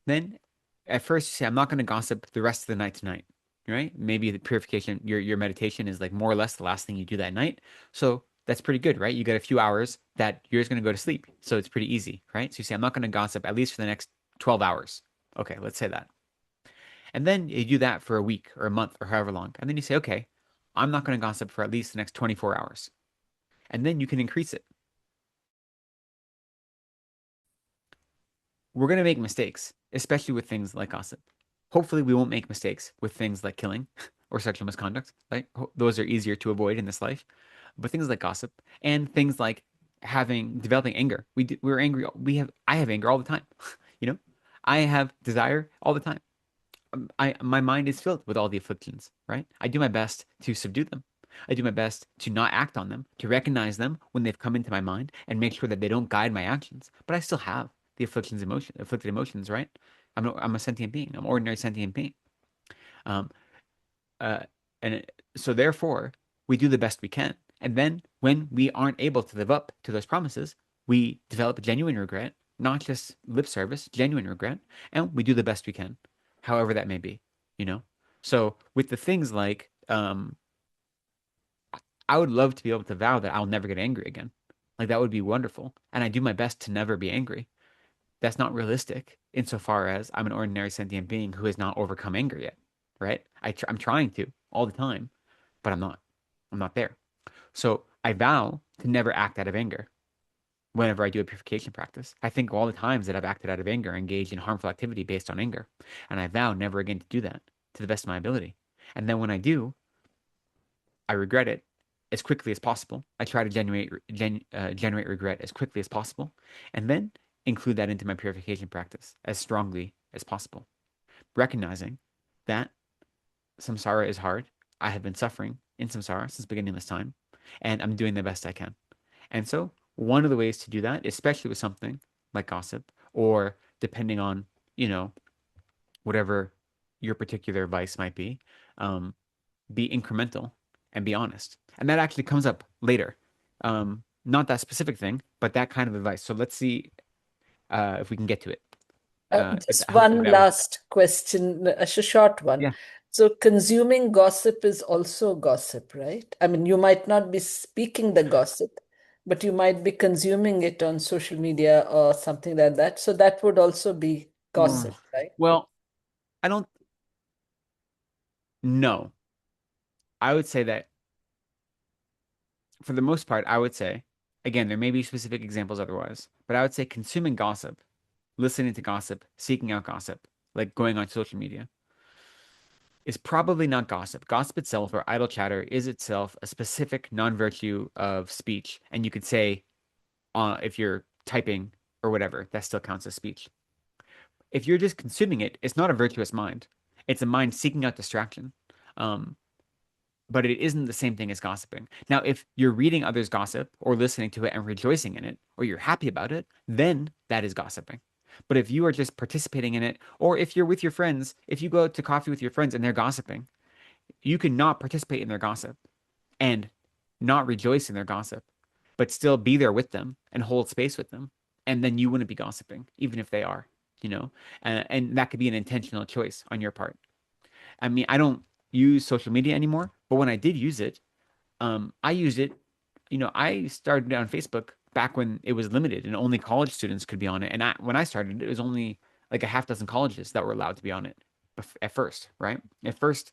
then at first you say, I'm not going to gossip the rest of the night tonight, right? Maybe the purification, your meditation is like more or less the last thing you do that night. So that's pretty good, right? You got a few hours that you're just going to go to sleep. So it's pretty easy, right? So you say, I'm not going to gossip at least for the next 12 hours. Okay, let's say that. And then you do that for a week or a month or however long. And then you say, okay, I'm not going to gossip for at least the next 24 hours. And then you can increase it. We're going to make mistakes, especially with things like gossip. Hopefully, we won't make mistakes with things like killing or sexual misconduct. Like those are easier to avoid in this life. But things like gossip and things like developing anger. We're angry. I have anger all the time. You know, I have desire all the time. My mind is filled with all the afflictions, right? I do my best to subdue them. I do my best to not act on them, to recognize them when they've come into my mind and make sure that they don't guide my actions. But I still have the afflicted emotions, right? I'm a sentient being. I'm an ordinary sentient being. Um, uh, so therefore, we do the best we can. And then when we aren't able to live up to those promises, we develop genuine regret. not just lip service, genuine regret, and we do the best we can, however that may be, you know? So with the things like, I would love to be able to vow that I'll never get angry again. Like that would be wonderful. And I do my best to never be angry. That's not realistic insofar as I'm an ordinary sentient being who has not overcome anger yet, right? I'm trying to all the time, but I'm not. I'm not there. So I vow to never act out of anger whenever I do a purification practice. I think all the times that I've acted out of anger, engaged in harmful activity based on anger, and I vow never again to do that to the best of my ability. And then when I do, I regret it as quickly as possible. I try to generate regret as quickly as possible, and then include that into my purification practice as strongly as possible, recognizing that samsara is hard. I have been suffering in samsara since the beginning of this time, and I'm doing the best I can. And so, one of the ways to do that, especially with something like gossip, or depending on, you know, whatever your particular vice might be incremental and be honest. And that actually comes up later. Not that specific thing, but that kind of advice. So let's see if we can get to it. Just Hopefully one that was, last question, a short one. yeah. So, consuming gossip is also gossip, right? I mean, you might not be speaking the gossip, but you might be consuming it on social media or something like that. So, that would also be Mm. gossip, right? Well, I don't know. I would say that for the most part, I would say, again, there may be specific examples otherwise, but I would say consuming gossip, listening to gossip, seeking out gossip, like going on social media, is probably not gossip. Gossip itself or idle chatter is itself a specific non-virtue of speech. And you could say, if you're typing or whatever, that still counts as speech. If you're just consuming it, it's not a virtuous mind. It's a mind seeking out distraction. Um, but it isn't the same thing as gossiping. Now, if you're reading others' gossip or listening to it and rejoicing in it, or you're happy about it, then that is gossiping. But if you are just participating in it, or if you're with your friends, if you go out to coffee with your friends and they're gossiping, you cannot participate in their gossip and not rejoice in their gossip, but still be there with them and hold space with them. And then you wouldn't be gossiping, even if they are, you know? And that could be an intentional choice on your part. I mean, I don't use social media anymore, but when I did use it, I used it, I started on Facebook back when it was limited and only college students could be on it. And when I started, it was only like a half dozen colleges that were allowed to be on it at first, right? At first,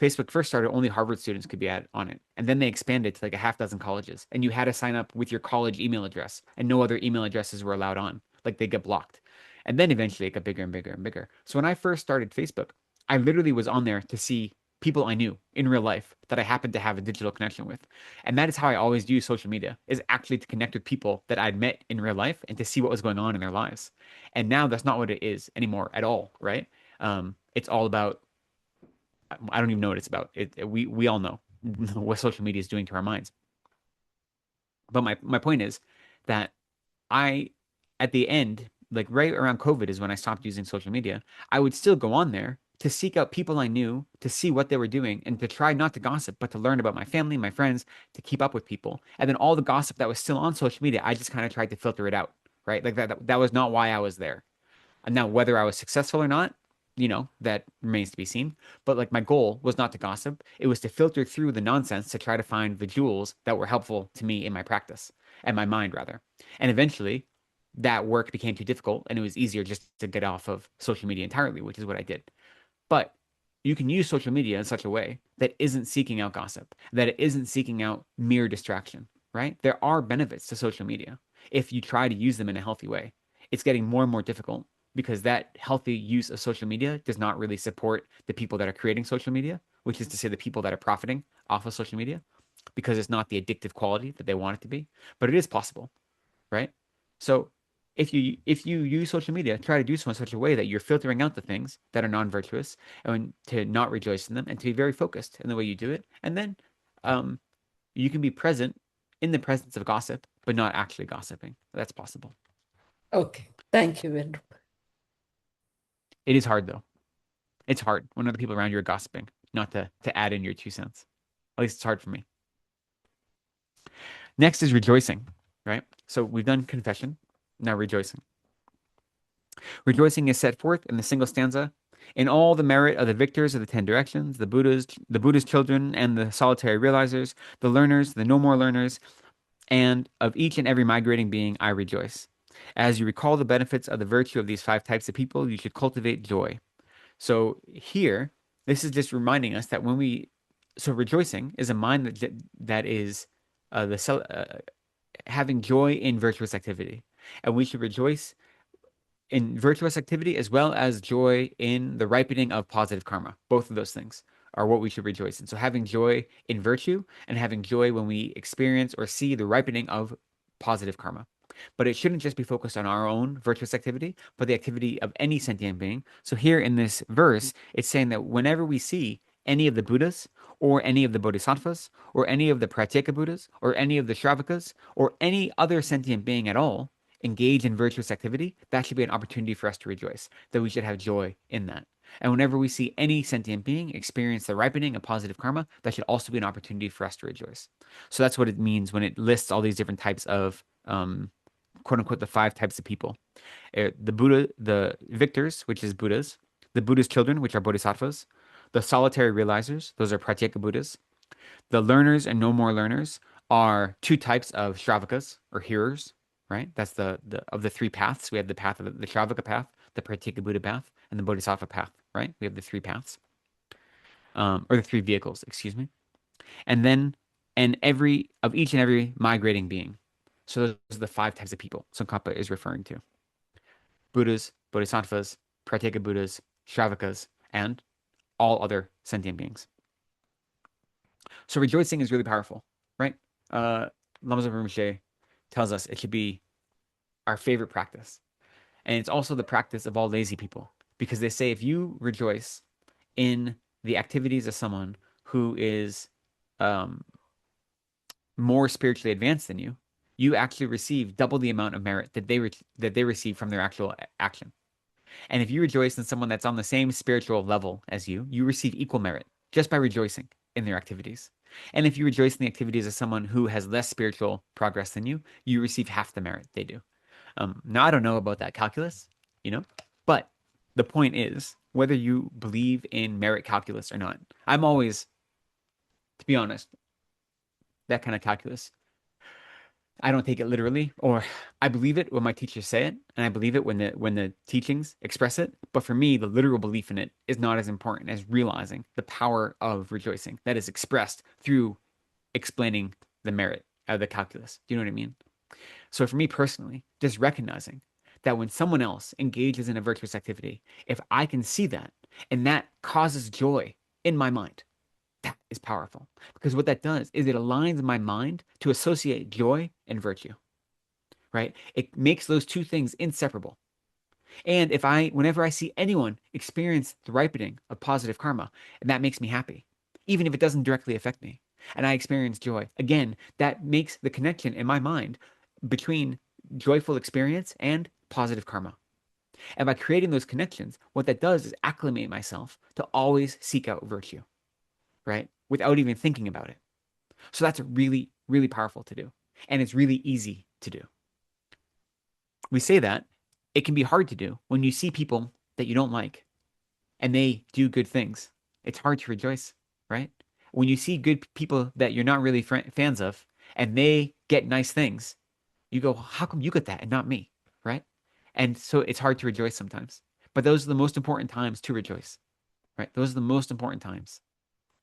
Facebook first started, only Harvard students could be on it. And then they expanded to like a half dozen colleges. And you had to sign up with your college email address, and no other email addresses were allowed on. Like they get blocked. And then eventually it got bigger and bigger and bigger. So when I first started Facebook, I literally was on there to see people I knew in real life that I happened to have a digital connection with. And that is how I always use social media, is actually to connect with people that I'd met in real life and to see what was going on in their lives. And now that's not what it is anymore at all, right? It's all about, I don't even know what it's about. We all know what social media is doing to our minds. But my point is that I, at the end, like right around COVID is when I stopped using social media. I would still go on there to seek out people I knew, to see what they were doing, and to try not to gossip, but to learn about my family, my friends, to keep up with people. And then all the gossip that was still on social media, I just kind of tried to filter it out, right? Like that was not why I was there. And now, whether I was successful or not, that remains to be seen. But like my goal was not to gossip. It was to filter through the nonsense to try to find the jewels that were helpful to me in my practice and my mind, rather. And eventually, that work became too difficult and it was easier just to get off of social media entirely, which is what I did. But you can use social media in such a way that isn't seeking out gossip, that it isn't seeking out mere distraction, right? There are benefits to social media if you try to use them in a healthy way. It's getting more and more difficult because that healthy use of social media does not really support the people that are creating social media, which is to say the people that are profiting off of social media, because it's not the addictive quality that they want it to be. But it is possible, right? So if you use social media, try to do so in such a way that you're filtering out the things that are non-virtuous and to not rejoice in them and to be very focused in the way you do it. And then um, you can be present in the presence of gossip, but not actually gossiping. That's possible. Okay. Thank you, Vindru. It is hard though. It's hard when other people around you are gossiping, not to add in your 2 cents. At least it's hard for me. Next is rejoicing, right? So we've done confession, now rejoicing. Rejoicing is set forth in the single stanza. In all the merit of the victors of the 10 directions, the Buddha's children and the solitary realizers, the learners, the no more learners, and of each and every migrating being, I rejoice. As you recall the benefits of the virtue of these 5 types of people, you should cultivate joy. So here, this is just reminding us that so rejoicing is a mind that is having joy in virtuous activity, and we should rejoice in virtuous activity as well as joy in the ripening of positive karma. Both of those things are what we should rejoice in. So having joy in virtue and having joy when we experience or see the ripening of positive karma. But it shouldn't just be focused on our own virtuous activity, but the activity of any sentient being. So here in this verse, it's saying that whenever we see any of the Buddhas or any of the Bodhisattvas or any of the Pratyeka Buddhas or any of the Shravakas or any other sentient being at all, engage in virtuous activity, that should be an opportunity for us to rejoice, that we should have joy in that. And whenever we see any sentient being experience the ripening of positive karma, that should also be an opportunity for us to rejoice. So that's what it means when it lists all these different types of, quote unquote, the 5 types of people. The Buddha, the victors, which is Buddhas, the Buddha's children, which are bodhisattvas, the solitary realizers, those are pratyeka Buddhas, the learners and no more learners are 2 types of Shravakas or hearers, right? That's the of the 3 paths. We have the path of the Shravaka path, the Pratyeka Buddha path, and the Bodhisattva path, right? We have the 3 paths, or the 3 vehicles, excuse me. And then, and every of each and every migrating being. So those are the 5 types of people Tsongkhapa is referring to: Buddhas, Bodhisattvas, Pratyeka Buddhas, Shravakas, and all other sentient beings. So rejoicing is really powerful, right? Lama Zopa Rinpoche tells us it should be our favorite practice. And it's also the practice of all lazy people, because they say if you rejoice in the activities of someone who is um, more spiritually advanced than you, you actually receive double the amount of merit that they receive from their actual action. And if you rejoice in someone that's on the same spiritual level as you receive equal merit just by rejoicing in their activities. And if you rejoice in the activities of someone who has less spiritual progress than you receive half the merit they do. Now, I don't know about that calculus, but the point is whether you believe in merit calculus or not. I'm always, to be honest, that kind of calculus. I don't take it literally, or I believe it when my teachers say it, and I believe it when the teachings express it. But for me, the literal belief in it is not as important as realizing the power of rejoicing that is expressed through explaining the merit of the calculus. Do you know what I mean? So for me personally, just recognizing that when someone else engages in a virtuous activity, if I can see that and that causes joy in my mind, that is powerful, because what that does is it aligns my mind to associate joy and virtue, right? It makes those 2 things inseparable. And whenever I see anyone experience the ripening of positive karma, and that makes me happy, even if it doesn't directly affect me, and I experience joy, again, that makes the connection in my mind between joyful experience and positive karma. And by creating those connections, what that does is acclimate myself to always seek out virtue, right? Without even thinking about it. So that's really, really powerful to do. And it's really easy to do. We say that it can be hard to do when you see people that you don't like and they do good things. It's hard to rejoice, right? When you see good people that you're not really fans of and they get nice things, you go, how come you get that and not me, right? And so it's hard to rejoice sometimes. But those are the most important times to rejoice, right? Those are the most important times,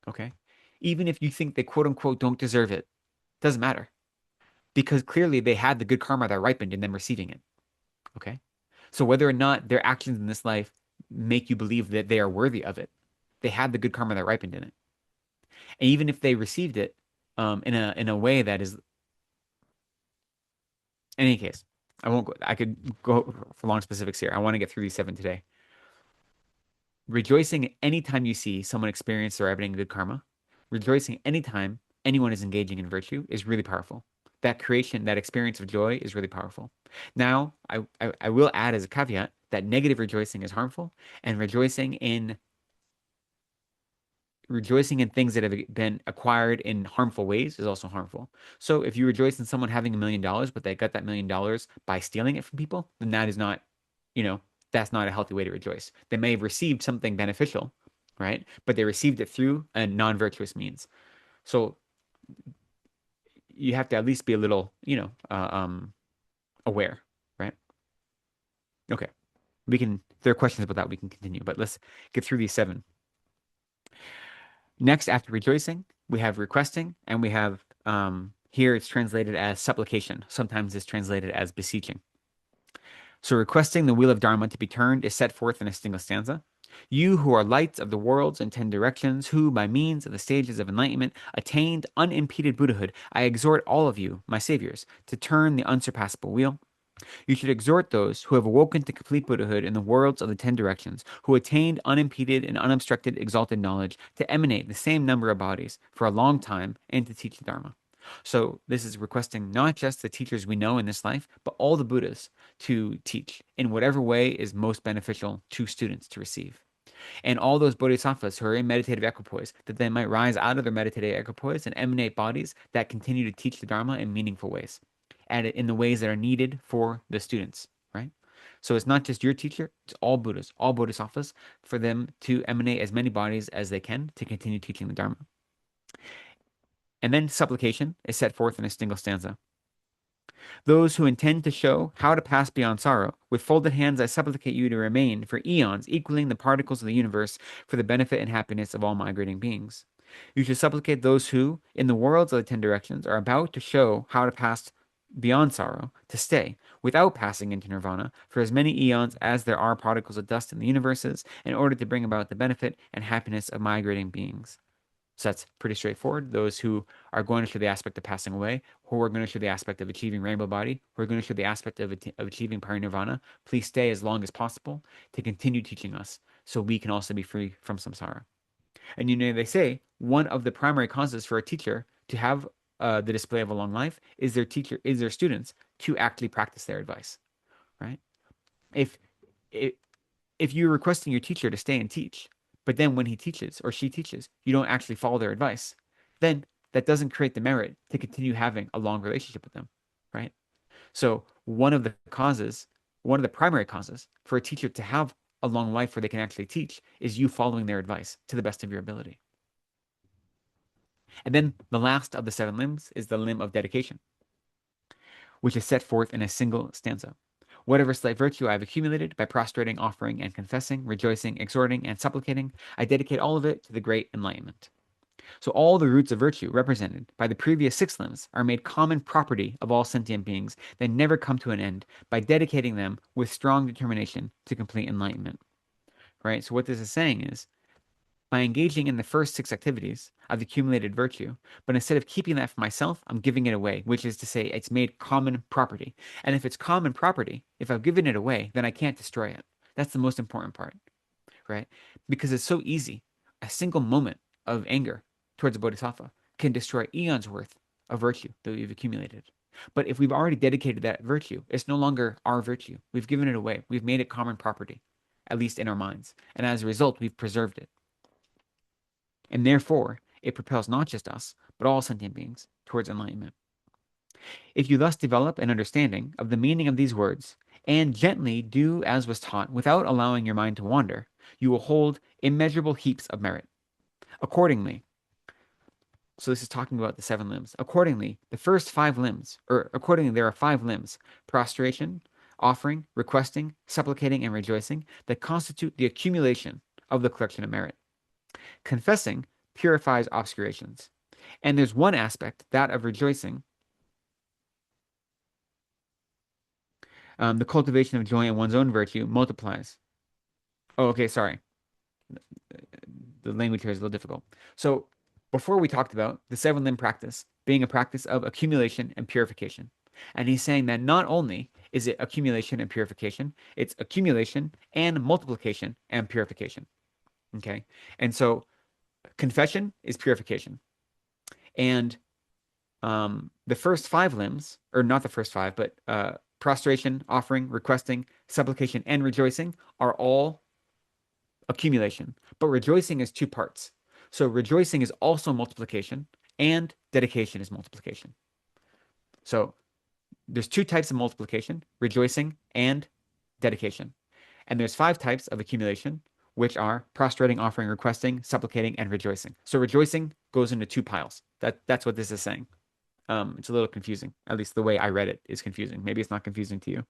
okay? Even if you think they quote unquote don't deserve it, doesn't matter, because clearly they had the good karma that ripened in them receiving it, okay? So whether or not their actions in this life make you believe that they are worthy of it, they had the good karma that ripened in it. And even if they received it in a way that is, in any case, I won't go, I could go for long specifics here. I want to get through these 7 today. Rejoicing anytime you see someone experience the ripening good karma, rejoicing anytime anyone is engaging in virtue is really powerful. That creation, that experience of joy is really powerful. Now, I will add as a caveat that negative rejoicing is harmful, and rejoicing in things that have been acquired in harmful ways is also harmful. So if you rejoice in someone having $1 million, but they got that $1 million by stealing it from people, then that is not, you know, that's not a healthy way to rejoice. They may have received something beneficial, right? But they received it through a non-virtuous means. So you have to at least be a little, aware, right? Okay. If there are questions about that, we can continue, but let's get through these 7. Next, after rejoicing, we have requesting, and we have, here it's translated as supplication. Sometimes it's translated as beseeching. So requesting the wheel of Dharma to be turned is set forth in a single stanza. You who are lights of the worlds in 10 directions, who, by means of the stages of enlightenment, attained unimpeded Buddhahood, I exhort all of you, my saviors, to turn the unsurpassable wheel. You should exhort those who have awoken to complete Buddhahood in the worlds of the 10 directions, who attained unimpeded and unobstructed exalted knowledge, to emanate the same number of bodies for a long time and to teach the Dharma. So this is requesting not just the teachers we know in this life, but all the Buddhas to teach in whatever way is most beneficial to students to receive. And all those bodhisattvas who are in meditative equipoise, that they might rise out of their meditative equipoise and emanate bodies that continue to teach the Dharma in meaningful ways, and in the ways that are needed for the students, right? So it's not just your teacher, it's all Buddhas, all bodhisattvas, for them to emanate as many bodies as they can to continue teaching the Dharma. And then supplication is set forth in a single stanza. Those who intend to show how to pass beyond sorrow, with folded hands I supplicate you to remain for eons, equaling the particles of the universe for the benefit and happiness of all migrating beings. You should supplicate those who, in the worlds of the 10 directions, are about to show how to pass beyond sorrow, to stay, without passing into nirvana, for as many eons as there are particles of dust in the universes, in order to bring about the benefit and happiness of migrating beings. So that's pretty straightforward. Those who are going to show the aspect of passing away, who are going to show the aspect of achieving rainbow body, who are going to show the aspect of achieving parinirvana, please stay as long as possible to continue teaching us so we can also be free from samsara. And they say one of the primary causes for a teacher to have the display of a long life is their students to actually practice their advice, right? If if if you're requesting your teacher to stay and teach, but then when he teaches or she teaches, you don't actually follow their advice, then that doesn't create the merit to continue having a long relationship with them, right? So one of the primary causes for a teacher to have a long life where they can actually teach is you following their advice to the best of your ability. And then the last of the 7 limbs is the limb of dedication, which is set forth in a single stanza. Whatever slight virtue I have accumulated by prostrating, offering, and confessing, rejoicing, exhorting, and supplicating, I dedicate all of it to the great enlightenment. So all the roots of virtue represented by the previous 6 limbs are made common property of all sentient beings that never come to an end by dedicating them with strong determination to complete enlightenment. Right? So what this is saying is, by engaging in the first 6 activities, I've accumulated virtue, but instead of keeping that for myself, I'm giving it away, which is to say it's made common property. And if it's common property, if I've given it away, then I can't destroy it. That's the most important part, right? Because it's so easy. A single moment of anger towards a bodhisattva can destroy eons worth of virtue that we've accumulated. But if we've already dedicated that virtue, it's no longer our virtue. We've given it away. We've made it common property, at least in our minds. And as a result, we've preserved it. And therefore, it propels not just us, but all sentient beings towards enlightenment. If you thus develop an understanding of the meaning of these words, and gently do as was taught without allowing your mind to wander, you will hold immeasurable heaps of merit. Accordingly, so this is talking about the 7 limbs. Accordingly, the first 5 limbs, or accordingly, there are 5 limbs: prostration, offering, requesting, supplicating, and rejoicing, that constitute the accumulation of the collection of merit. Confessing purifies obscurations. And there's one aspect, that of rejoicing, the cultivation of joy in one's own virtue multiplies. Oh, okay, sorry. The language here is a little difficult. So before we talked about the 7 limb practice being a practice of accumulation and purification. And he's saying that not only is it accumulation and purification, it's accumulation and multiplication and purification. Okay. And so confession is purification. And the first 5 limbs, or not the first 5, but prostration, offering, requesting, supplication, and rejoicing are all accumulation. But rejoicing is 2 parts. So rejoicing is also multiplication, and dedication is multiplication. So there's 2 types of multiplication: rejoicing and dedication. And there's 5 types of accumulation, which are prostrating, offering, requesting, supplicating, and rejoicing. So rejoicing goes into 2 piles. That's what this is saying. It's a little confusing. At least the way I read it is confusing. Maybe it's not confusing to you.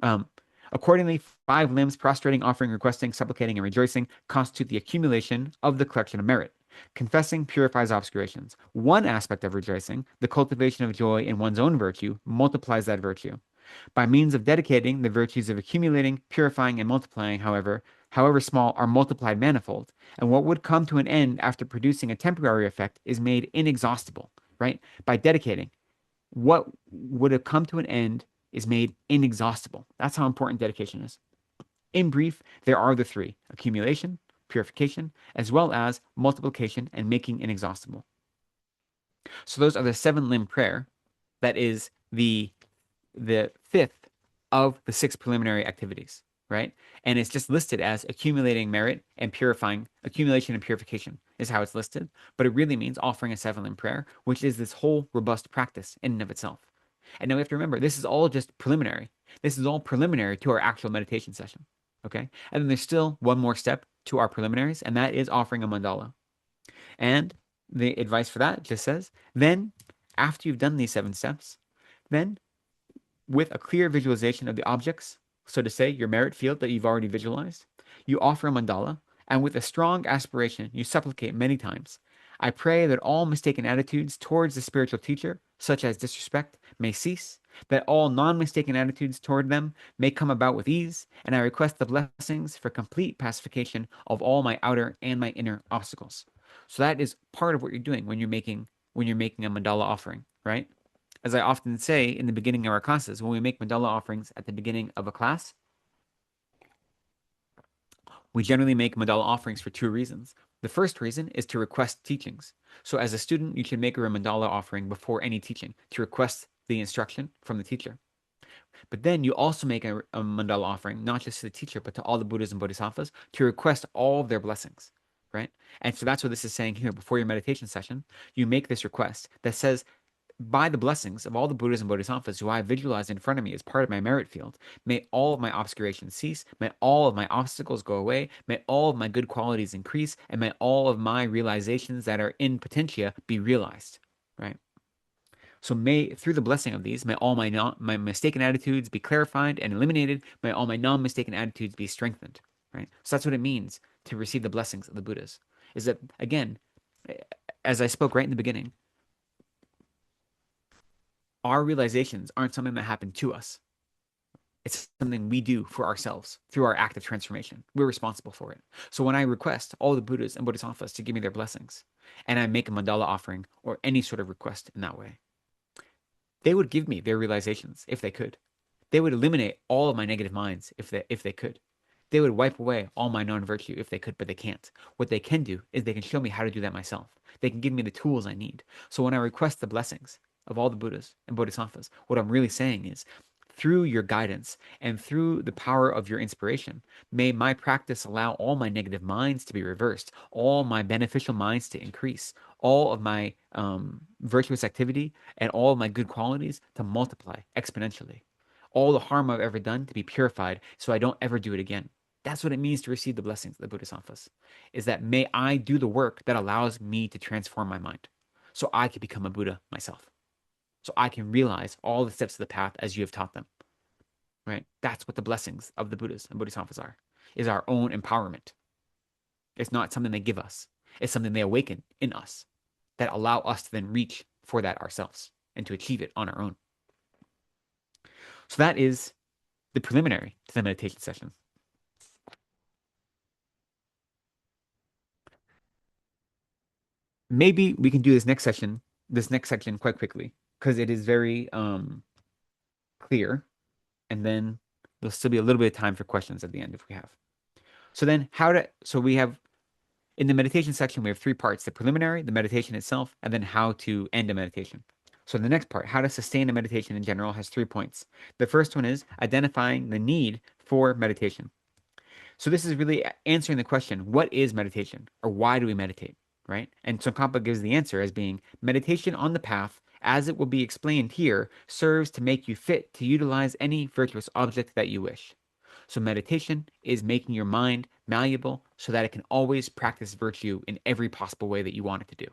Um, Accordingly, 5 limbs, prostrating, offering, requesting, supplicating, and rejoicing, constitute the accumulation of the collection of merit. Confessing purifies obscurations. One aspect of rejoicing, the cultivation of joy in one's own virtue, multiplies that virtue. By means of dedicating, the virtues of accumulating, purifying, and multiplying, however small, are multiplied manifold, and what would come to an end after producing a temporary effect is made inexhaustible, right? By dedicating, what would have come to an end is made inexhaustible. That's how important dedication is. In brief, there are the 3: accumulation, purification, as well as multiplication and making inexhaustible. So those are the 7-limb prayer. That is the 5th of the 6 preliminary activities, right? And it's just listed as accumulating merit and purifying, accumulation and purification is how it's listed. But it really means offering a 7-limb prayer, which is this whole robust practice in and of itself. And now we have to remember, this is all just preliminary. This is all preliminary to our actual meditation session, okay? And then there's still one more step to our preliminaries, and that is offering a mandala. And the advice for that just says, then after you've done these 7 steps, then with a clear visualization of the objects, so to say, your merit field that you've already visualized, you offer a mandala, and with a strong aspiration, you supplicate many times. I pray that all mistaken attitudes towards the spiritual teacher, such as disrespect, may cease, that all non-mistaken attitudes toward them may come about with ease, and I request the blessings for complete pacification of all my outer and my inner obstacles. So that is part of what you're doing when you're making a mandala offering, right? As I often say in the beginning of our classes, when we make mandala offerings at the beginning of a class, we generally make mandala offerings for 2 reasons. The first reason is to request teachings. So as a student, you should make a mandala offering before any teaching to request the instruction from the teacher. But then you also make a mandala offering, not just to the teacher, but to all the Buddhas and Bodhisattvas to request all of their blessings, right? And so that's what this is saying here. Before your meditation session, you make this request that says, by the blessings of all the Buddhas and Bodhisattvas who I visualize in front of me as part of my merit field, may all of my obscurations cease, may all of my obstacles go away, may all of my good qualities increase, and may all of my realizations that are in potentia be realized, right? So may, through the blessing of these, may all my mistaken attitudes be clarified and eliminated, may all my non-mistaken attitudes be strengthened, right? So that's what it means to receive the blessings of the Buddhas, is that, again, as I spoke right in the beginning, our realizations aren't something that happened to us. It's something we do for ourselves through our active transformation. We're responsible for it. So when I request all the Buddhas and Bodhisattvas to give me their blessings, and I make a mandala offering or any sort of request in that way, they would give me their realizations if they could. They would eliminate all of my negative minds if they could. They would wipe away all my non-virtue if they could, but they can't. What they can do is they can show me how to do that myself. They can give me the tools I need. So when I request the blessings of all the Buddhas and Bodhisattvas, what I'm really saying is, through your guidance and through the power of your inspiration, may my practice allow all my negative minds to be reversed, all my beneficial minds to increase, all of my virtuous activity and all of my good qualities to multiply exponentially, all the harm I've ever done to be purified so I don't ever do it again. That's what it means to receive the blessings of the Bodhisattvas, is that may I do the work that allows me to transform my mind so I can become a Buddha myself, so I can realize all the steps of the path as you have taught them, right? That's what the blessings of the Buddhas and Bodhisattvas are, is our own empowerment. It's not something they give us. It's something they awaken in us that allow us to then reach for that ourselves and to achieve it on our own. So that is the preliminary to the meditation session. Maybe we can do this next section quite quickly because it is very clear, and then there'll still be a little bit of time for questions at the end if we have. So then we have, in the meditation section, we have 3 parts: the preliminary, the meditation itself, and then how to end a meditation. So the next part, how to sustain a meditation in general, has 3 points. The first one is identifying the need for meditation. So this is really answering the question, what is meditation, or why do we meditate, right? And Tsongkhapa gives the answer as being, meditation on the path, as it will be explained here, serves to make you fit to utilize any virtuous object that you wish. So meditation is making your mind malleable so that it can always practice virtue in every possible way that you want it to do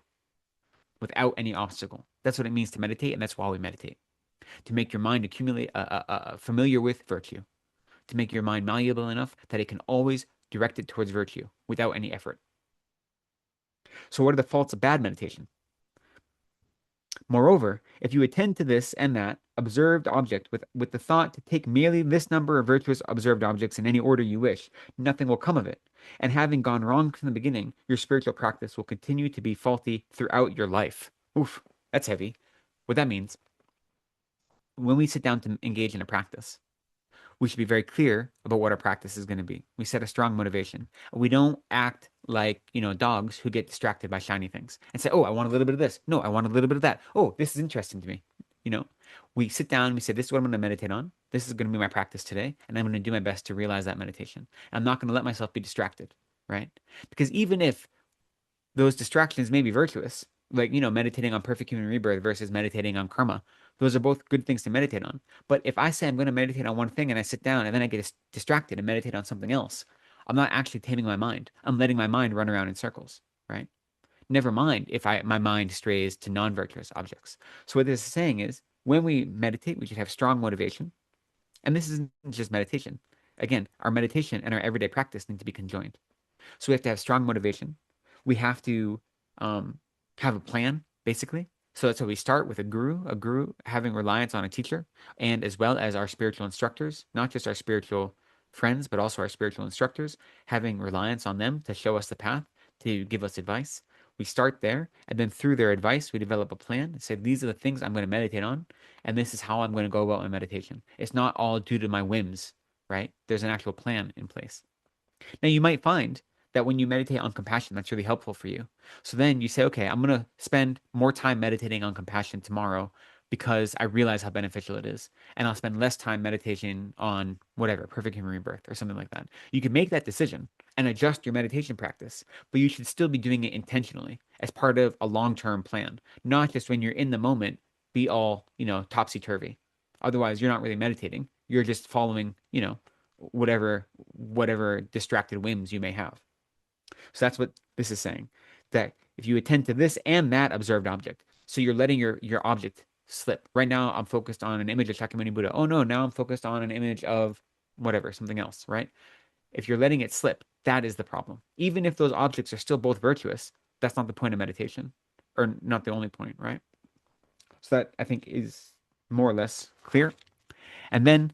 without any obstacle. That's what it means to meditate, and that's why we meditate. To make your mind accumulate familiar with virtue, to make your mind malleable enough that it can always direct it towards virtue without any effort. So what are the faults of bad meditation? Moreover, if you attend to this and that observed object with the thought to take merely this number of virtuous observed objects in any order you wish, nothing will come of it. And having gone wrong from the beginning, your spiritual practice will continue to be faulty throughout your life. Oof, that's heavy. What that means, when we sit down to engage in a practice, we should be very clear about what our practice is going to be. We set a strong motivation. We don't act like, dogs who get distracted by shiny things and say, oh, I want a little bit of this. No, I want a little bit of that. Oh, this is interesting to me. You know, we sit down and we say, this is what I'm going to meditate on. This is going to be my practice today. And I'm going to do my best to realize that meditation. I'm not going to let myself be distracted, right? Because even if those distractions may be virtuous, like, meditating on perfect human rebirth versus meditating on karma. Those are both good things to meditate on. But if I say I'm going to meditate on one thing and I sit down and then I get distracted and meditate on something else, I'm not actually taming my mind. I'm letting my mind run around in circles, right? Never mind if my mind strays to non-virtuous objects. So what this is saying is when we meditate, we should have strong motivation. And this isn't just meditation. Again, our meditation and our everyday practice need to be conjoined. So we have to have strong motivation. We have to have a plan, basically. So that's how we start with a guru having reliance on a teacher, and as well as our spiritual instructors, not just our spiritual friends, but also our spiritual instructors, having reliance on them to show us the path, to give us advice. We start there, and then through their advice, we develop a plan and say, these are the things I'm going to meditate on, and this is how I'm going to go about my meditation. It's not all due to my whims, right? There's an actual plan in place. Now, you might find that when you meditate on compassion, that's really helpful for you. So then you say, okay, I'm going to spend more time meditating on compassion tomorrow because I realize how beneficial it is. And I'll spend less time meditation on whatever, perfect human rebirth or something like that. You can make that decision and adjust your meditation practice, but you should still be doing it intentionally as part of a long-term plan, not just when you're in the moment, be all, topsy-turvy. Otherwise, you're not really meditating. You're just following, whatever distracted whims you may have. So that's what this is saying. That if you attend to this and that observed object, so you're letting your object slip. Right now, I'm focused on an image of Shakyamuni Buddha. Oh no, now I'm focused on an image of whatever, something else, right? If you're letting it slip, that is the problem. Even if those objects are still both virtuous, that's not the point of meditation, or not the only point, right? So that I think is more or less clear. And then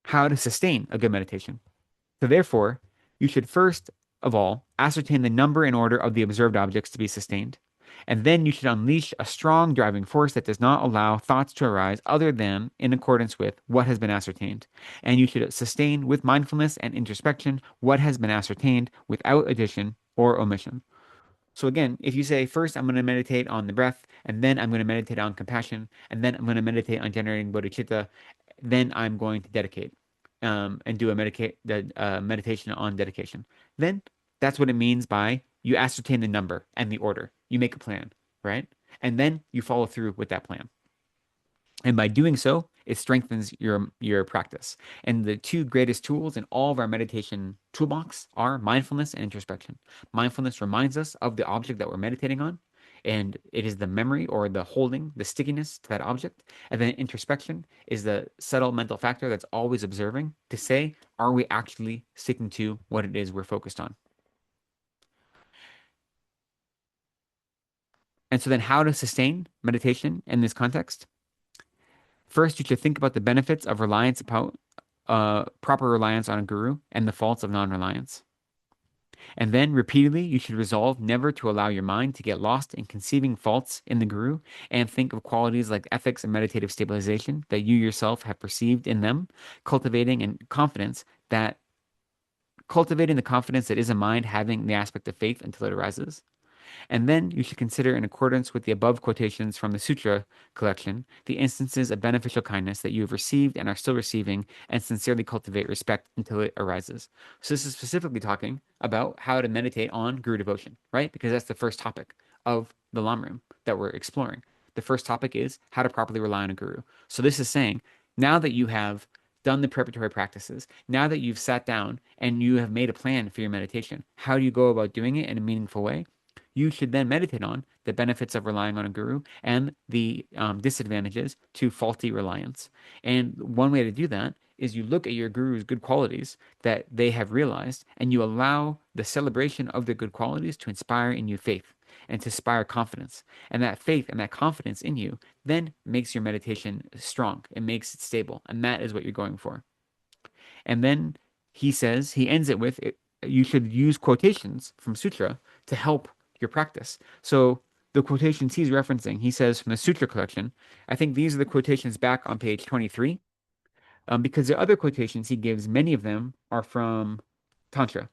how to sustain a good meditation. So therefore, you should first of all ascertain the number and order of the observed objects to be sustained, and then you should unleash a strong driving force that does not allow thoughts to arise other than in accordance with what has been ascertained. And you should sustain with mindfulness and introspection what has been ascertained without addition or omission. So again, if you say first I'm going to meditate on the breath, and then I'm going to meditate on compassion, and then I'm going to meditate on generating bodhicitta, then I'm going to dedicate and do a meditation on dedication. Then that's what it means by you ascertain the number and the order. You make a plan, right? And then you follow through with that plan. And by doing so, it strengthens your practice. And the two greatest tools in all of our meditation toolbox are mindfulness and introspection. Mindfulness reminds us of the object that we're meditating on, and it is the memory or the holding, the stickiness to that object. And then introspection is the subtle mental factor that's always observing to say, are we actually sticking to what it is we're focused on? And so then how to sustain meditation in this context? First, you should think about the benefits of reliance upon proper reliance on a guru and the faults of non-reliance. And then repeatedly, you should resolve never to allow your mind to get lost in conceiving faults in the guru and think of qualities like ethics and meditative stabilization that you yourself have perceived in them, cultivating the confidence that is a mind having the aspect of faith until it arises. And then you should consider, in accordance with the above quotations from the Sutra collection, the instances of beneficial kindness that you have received and are still receiving, and sincerely cultivate respect until it arises. So this is specifically talking about how to meditate on guru devotion, right? Because that's the first topic of the Lamrim that we're exploring. The first topic is how to properly rely on a guru. So this is saying, now that you have done the preparatory practices. Now that you've sat down and you have made a plan for your meditation, how do you go about doing it in a meaningful way? You should then meditate on the benefits of relying on a guru and the disadvantages to faulty reliance. And one way to do that is you look at your guru's good qualities that they have realized, and you allow the celebration of their good qualities to inspire in you faith and to inspire confidence. And that faith and that confidence in you then makes your meditation strong. It makes it stable. And that is what you're going for. And then he ends it with, you should use quotations from sutra to help your practice. So the quotations he's referencing, he says from the sutra collection, I think these are the quotations back on page 23, because the other quotations he gives, many of them are from Tantra.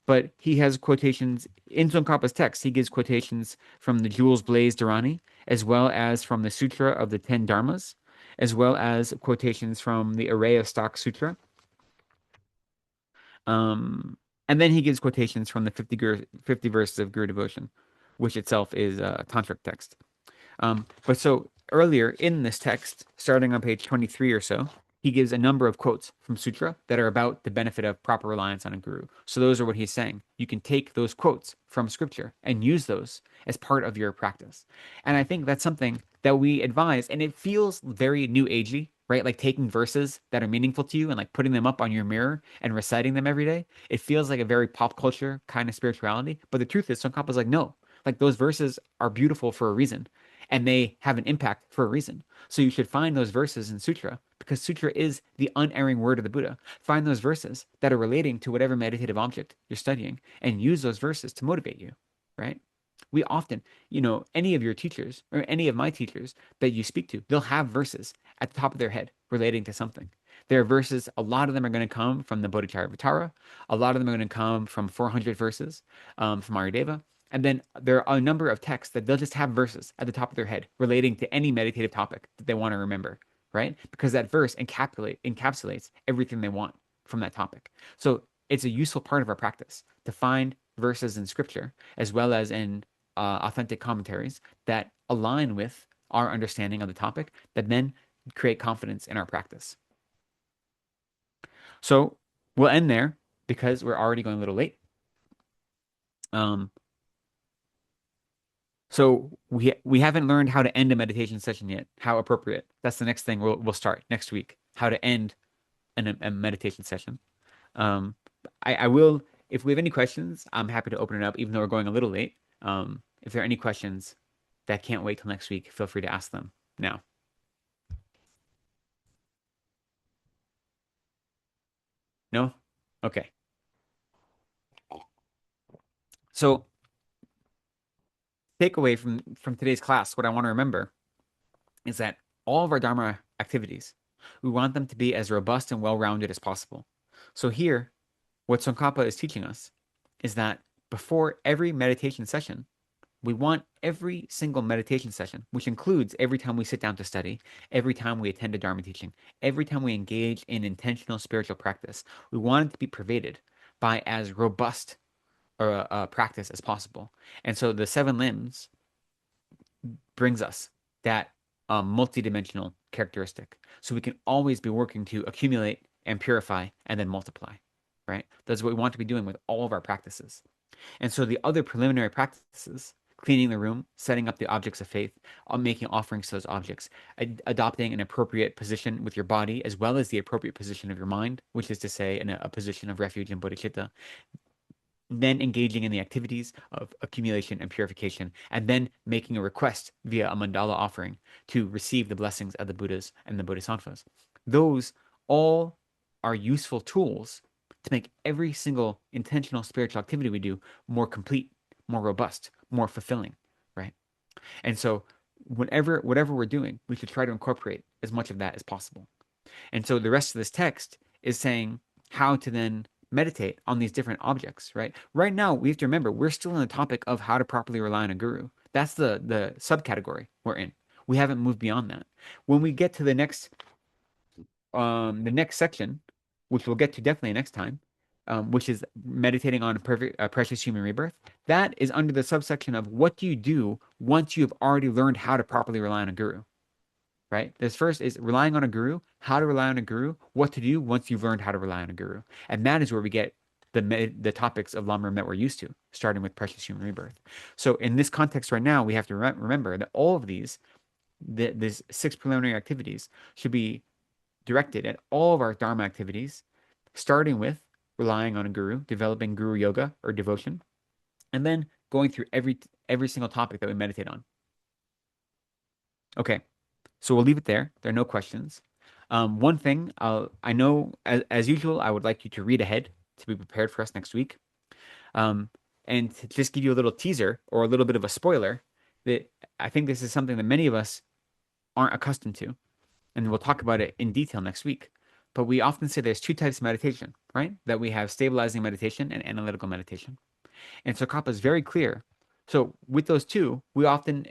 But he has quotations in Tsongkhapa's text. He gives quotations from the Jewels Blaze Dharani, as well as from the Sutra of the Ten Dharmas, as well as quotations from the Array of Stock Sutra. And then he gives quotations from the 50 verses of Guru Devotion, which itself is a tantric text. But so earlier in this text, starting on page 23 or so, he gives a number of quotes from Sutra that are about the benefit of proper reliance on a guru. So those are what he's saying. You can take those quotes from scripture and use those as part of your practice. And I think that's something that we advise, and it feels very new agey, right? Like taking verses that are meaningful to you and like putting them up on your mirror and reciting them every day. It feels like a very pop culture kind of spirituality. But the truth is, Tsongkhapa's like, no, like those verses are beautiful for a reason and they have an impact for a reason. So you should find those verses in Sutra because Sutra is the unerring word of the Buddha. Find those verses that are relating to whatever meditative object you're studying and use those verses to motivate you, right? We often, any of your teachers or any of my teachers that you speak to, they'll have verses at the top of their head relating to something. There are verses, a lot of them are going to come from the Bodhicharyavatara. A lot of them are going to come from 400 verses from Aryadeva. And then there are a number of texts that they'll just have verses at the top of their head relating to any meditative topic that they want to remember, right? Because that verse encapsulates everything they want from that topic. So it's a useful part of our practice to find verses in scripture as well as in authentic commentaries that align with our understanding of the topic that then create confidence in our practice. So we'll end there because we're already going a little late. So we haven't learned how to end a meditation session yet. How appropriate. That's the next thing we'll start next week. How to end a meditation session. I will, if we have any questions, I'm happy to open it up, even though we're going a little late. If there are any questions that can't wait till next week, feel free to ask them now. No? Okay. So takeaway from today's class, what I want to remember is that all of our Dharma activities, we want them to be as robust and well-rounded as possible. So here, what Tsongkhapa is teaching us is that before every meditation session, we want every single meditation session, which includes every time we sit down to study, every time we attend a Dharma teaching, every time we engage in intentional spiritual practice, we want it to be pervaded by as robust a practice as possible. And so the seven limbs brings us that multidimensional characteristic. So we can always be working to accumulate and purify and then multiply, right? That's what we want to be doing with all of our practices. And so the other preliminary practices, cleaning the room, setting up the objects of faith, making offerings to those objects, adopting an appropriate position with your body, as well as the appropriate position of your mind, which is to say, in a position of refuge in bodhicitta, then engaging in the activities of accumulation and purification, and then making a request via a mandala offering to receive the blessings of the Buddhas and the Bodhisattvas. Those all are useful tools to make every single intentional spiritual activity we do more complete, more robust, more fulfilling, right? And so whatever we're doing, we should try to incorporate as much of that as possible. And so the rest of this text is saying how to then meditate on these different objects, right? Right now, we have to remember we're still in the topic of how to properly rely on a guru. That's the subcategory we're in. We haven't moved beyond that. When we get to the next section, which we'll get to definitely next time, which is meditating on a precious human rebirth, that is under the subsection of what do you do once you've already learned how to properly rely on a guru. right? This first is relying on a guru, how to rely on a guru, what to do once you've learned how to rely on a guru. And that is where we get the topics of Lamrim that we're used to, starting with precious human rebirth. So in this context right now, we have to remember that all of these 6 preliminary activities should be directed at all of our Dharma activities, starting with relying on a guru, developing guru yoga or devotion, and then going through every single topic that we meditate on. Okay, so we'll leave it there. There are no questions. One thing I know, as usual, I would like you to read ahead to be prepared for us next week. And to just give you a little teaser or a little bit of a spoiler, that I think this is something that many of us aren't accustomed to, and we'll talk about it in detail next week. But we often say there's 2 types of meditation, right? That we have stabilizing meditation and analytical meditation. And Tsongkhapa is very clear. So with those two, we often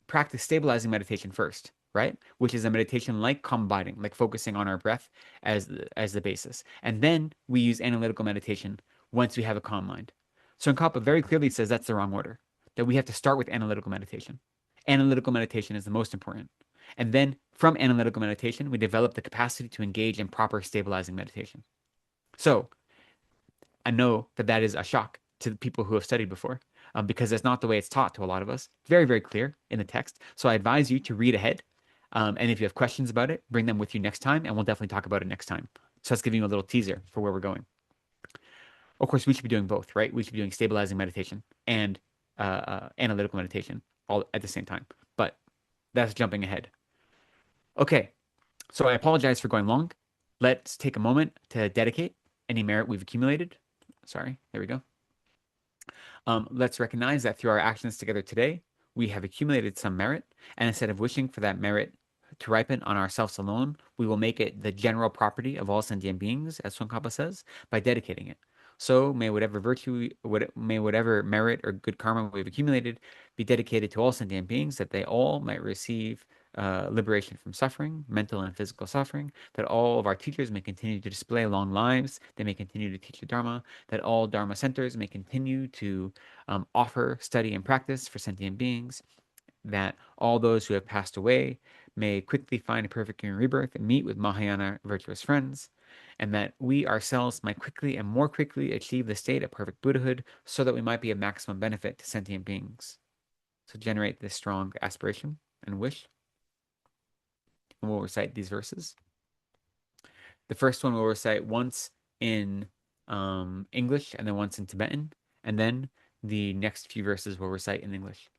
practice stabilizing meditation first, right? Which is a meditation like calm abiding, like focusing on our breath as the basis. And then we use analytical meditation once we have a calm mind. So Tsongkhapa very clearly says that's the wrong order, that we have to start with analytical meditation. Analytical meditation is the most important. And then from analytical meditation, we develop the capacity to engage in proper stabilizing meditation. So I know that that is a shock to the people who have studied before, because that's not the way it's taught to a lot of us. Very, very clear in the text. So I advise you to read ahead. And if you have questions about it, bring them with you next time, and we'll definitely talk about it next time. So that's giving you a little teaser for where we're going. Of course, we should be doing both, right? We should be doing stabilizing meditation and analytical meditation all at the same time. But that's jumping ahead. Okay, so I apologize for going long. Let's take a moment to dedicate any merit we've accumulated. Sorry, there we go. Let's recognize that through our actions together today, we have accumulated some merit, and instead of wishing for that merit to ripen on ourselves alone, we will make it the general property of all sentient beings, as Tsongkhapa says, by dedicating it. So may whatever virtue, may whatever merit or good karma we've accumulated be dedicated to all sentient beings, that they all might receive liberation from suffering, mental and physical suffering, that all of our teachers may continue to display long lives, they may continue to teach the Dharma, that all Dharma centers may continue to offer study and practice for sentient beings, that all those who have passed away may quickly find a perfect human rebirth and meet with Mahayana virtuous friends, and that we ourselves might quickly and more quickly achieve the state of perfect Buddhahood so that we might be of maximum benefit to sentient beings. So generate this strong aspiration and wish. And we'll recite these verses. The first one we'll recite once in English and then once in Tibetan, and then the next few verses we'll recite in English.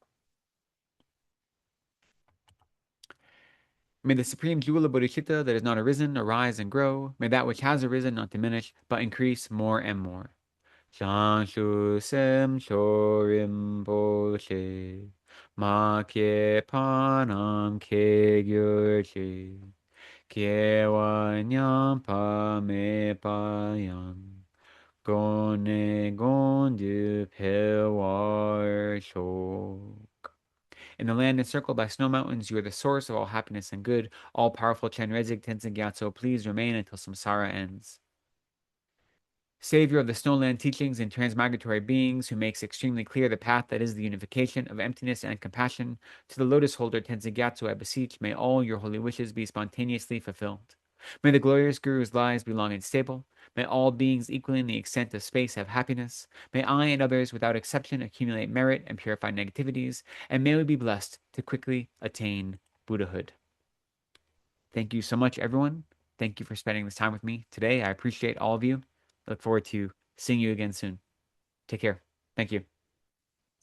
May the supreme jewel of bodhicitta that is not arisen arise and grow. May that which has arisen not diminish, but increase more and more. Shanshu sem chorim poche, ma ke panam ke gyurche, kyewa nyam pa me pa yam, gone gondu pewar shok. In the land encircled by snow mountains, you are the source of all happiness and good. All-powerful Chenrezig Tenzin Gyatso, please remain until samsara ends. Savior of the snowland teachings and transmigratory beings, who makes extremely clear the path that is the unification of emptiness and compassion, to the lotus holder Tenzin Gyatso I beseech, may all your holy wishes be spontaneously fulfilled. May the glorious Guru's lives be long and stable. May all beings equally in the extent of space have happiness. May I and others without exception accumulate merit and purify negativities, and may we be blessed to quickly attain Buddhahood. Thank you so much, everyone. Thank you for spending this time with me today. I appreciate all of you. I look forward to seeing you again soon. Take care. Thank you.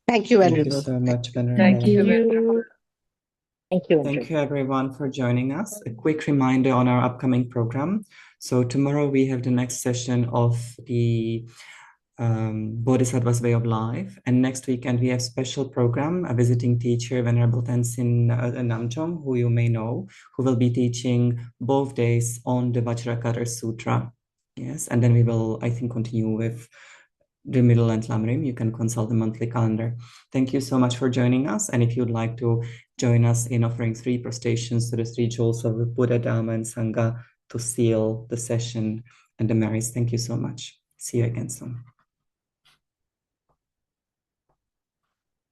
Thank you, Thank you Venerable. so much, Thank Venerable. you. Thank you, Thank Venerable. you, everyone, for joining us. A quick reminder on our upcoming program. So tomorrow we have the next session of the Bodhisattva's Way of Life. And next weekend we have special program, a visiting teacher, Venerable Tenzin Namchom, who you may know, who will be teaching both days on the Vajrakara Sutra. Yes, and then we will, I think, continue with the middle and Lamrim. You can consult the monthly calendar. Thank you so much for joining us. And if you'd like to join us in offering 3 prostrations to the 3 jewels of the Buddha, Dharma, and Sangha to seal the session and the merits, thank you so much. See you again soon.